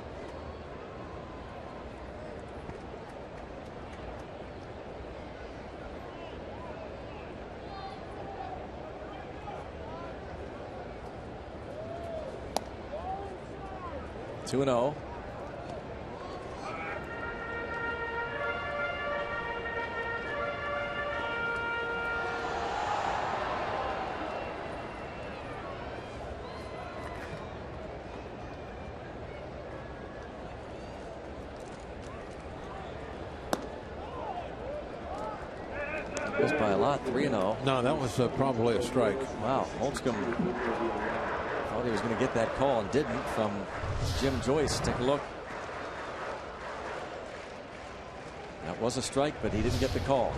Two and 0. By a lot, 3-0. No, that was probably a strike. Wow, Holtzcomb thought he was going to get that call and didn't from Jim Joyce. Take a look. That was a strike, but he didn't get the call.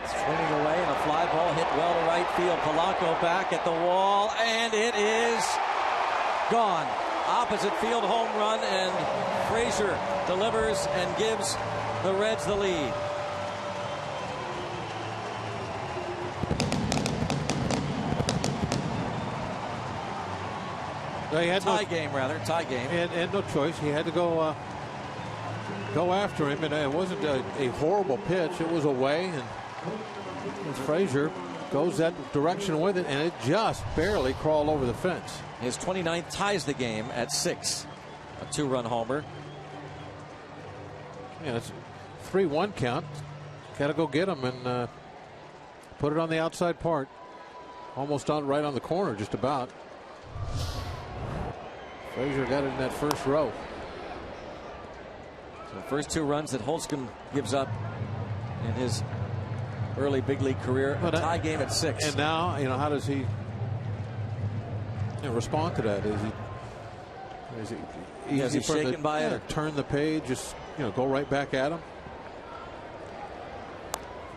Swinging away and a fly ball hit well to right field. Polanco back at the wall, and it is gone. Opposite field home run, and Frazier delivers and gives the Reds the lead. They had tie game. And no choice. He had to go after him, and it wasn't a horrible pitch. It was away, and Frazier goes that direction with it, and it just barely crawled over the fence. His 29th ties the game at 6. A 2-run homer. Yeah, it's 3-1 count. Got to go get him and put it on the outside part. Almost right on the corner, just about. Frazier got it in that first row. So the first 2 runs that Holtzcomb gives up in his early big league career. A tie game at 6. And now, how does he respond to that? Is it Is he for him shaken by it? Turn the page, just go right back at him.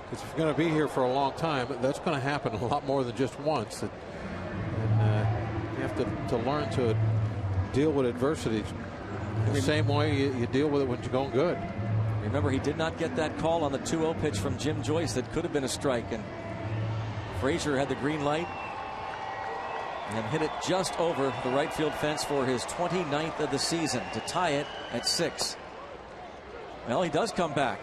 Because if you're going to be here for a long time, that's going to happen a lot more than just once. And you have to learn to deal with adversity the same way you deal with it when you're going good. Remember, he did not get that call on the 2-0 pitch from Jim Joyce that could have been a strike, and Frazier had the green light and hit it just over the right field fence for his 29th of the season to tie it at 6. Well, he does come back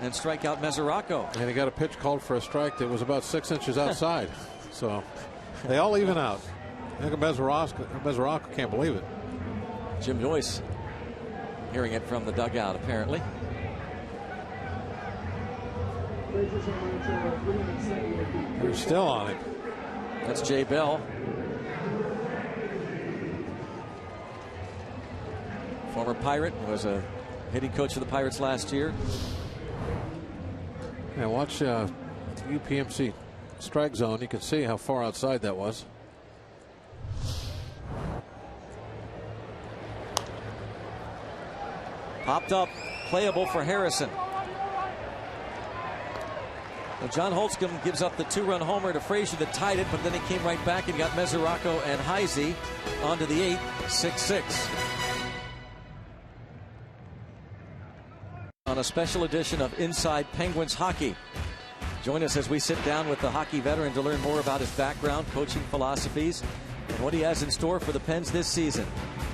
and strike out Mesoraco. And he got a pitch called for a strike that was about 6 inches outside. So they all even out. I think Mesoraco can't believe it. Jim Joyce hearing it from the dugout, apparently. They're still on it. That's Jay Bell. Former Pirate, was a hitting coach for the Pirates last year. Yeah, watch UPMC strike zone. You can see how far outside that was. Popped up, playable for Harrison. And John Holtzcomb gives up the 2-run homer to Frazier that tied it, but then he came right back and got Mesoraco and Heisey onto the 8th, 6-6. On a special edition of Inside Penguins Hockey. Join us as we sit down with the hockey veteran to learn more about his background, coaching philosophies, and what he has in store for the Pens this season.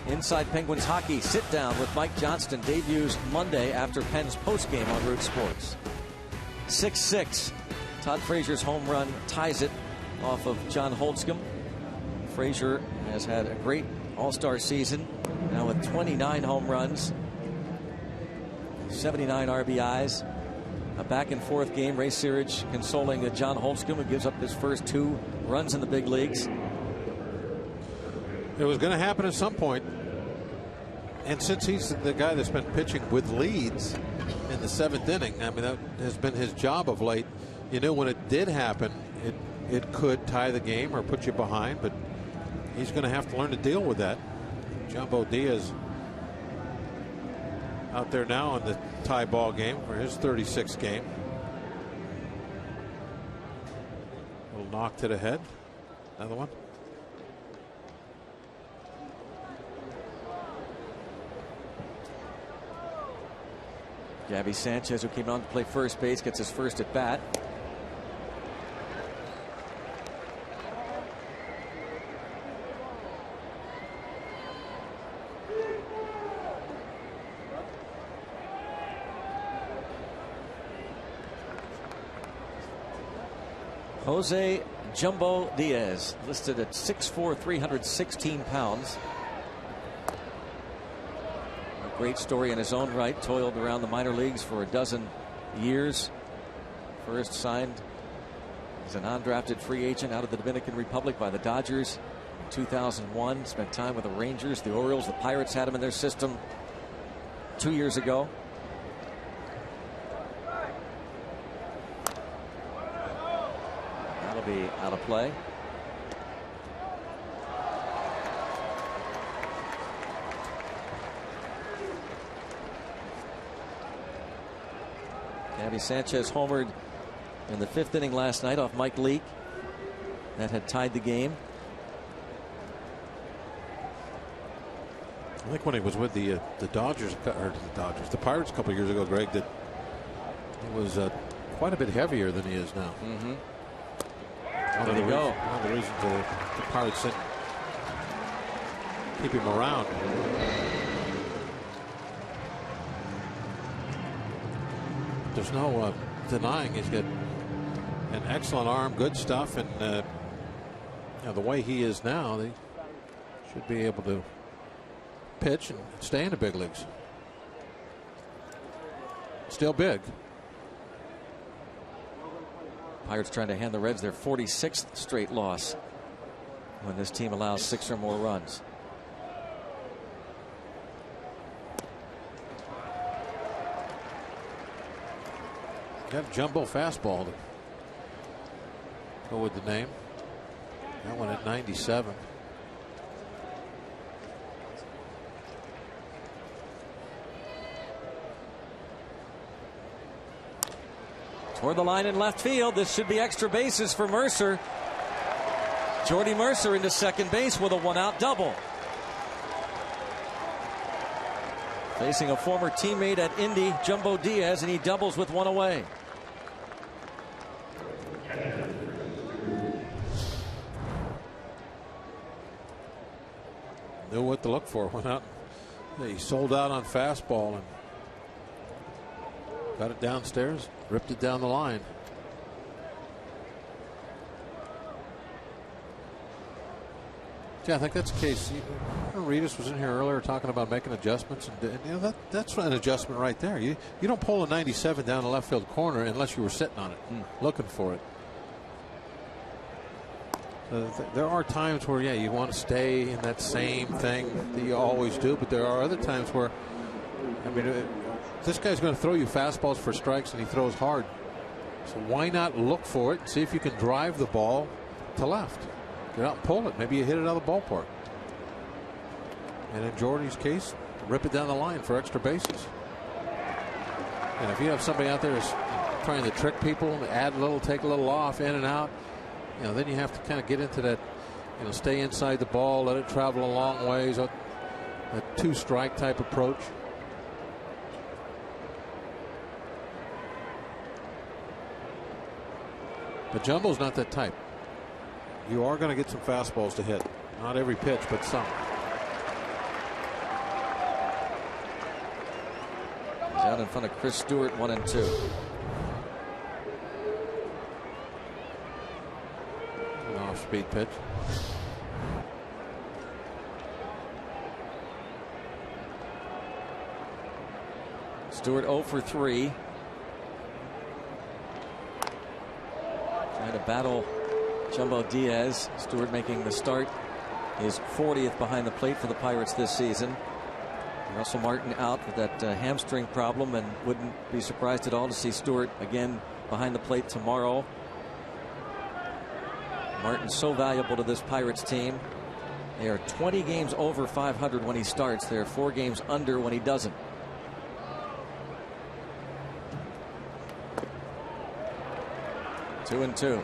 Inside Penguins Hockey sit down with Mike Johnston debuts Monday after Pens postgame on Root Sports. 6-6. Todd Frazier's home run ties it off of John Holtzcomb. Frazier has had a great all-star season, now with 29 home runs, 79 RBIs. A back-and-forth game. Ray Searage consoling John Holtzcomb, who gives up his first 2 runs in the big leagues. It was going to happen at some point. And since he's the guy that's been pitching with leads in the 7th inning, I mean, that has been his job of late. You knew when it did happen, it could tie the game or put you behind, but he's going to have to learn to deal with that. Jumbo Diaz out there now in the tie ball game for his 36th game. A little knock to the head. Another one. Gabby Sanchez, who came on to play first base, gets his first at bat. Jose Jumbo Diaz, listed at 6'4", 316 pounds. A great story in his own right. Toiled around the minor leagues for a dozen years. First signed as an undrafted free agent out of the Dominican Republic by the Dodgers in 2001. Spent time with the Rangers, the Orioles, the Pirates had him in their system 2 years ago. Be out of play. Gabby Sanchez homered in the 5th inning last night off Mike Leake. That had tied the game. I think when he was with the Dodgers, or the Pirates a couple years ago, Greg, that he was quite a bit heavier than he is now. Mm-hmm. There you go. One of the reasons the Pirates didn't keep him around. There's no denying he's got an excellent arm, good stuff, and the way he is now, they should be able to pitch and stay in the big leagues. Still big. Pirates trying to hand the Reds their 46th straight loss when this team allows 6 or more runs. Got a jumbo fastball to go with the name. That one at 97. Toward the line in left field. This should be extra bases for Mercer. Jordy Mercer into second base with a one-out double. Facing a former teammate at Indy, Jumbo Diaz, and he doubles with one away. Knew what to look for. Went out. He sold out on fastball and got it downstairs, ripped it down the line. Yeah, I think that's the case. Reedus was in here earlier talking about making adjustments, and you know, that's an adjustment right there. You don't pull a 97 down the left field corner unless you were sitting on it, looking for it. There are times where, yeah, you want to stay in that same thing that you always do, but there are other times where, I mean, this guy's going to throw you fastballs for strikes, and he throws hard. So why not look for it and see if you can drive the ball to left? Get out and pull it. Maybe you hit it out of the ballpark. And in Jordy's case, rip it down the line for extra bases. And if you have somebody out there who's trying to trick people, add a little, take a little off, in and out, you know, then you have to kind of get into that, you know, stay inside the ball, let it travel a long ways, a two-strike type approach. But Jumbo's not that type. You are going to get some fastballs to hit. Not every pitch, but some. He's out in front of Chris Stewart, 1-2. An off-speed pitch. Stewart 0 for 3. Trying to battle Jumbo Diaz. Stewart making the start, his 40th behind the plate for the Pirates this season. Russell Martin out with that hamstring problem, and wouldn't be surprised at all to see Stewart again behind the plate tomorrow. Martin's so valuable to this Pirates team. They are 20 games over 500 when he starts. They're 4 games under when he doesn't. Two and two.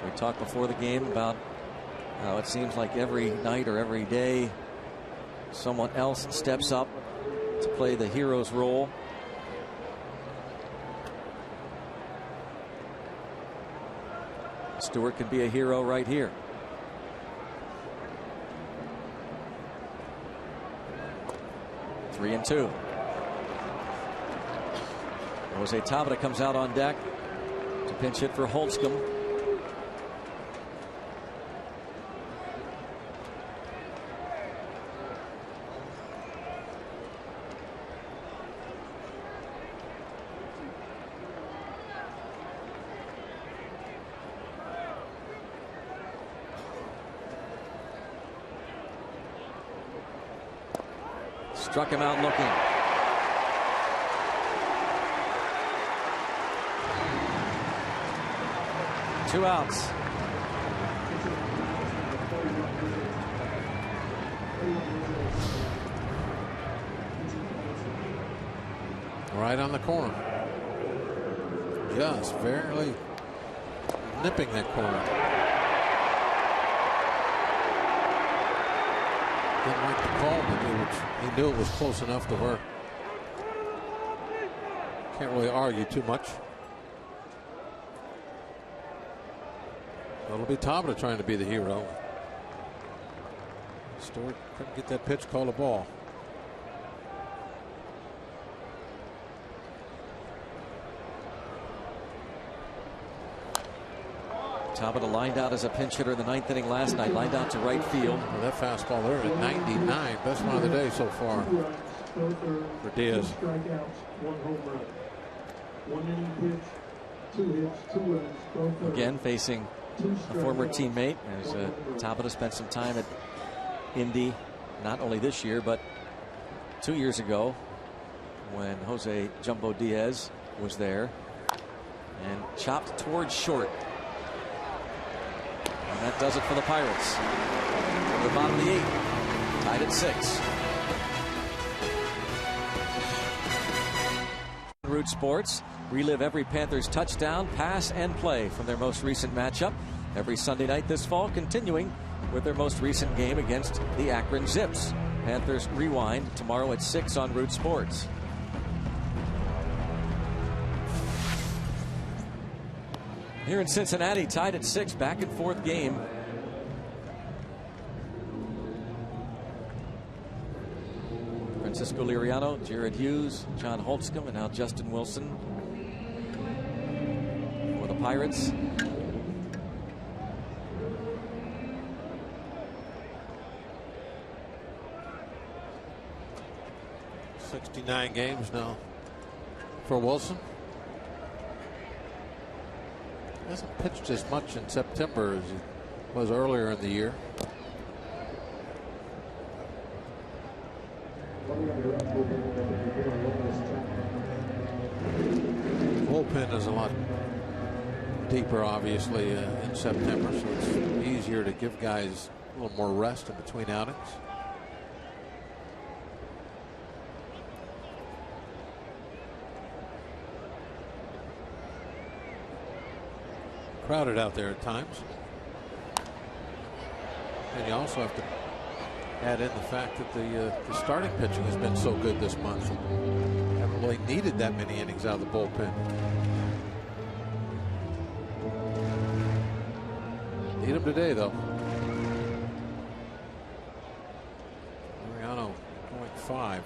We talked before the game about how it seems like every night or every day someone else steps up to play the hero's role. Stewart could be a hero right here. Three and two. Jose Tabata comes out on deck to pinch hit for Holtzcomb. Struck him out looking. Two outs. Right on the corner. Just barely nipping that corner. Didn't like the call, but he knew it was close enough to where can't really argue too much. It'll be Tabata trying to be the hero. Stewart couldn't get that pitch called a ball. Tabata lined out as a pinch hitter in the 9th inning last night. Lined out to right field. Well, that fastball there at 99. Best one of the day so far for Diaz. 2 strikeouts, 1 home run. 1 inning pitch, 2 hits, 2 runs, 12 runs. Again facing a former teammate, as Tabata spent some time at Indy, not only this year but 2 years ago when Jose Jumbo Diaz was there, and chopped towards short. And that does it for the Pirates. From the bottom of the 8th, tied at 6. Root Sports. Relive every Panthers touchdown, pass, and play from their most recent matchup every Sunday night this fall, continuing with their most recent game against the Akron Zips. Panthers Rewind tomorrow at 6 on Root Sports. Here in Cincinnati, tied at 6, back and forth game. Francisco Liriano, Jared Hughes, John Holtzcomb, and now Justin Wilson for the Pirates. "69 games now for Wilson. Hasn't pitched as much in September as he was earlier in the year. Bullpen is a lot deeper, obviously, in September, so it's easier to give guys a little more rest in between outings. Crowded out there at times. And you also have to add in the fact that the starting pitching has been so good this month. Haven't really needed that many innings out of the bullpen. Need them today, though. Mariano going 5.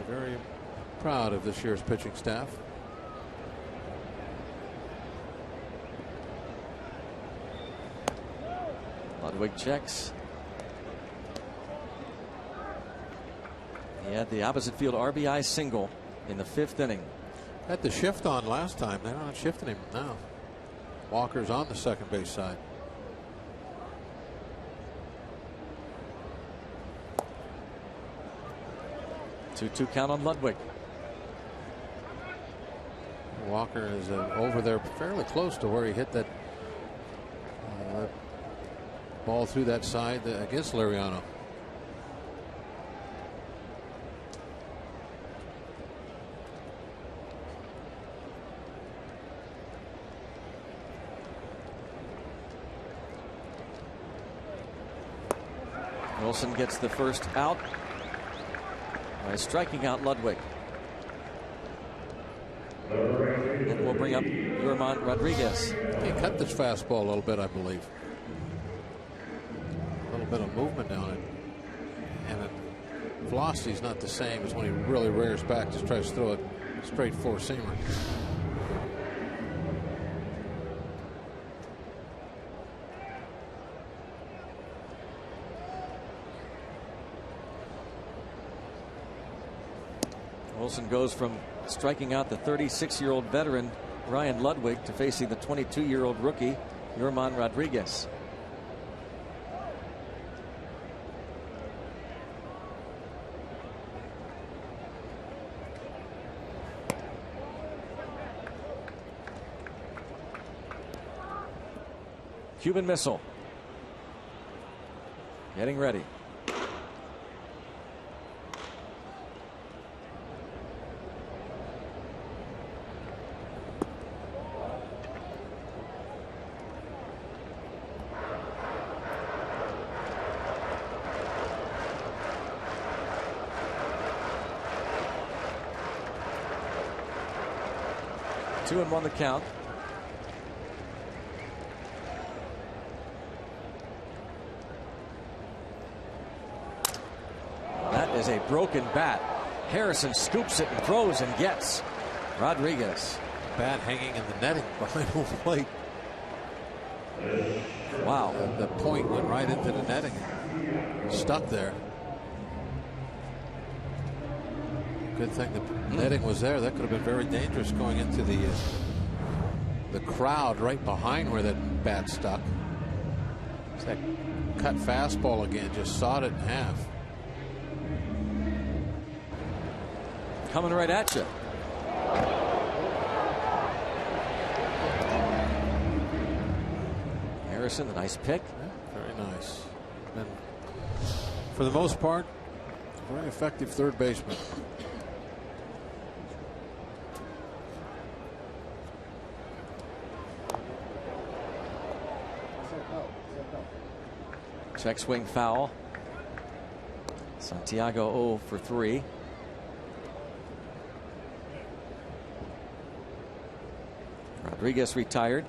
Very proud of this year's pitching staff. Ludwig checks. He had the opposite field RBI single in the 5th inning. Had the shift on last time. They're not shifting him now. Walker's on the second base side. Two count on Ludwig. Walker is over there fairly close to where he hit that ball through that side against Liriano. Wilson gets the first out by striking out Ludwig. And we'll bring up Ramon Rodriguez. He cut this fastball a little bit, I believe. A little bit of movement on it. And velocity's not the same as when he really rears back, just tries to throw it straight four-seamer. Wilson goes from striking out the 36-year-old veteran Ryan Ludwig to facing the 22-year-old rookie Ramon Rodriguez. Cuban missile. Getting ready. Two and one the count. That is a broken bat. Harrison scoops it and throws and gets Rodriguez. Bat hanging in the netting behind home plate. Wow. The point went right into the netting. Stuck there. Good thing the netting was there. That could have been very dangerous going into the crowd right behind where that bat stuck. It's that cut fastball again, just sawed it in half. Coming right at you. Harrison, the nice pick. Yeah, very nice. And for the most part, very effective third baseman. Check swing foul. Santiago 0 for 3. Rodriguez retired.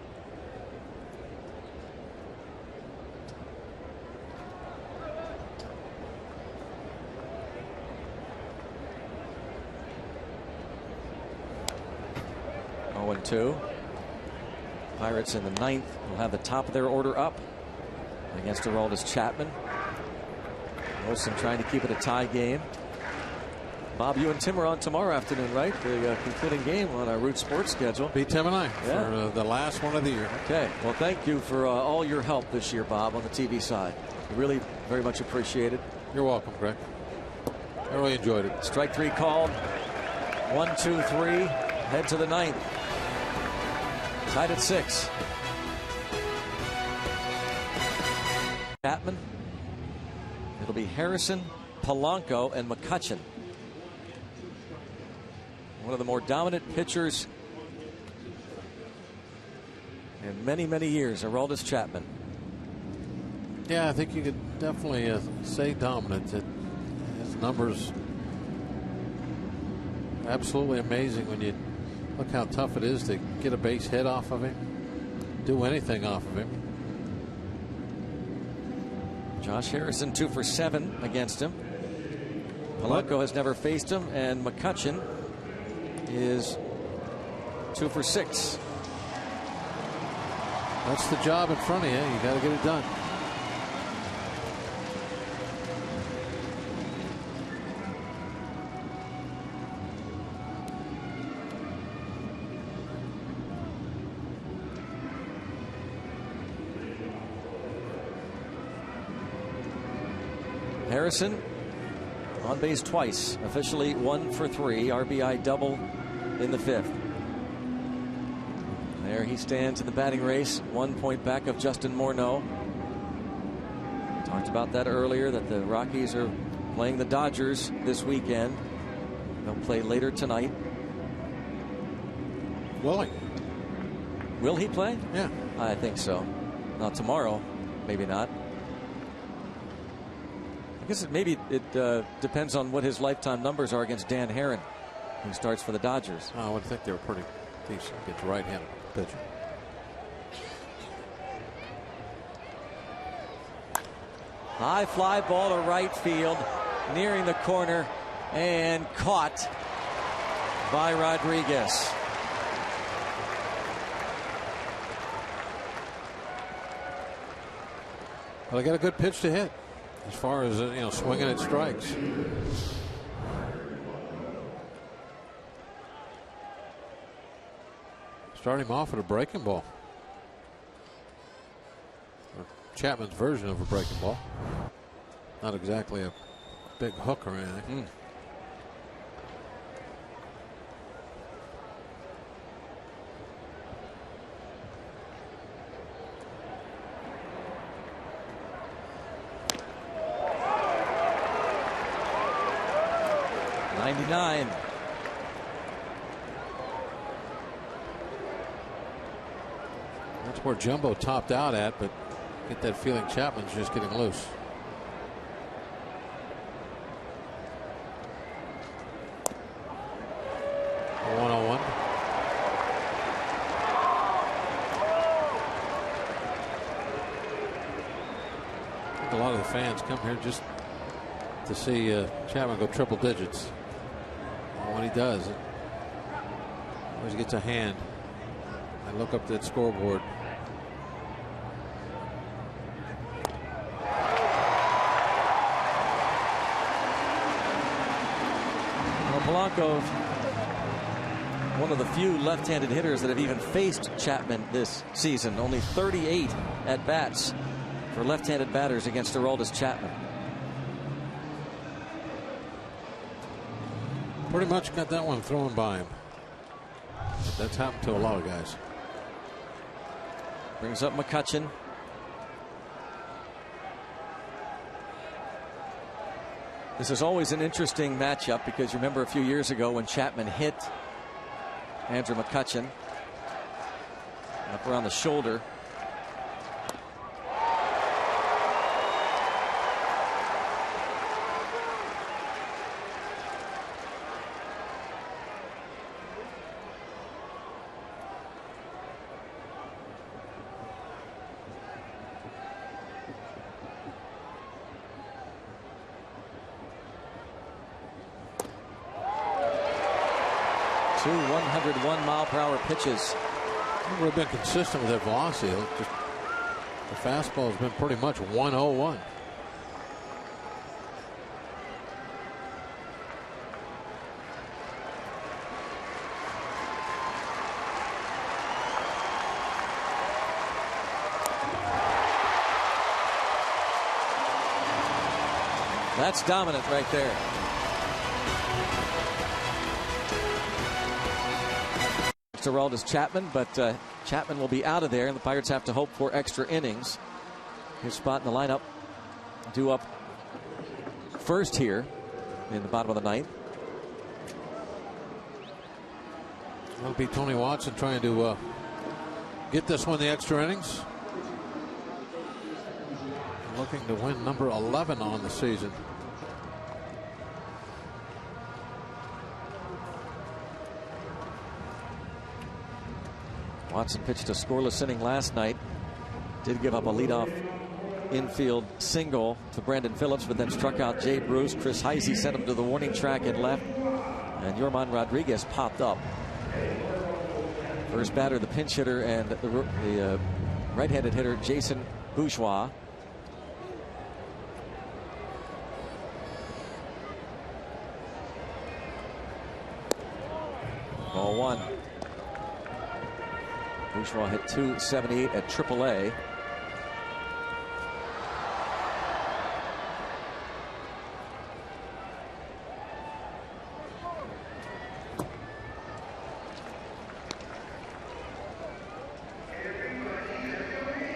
Oh, 2. Pirates in the 9th will have the top of their order up against Aroldis Chapman. Wilson trying to keep it a tie game. Bob, you and Tim are on tomorrow afternoon, right? The concluding game on our Root Sports schedule. Be Tim and I for the last one of the year. Okay. Well, thank you for all your help this year, Bob, on the TV side. Really very much appreciated. You're welcome, Greg. I really enjoyed it. Strike 3 called. 1, 2, 3. Head to the 9th. Tied at 6. Chapman. It'll be Harrison, Polanco, and McCutchen. One of the more dominant pitchers in many, many years, Aroldis Chapman. Yeah, I think you could definitely say dominant. His numbers absolutely amazing when you look how tough it is to get a base hit off of him, do anything off of him. Josh Harrison 2 for 7 against him. Polanco has never faced him, and McCutchen is 2 for 6. That's the job in front of you. You got to get it done. Harrison on base twice, officially 1 for 3, RBI double in the 5th. There he stands in the batting race, 1 point back of Justin Morneau. Talked about that earlier, that the Rockies are playing the Dodgers this weekend. They'll play later tonight. Will he play? Yeah. I think so. Not tomorrow, maybe not. I guess maybe it depends on what his lifetime numbers are against Dan Herron, who starts for the Dodgers. I would think they were pretty decent against the right-handed pitcher. High fly ball to right field, nearing the corner, and caught by Rodriguez. Well, they got a good pitch to hit as far as swinging at strikes. Start him off with a breaking ball. Or Chapman's version of a breaking ball. Not exactly a big hook or anything. 99. That's where Jumbo topped out at, but get that feeling Chapman's just getting loose. A 1-0-1. I think a lot of the fans come here just to see Chapman go triple digits. And when he does, it always gets a hand. I look up that scoreboard. Well, Polanco, one of the few left-handed hitters that have even faced Chapman this season. Only 38 at-bats for left-handed batters against Aroldis Chapman. Pretty much got that one thrown by him. That's happened to a lot of guys. Brings up McCutchen. This is always an interesting matchup because you remember a few years ago when Chapman hit Andrew McCutchen up around the shoulder. 2 101-mile-per-hour pitches. He would have been consistent with that velocity. Just, the fastball has been pretty much 101. That's dominant right there. To Aroldis Chapman, but Chapman will be out of there, and the Pirates have to hope for extra innings. His spot in the lineup due up first here in the bottom of the ninth. It'll be Tony Watson trying to get this one the extra innings. Looking to win number 11 on the season. Watson pitched a scoreless inning last night. Did give up a leadoff infield single to Brandon Phillips, but then struck out Jay Bruce. Chris Heisey sent him to the warning track and left. And Yorman Rodriguez popped up. First batter, the pinch hitter and the right-handed hitter, Jason Bourgeois. Ball one. Bourgeois hit .278 at AAA.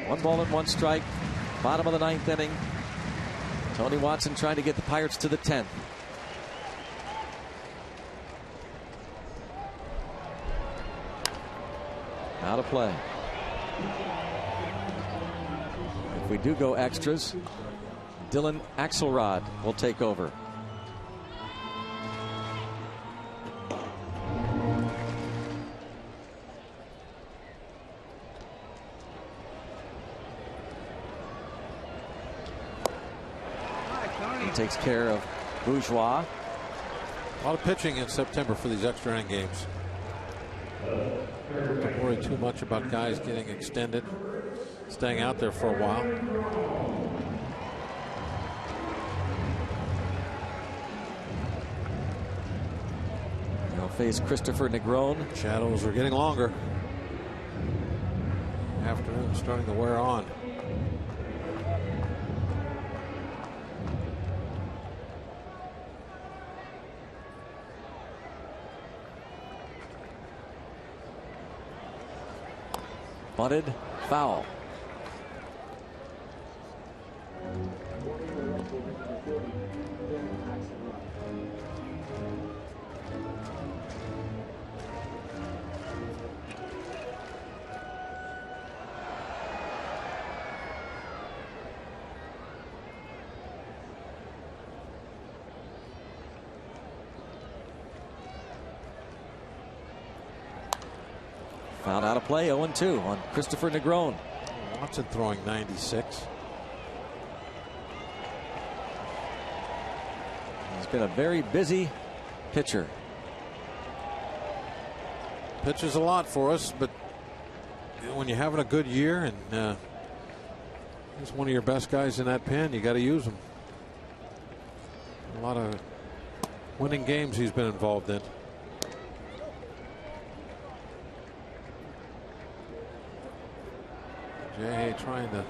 One ball and one strike. Bottom of the ninth inning. Tony Watson trying to get the Pirates to the 10th. Out of play. If we do go extras, Dylan Axelrod will take over. He takes care of Bourgeois. A lot of pitching in September for these extra inning games. Don't worry too much about guys getting extended, staying out there for a while. They'll face Christopher Negron. Shadows are getting longer. Afternoon starting to wear on. Bunted, foul. Fouled out of play, 0-2 on Christopher Negron. Watson throwing 96. He's been a very busy pitcher. Pitches a lot for us, but when you're having a good year and he's one of your best guys in that pen, you got to use him. A lot of winning games he's been involved in. Jay trying to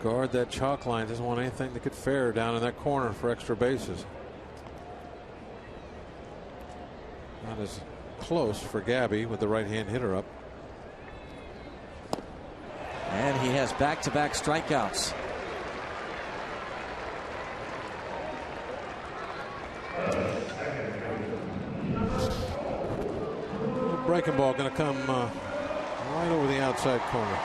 guard that chalk line. Doesn't want anything to get fair down in that corner for extra bases. Not as close for Gabby with the right-hand hitter up. And he has back-to-back strikeouts. Breaking ball going to come right over the outside corner.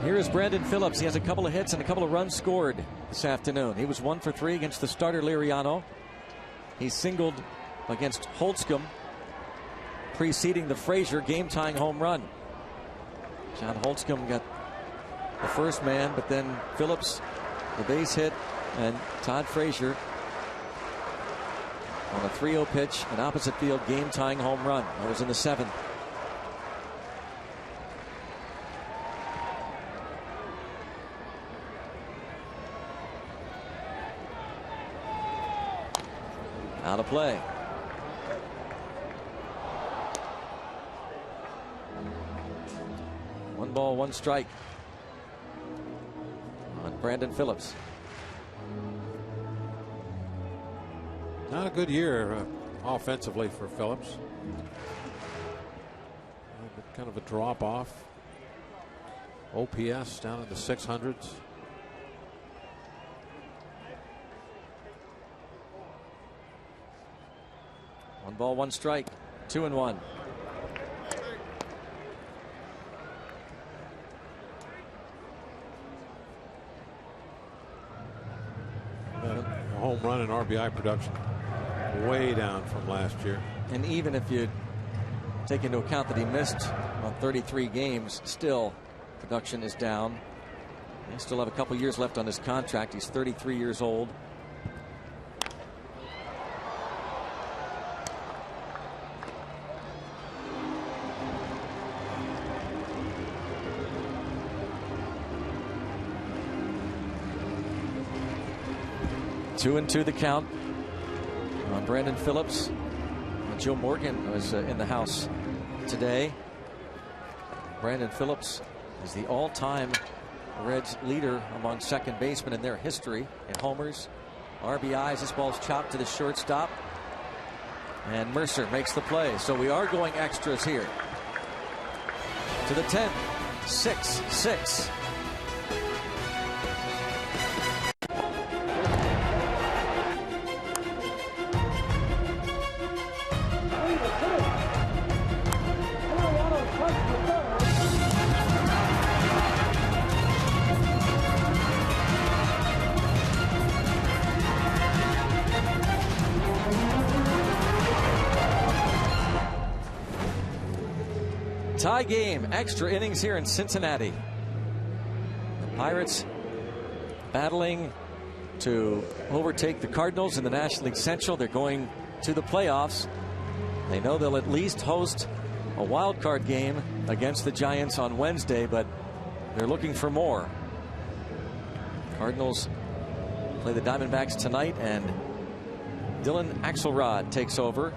Here is Brandon Phillips. He has a couple of hits and a couple of runs scored this afternoon. He was 1 for 3 against the starter Liriano. He singled against Holtzcomb. preceding the Frazier game-tying home run. John Holtzcomb got the first man, but then Phillips, the base hit, and Todd Frazier on a 3-0 pitch, an opposite field game-tying home run. That was in the 7th. Out of play. One ball, one strike on Brandon Phillips. Not a good year offensively for Phillips. Kind of a drop off. OPS down in the 600s. One ball, one strike. 2-1. A home run and RBI production way down from last year. And even if you take into account that he missed on 33 games, still production is down. He still have a couple years left on his contract. He's 33 years old. Two and two the count on Brandon Phillips. Joe Morgan was in the house today. Brandon Phillips is the all-time Reds leader among second basemen in their history in homers, RBIs. This ball's chopped to the shortstop, and Mercer makes the play. So we are going extras here. To the 10th, 6-6. Tie game, extra innings here in Cincinnati. The Pirates battling to overtake the Cardinals in the National League Central. They're going to the playoffs. They know they'll at least host a wild card game against the Giants on Wednesday, but they're looking for more. Cardinals play the Diamondbacks tonight, and Dylan Axelrod takes over.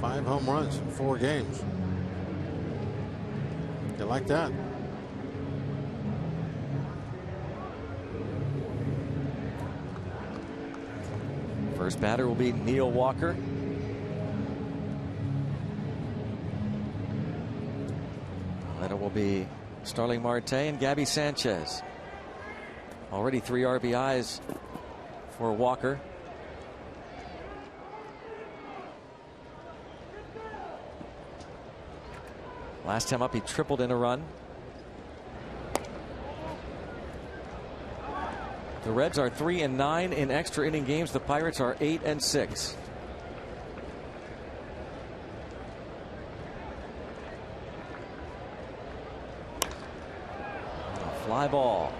5 home runs in 4 games. You like that? First batter will be Neil Walker. Then it will be Starling Marte and Gabby Sanchez. Already 3 RBIs for Walker. Last time up, he tripled in a run. The Reds are 3-9 in extra inning games. The Pirates are 8-6. Fly ball.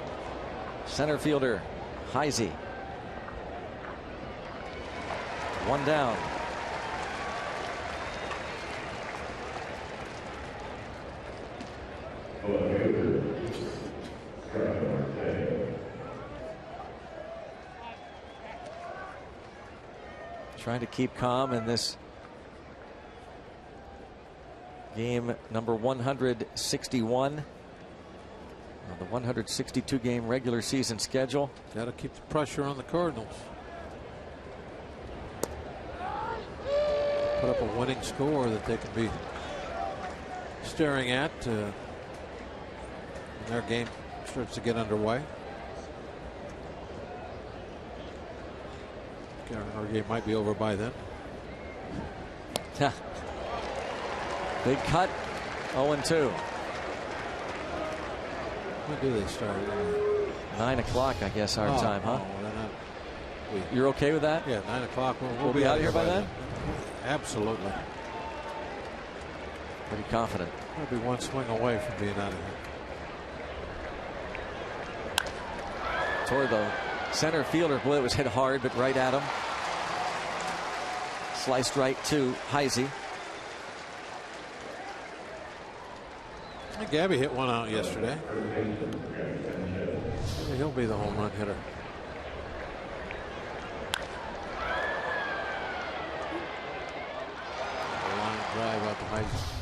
Center fielder Heisey. One down. Trying to keep calm in this game number 161 on the 162 game regular season schedule. Got to keep the pressure on the Cardinals. Put up a winning score that they can be staring at when their game starts to get underway. Our game might be over by then. Big cut. 0-2. When do they start? 9 o'clock, I guess, our time, huh? Well, You're okay with that? Yeah, 9 o'clock. We'll be out here by then? Absolutely. Pretty confident. Might be one swing away from being out of here. Toward the center fielder. Boy, it was hit hard, but right at him. Sliced right to Heisey. Gabby hit one out yesterday. Maybe he'll be the home run hitter. A line drive out to Heisey.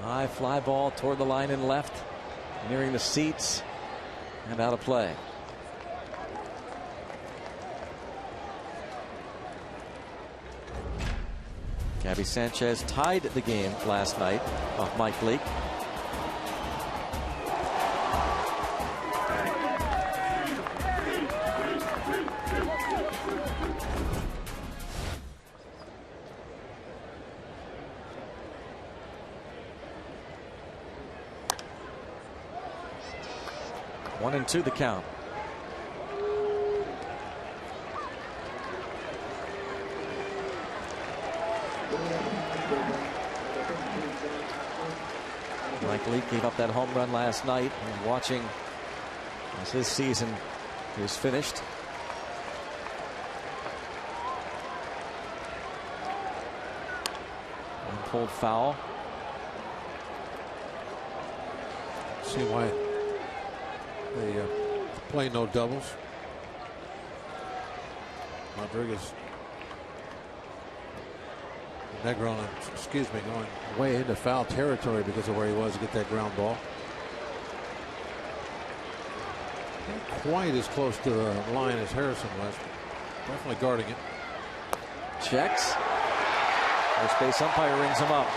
High fly ball toward the line and left, nearing the seats and out of play. Gabby Sanchez tied the game last night off Mike Leake. One and two the count. Mike Leake gave up that home run last night, and watching as his season is finished. And pulled foul. See why they play no doubles. Rodriguez, Negron, excuse me, going way into foul territory because of where he was to get that ground ball. Not quite as close to the line as Harrison was. Definitely guarding it. Checks. First base umpire rings him up.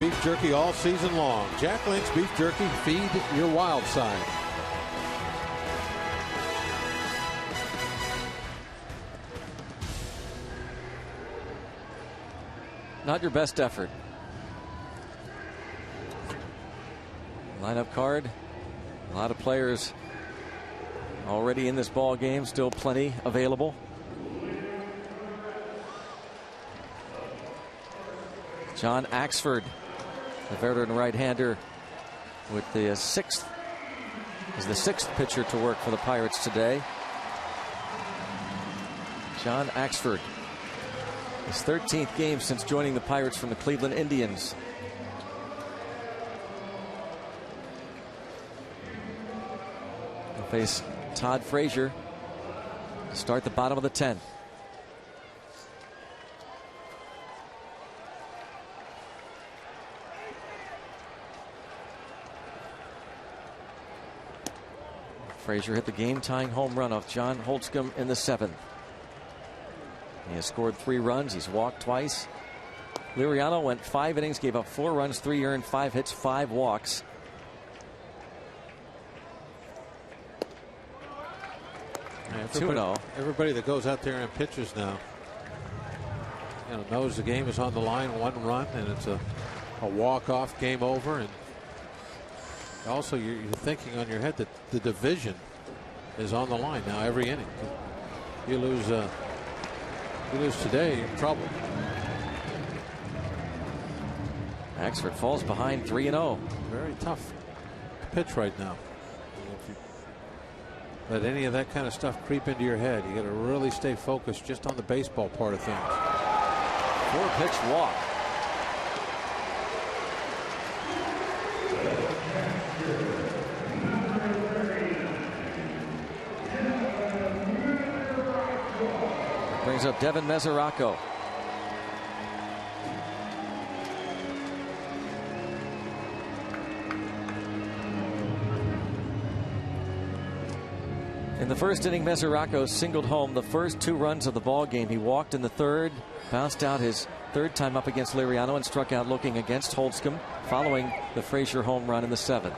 Beef jerky all season long. Jack Link's beef jerky. Feed your wild side. Not your best effort. Lineup card. A lot of players already in this ball game. Still plenty available. John Axford, the veteran right-hander, with the sixth pitcher to work for the Pirates today. John Axford. His 13th game since joining the Pirates from the Cleveland Indians. He'll face Todd Frazier to start the bottom of the 10th. Frazier hit the game-tying home run off John Holtzcomb in the 7th. He has scored 3 runs. He's walked twice. Liriano went 5 innings, gave up 4 runs, 3 earned, 5 hits, 5 walks. Everybody that goes out there and pitches now, knows the game is on the line. 1 run, and it's a walk-off, game over. And also, you're thinking on your head that the division is on the line now every inning. You lose today, you're in trouble. Axford falls behind 3-0. Very tough pitch right now. If you let any of that kind of stuff creep into your head, you got to really stay focused just on the baseball part of things. 4-pitch walk. Brings up Devin Mesoraco. In the first inning, Mesoraco singled home the first 2 runs of the ball game. He walked in the 3rd, bounced out his third time up against Liriano and struck out looking against Holtzcomb following the Frazier home run in the 7th.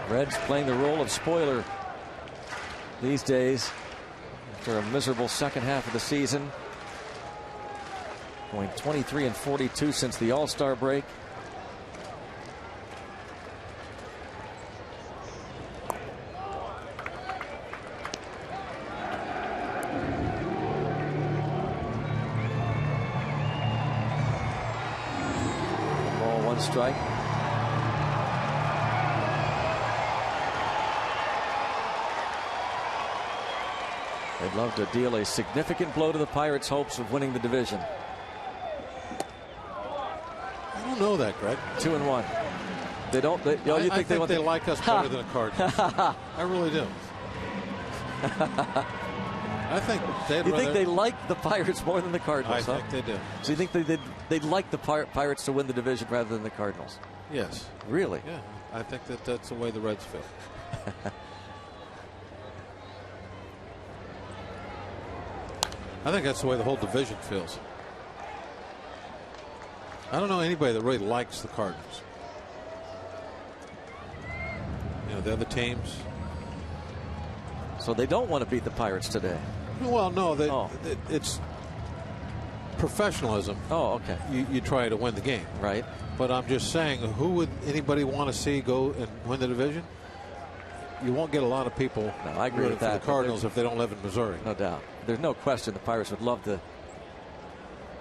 Reds playing the role of spoiler these days after a miserable second half of the season. Going 23-42 since the All-Star break. Ball, 1 strike. They'd love to deal a significant blow to the Pirates' hopes of winning the division. I don't know that, Greg. 2-1. They don't. You think they like us better than the Cardinals. I really do. I think you think they like the Pirates more than the Cardinals? I think they do. So you think they'd like the Pirates to win the division rather than the Cardinals? Yes. Really? Yeah. I think that's the way the Reds feel. I think that's the way the whole division feels. I don't know anybody that really likes the Cardinals. You know, the other teams. So they don't want to beat the Pirates today? Well, no. It's professionalism. Oh, okay. You try to win the game. Right. But I'm just saying, who would anybody want to see go and win the division? You won't get a lot of people. No, I agree with that. For the Cardinals if they don't live in Missouri. No doubt. There's no question the Pirates would love to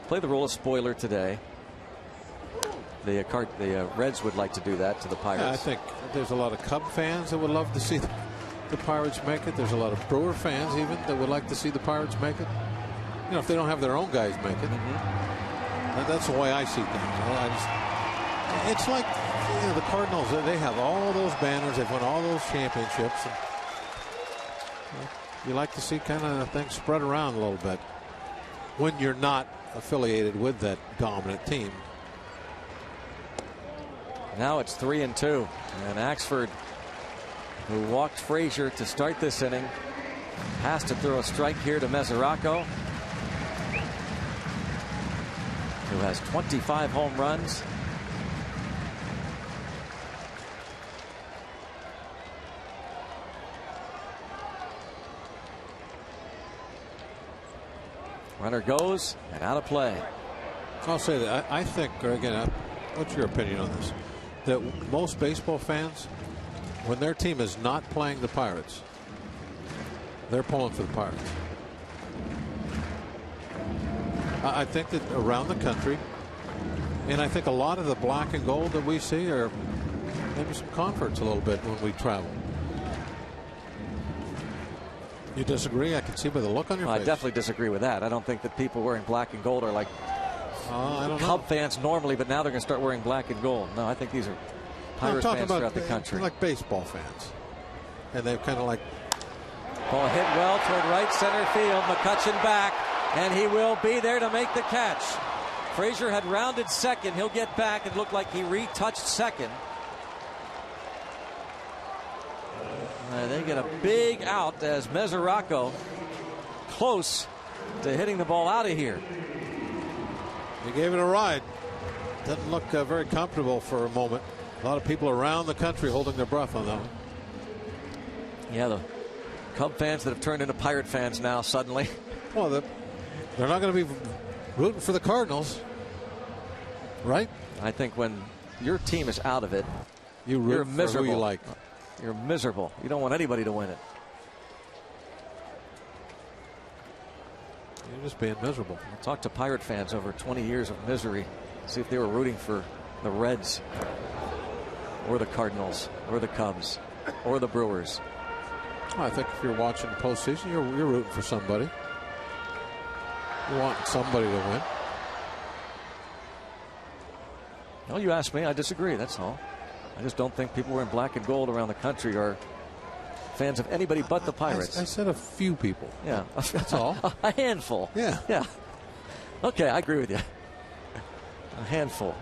play the role of spoiler today. The Reds would like to do that to the Pirates. Yeah, I think there's a lot of Cub fans that would love to see the Pirates make it. There's a lot of Brewer fans even that would like to see the Pirates make it. You know, if they don't have their own guys make it. That's the way I see things. It's like, you know, the Cardinals, they have all those banners. They've won all those championships. And, you like to see kind of things spread around a little bit when you're not affiliated with that dominant team. Now it's 3-2, and Axford, who walked Frazier to start this inning, has to throw a strike here to Mesoraco, who has 25 home runs. Runner goes and out of play. I'll say that I think, again, what's your opinion on this? That most baseball fans, when their team is not playing the Pirates, they're pulling for the Pirates. I think that around the country, and I think a lot of the black and gold that we see are maybe some converts a little bit when we travel. You disagree? I can see by the look on your face. I definitely disagree with that. I don't think that people wearing black and gold are like I don't Cub know. fans normally, but now they're going to start wearing black and gold. No, I think these are Pirates fans throughout the country. Like baseball fans. And they've kind of like. Ball hit well toward right center field. McCutchen back, and he will be there to make the catch. Frazier had rounded second. He'll get back. It looked like he retouched second. They get a big out as Mesoraco close to hitting the ball out of here. He gave it a ride. Doesn't look very comfortable for a moment. A lot of people around the country holding their breath on that one. Yeah, the Cub fans that have turned into Pirate fans now suddenly. Well, they're not going to be rooting for the Cardinals, right? I think when your team is out of it, you're miserable. For who you like. You're miserable. You don't want anybody to win it. You're just being miserable. I talked to Pirate fans over 20 years of misery. See if they were rooting for the Reds or the Cardinals or the Cubs or the Brewers. Well, I think if you're watching the postseason, you're rooting for somebody. You want somebody to win. Well, you asked me. I disagree. That's all. I just don't think people wearing black and gold around the country are fans of anybody but the Pirates. I said a few people. Yeah. That's all. A handful. Yeah. Yeah. Okay, I agree with you. A handful.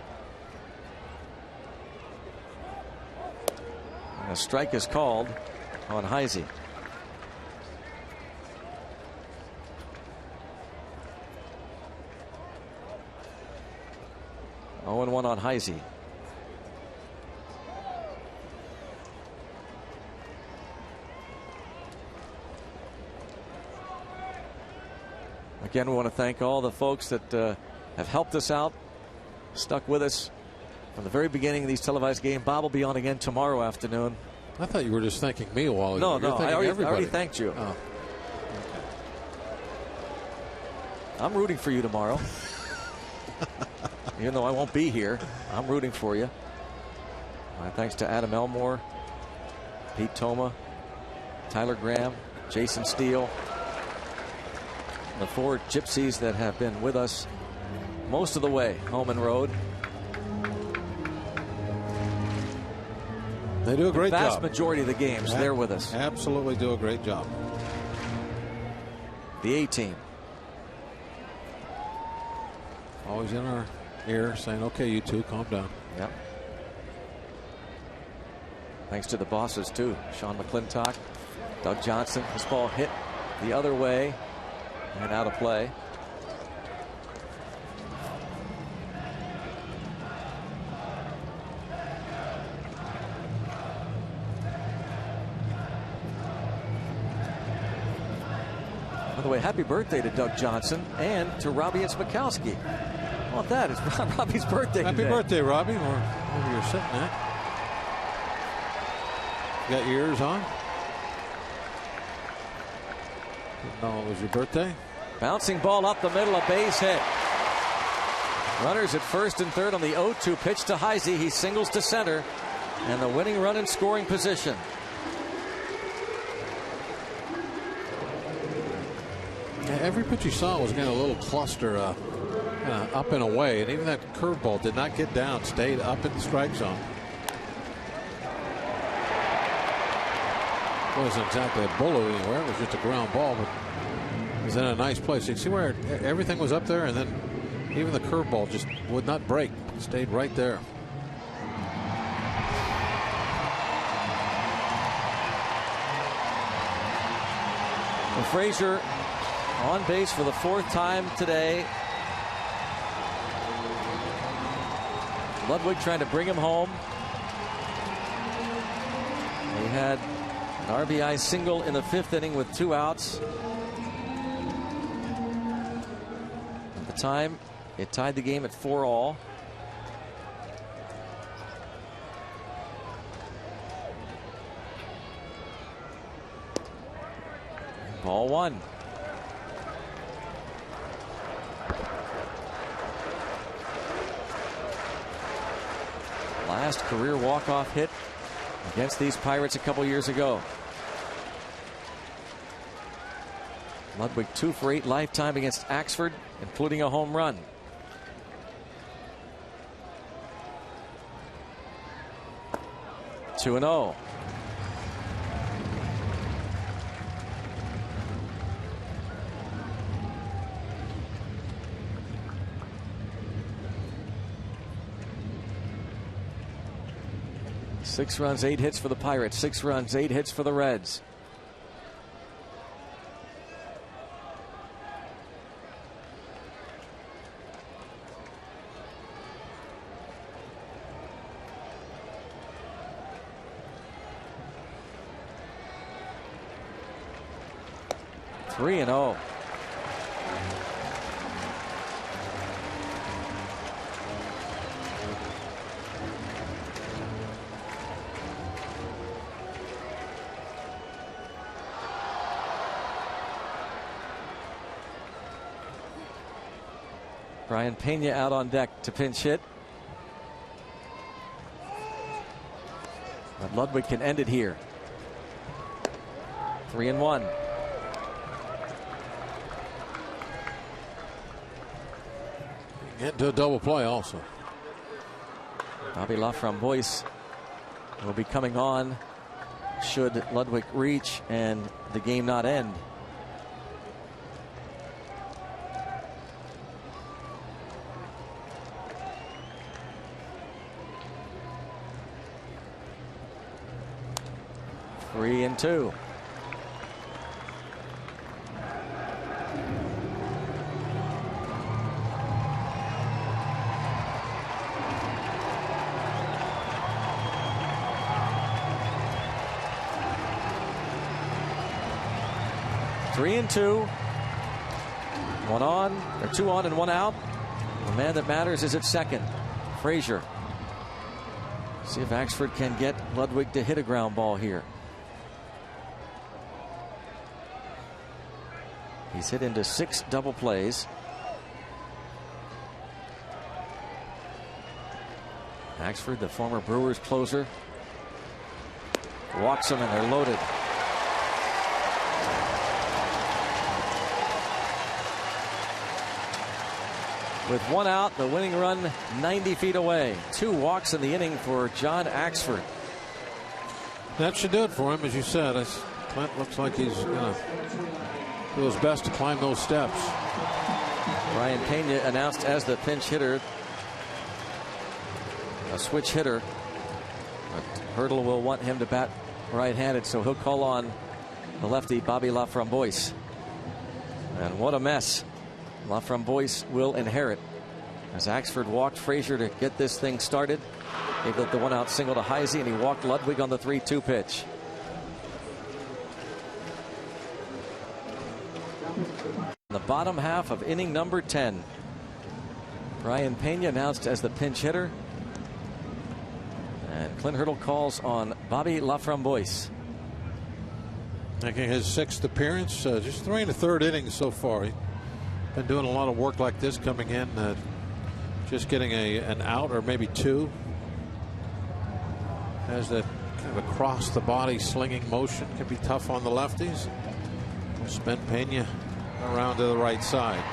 A strike is called on Heisey. Oh, 0-1 on Heisey. Again, we want to thank all the folks that have helped us out, stuck with us from the very beginning of these televised games. Bob will be on again tomorrow afternoon. I thought you were just thanking me a while ago. No, I already thanked you. Oh. I'm rooting for you tomorrow. Even though I won't be here, I'm rooting for you. My thanks to Adam Elmore, Pete Toma, Tyler Graham, Jason Steele, the 4 gypsies that have been with us most of the way home and road. They do a great job. The vast majority of the games, they're with us. Absolutely do a great job. The A-team. Always in our ear saying, okay, you two, calm down. Yep. Thanks to the bosses, too. Sean McClintock, Doug Johnson. This ball hit the other way and out of play. By the way, happy birthday to Doug Johnson and to Robbie and Smikowski. How about that? It's Robbie's birthday Happy today. birthday, Robbie, wherever you're sitting at. Got your ears on? Didn't know it was your birthday. Bouncing ball up the middle, a base hit. Runners at first and third on the 0-2 pitch to Heisey. He singles to center, and the winning run in scoring position. Yeah, every pitch you saw was getting a little cluster up and away, and even that curveball did not get down, stayed up in the strike zone. It wasn't exactly a bullet anywhere, it was just a ground ball, but it was in a nice place. You can see where everything was up there, and then even the curveball just would not break. It stayed right there. And Frazier on base for the 4th time today. Ludwig trying to bring him home. He had an RBI single in the 5th inning with 2 outs. At the time, it tied the game at 4-all. Ball 1. Last career walk-off hit against these Pirates a couple years ago. Ludwig 2 for 8 lifetime against Axford, including a home run. Two and 0. Six runs, 8 hits for the Pirates. 6 runs, 8 hits for the Reds. Three and 0. Brian Pena out on deck to pinch hit. But Ludwig can end it here. 3-1. Get into a double play also. Bobby Laframboise will be coming on should Ludwig reach and the game not end. 3-2. Three and two. One on, or two on and one out. The man that matters is at second, Frazier. See if Axford can get Ludwig to hit a ground ball here. He's hit into 6 double plays. Axford, the former Brewers closer, walks him and they're loaded. With one out, the winning run 90 feet away. 2 walks in the inning for John Axford. That should do it for him, as you said. Clint looks like he's going to do his best to climb those steps. Ryan Pena announced as the pinch hitter, a switch hitter. But Hurdle will want him to bat right-handed, so he'll call on the lefty Bobby Laframboise. And what a mess Laframboise will inherit, as Axford walked Frazier to get this thing started. Gave the one-out single to Heisey, and he walked Ludwig on the 3-2 pitch. The bottom half of inning number 10. Ryan Pena announced as the pinch hitter, and Clint Hurdle calls on Bobby Laframboise. Making his 6th appearance, just 3 1/3 innings so far. He's been doing a lot of work like this, coming in, just getting an out or maybe 2. Has that kind of across the body slinging motion, can be tough on the lefties. We'll spin Pena around to the right side.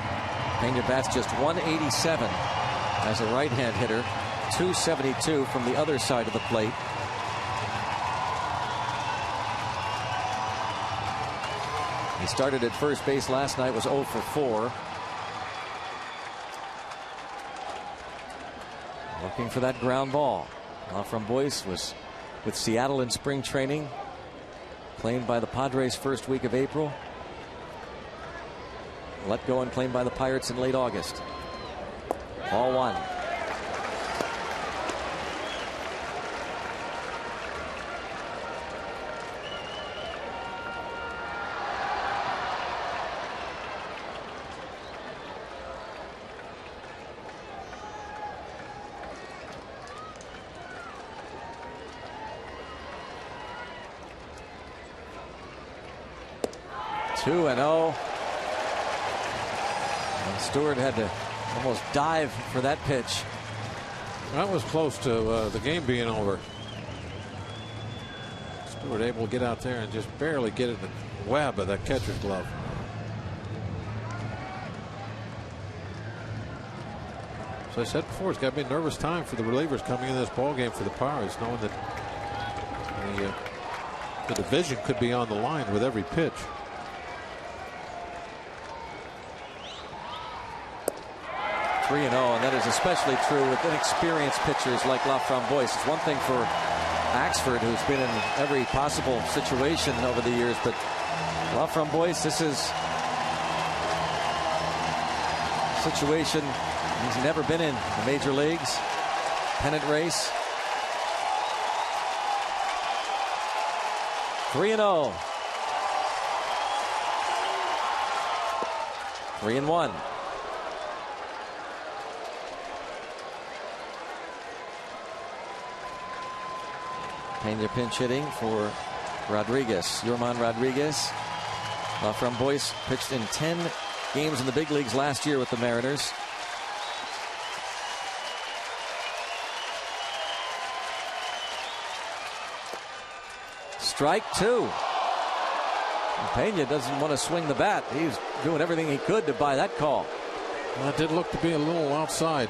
Pena bats just 187 as a right-hand hitter, 272 from the other side of the plate. He started at first base last night, was 0 for 4. Looking for that ground ball. Laframboise was with Seattle in spring training, claimed by the Padres first week of April. Let go and claimed by the Pirates in late August. Ball 1. Two and 0. And Stewart had to almost dive for that pitch. That was close to the game being over. Stewart able to get out there and just barely get in the web of that catcher's glove. So I said before, it's got to be a nervous time for the relievers coming into this ball game for the Pirates, knowing that the division could be on the line with every pitch. Three and 0, and that is especially true with inexperienced pitchers like Laframboise. It's one thing for Axford, who's been in every possible situation over the years, but Laframboise, this is a situation he's never been in the major leagues. Pennant race. 3 and 0. 3 and 1. Pena pinch hitting for Rodriguez. Yorman Rodriguez. Laframboise pitched in 10 games in the big leagues last year with the Mariners. Strike 2. And Pena doesn't want to swing the bat. He's doing everything he could to buy that call. Well, it did look to be a little outside.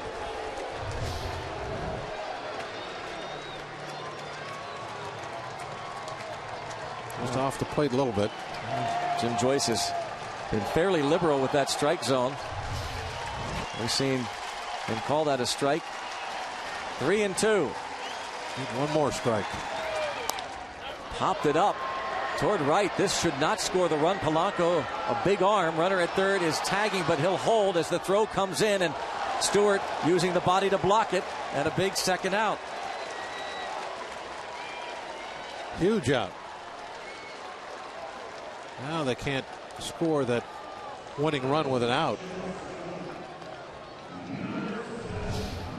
Just off the plate a little bit. Jim Joyce has been fairly liberal with that strike zone. We've seen him call that a strike. 3 and 2. Need one more strike. Popped it up. Toward right. This should not score the run. Polanco, a big arm. Runner at third is tagging, but he'll hold as the throw comes in, and Stewart using the body to block it, and a big second out. Huge out. Now they can't score that winning run with an out.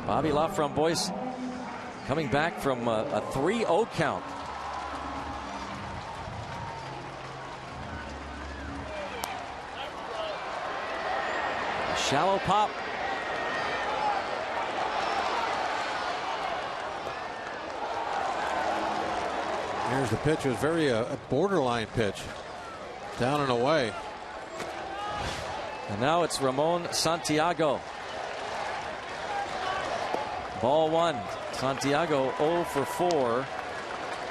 Bobby Laframboise coming back from a 3-0 count. A shallow pop. Here's the pitch. It was very a borderline pitch. Down and away. And now it's Ramon Santiago. Ball one. Santiago 0 for 4.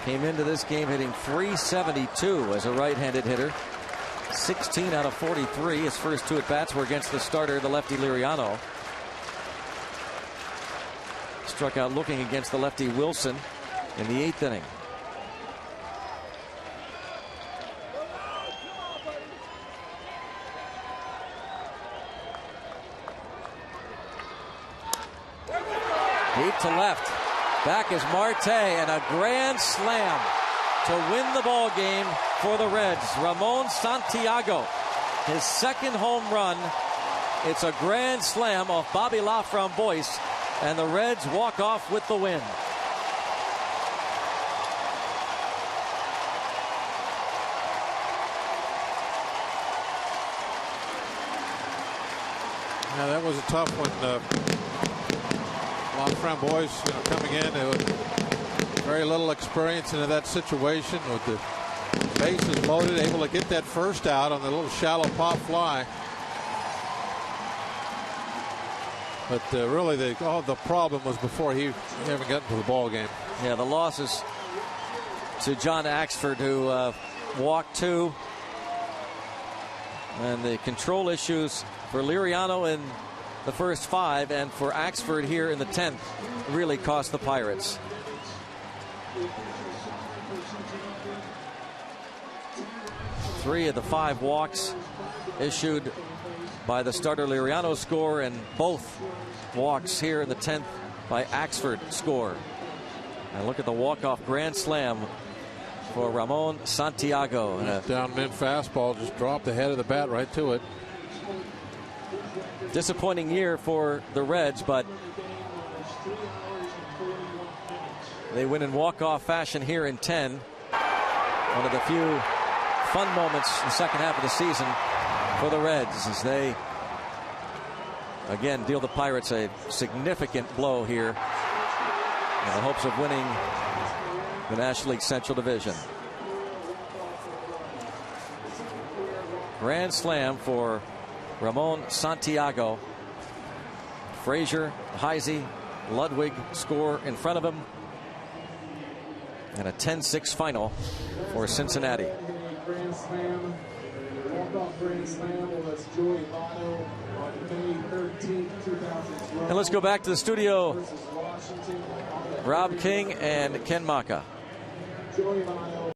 Came into this game hitting .372 as a right-handed hitter. 16 out of 43. His first 2 at-bats were against the starter, the lefty Liriano. Struck out looking against the lefty Wilson in the 8th inning. Deep to left. Back is Marte, and a grand slam to win the ball game for the Reds. Ramon Santiago, his second home run. It's a grand slam off Bobby Laframboise, and the Reds walk off with the win. Yeah, that was a tough one. Laframboise, coming in with very little experience into that situation, with the bases loaded, able to get that first out on the little shallow pop fly. But really, the problem was before he ever got into the ball game. Yeah, the losses to John Axford, who walked 2, and the control issues for Liriano in the first 5, and for Axford here in the 10th, really cost the Pirates. Three of the 5 walks issued by the starter Liriano score, and both walks here in the 10th by Axford score. And look at the walk-off grand slam for Ramon Santiago. And a down mid fastball just dropped the head of the bat right to it. Disappointing year for the Reds, but they win in walk-off fashion here in 10. One of the few fun moments in the second half of the season for the Reds, as they again deal the Pirates a significant blow here in the hopes of winning the National League Central Division. Grand slam for Ramon Santiago. Frazier, Heisey, Ludwig score in front of him. And a 10-6 final for Cincinnati. Grand slam, walk-off grand slam was Joey Votto on May 13, 2012. And let's go back to the studio. Rob King and Ken Maka.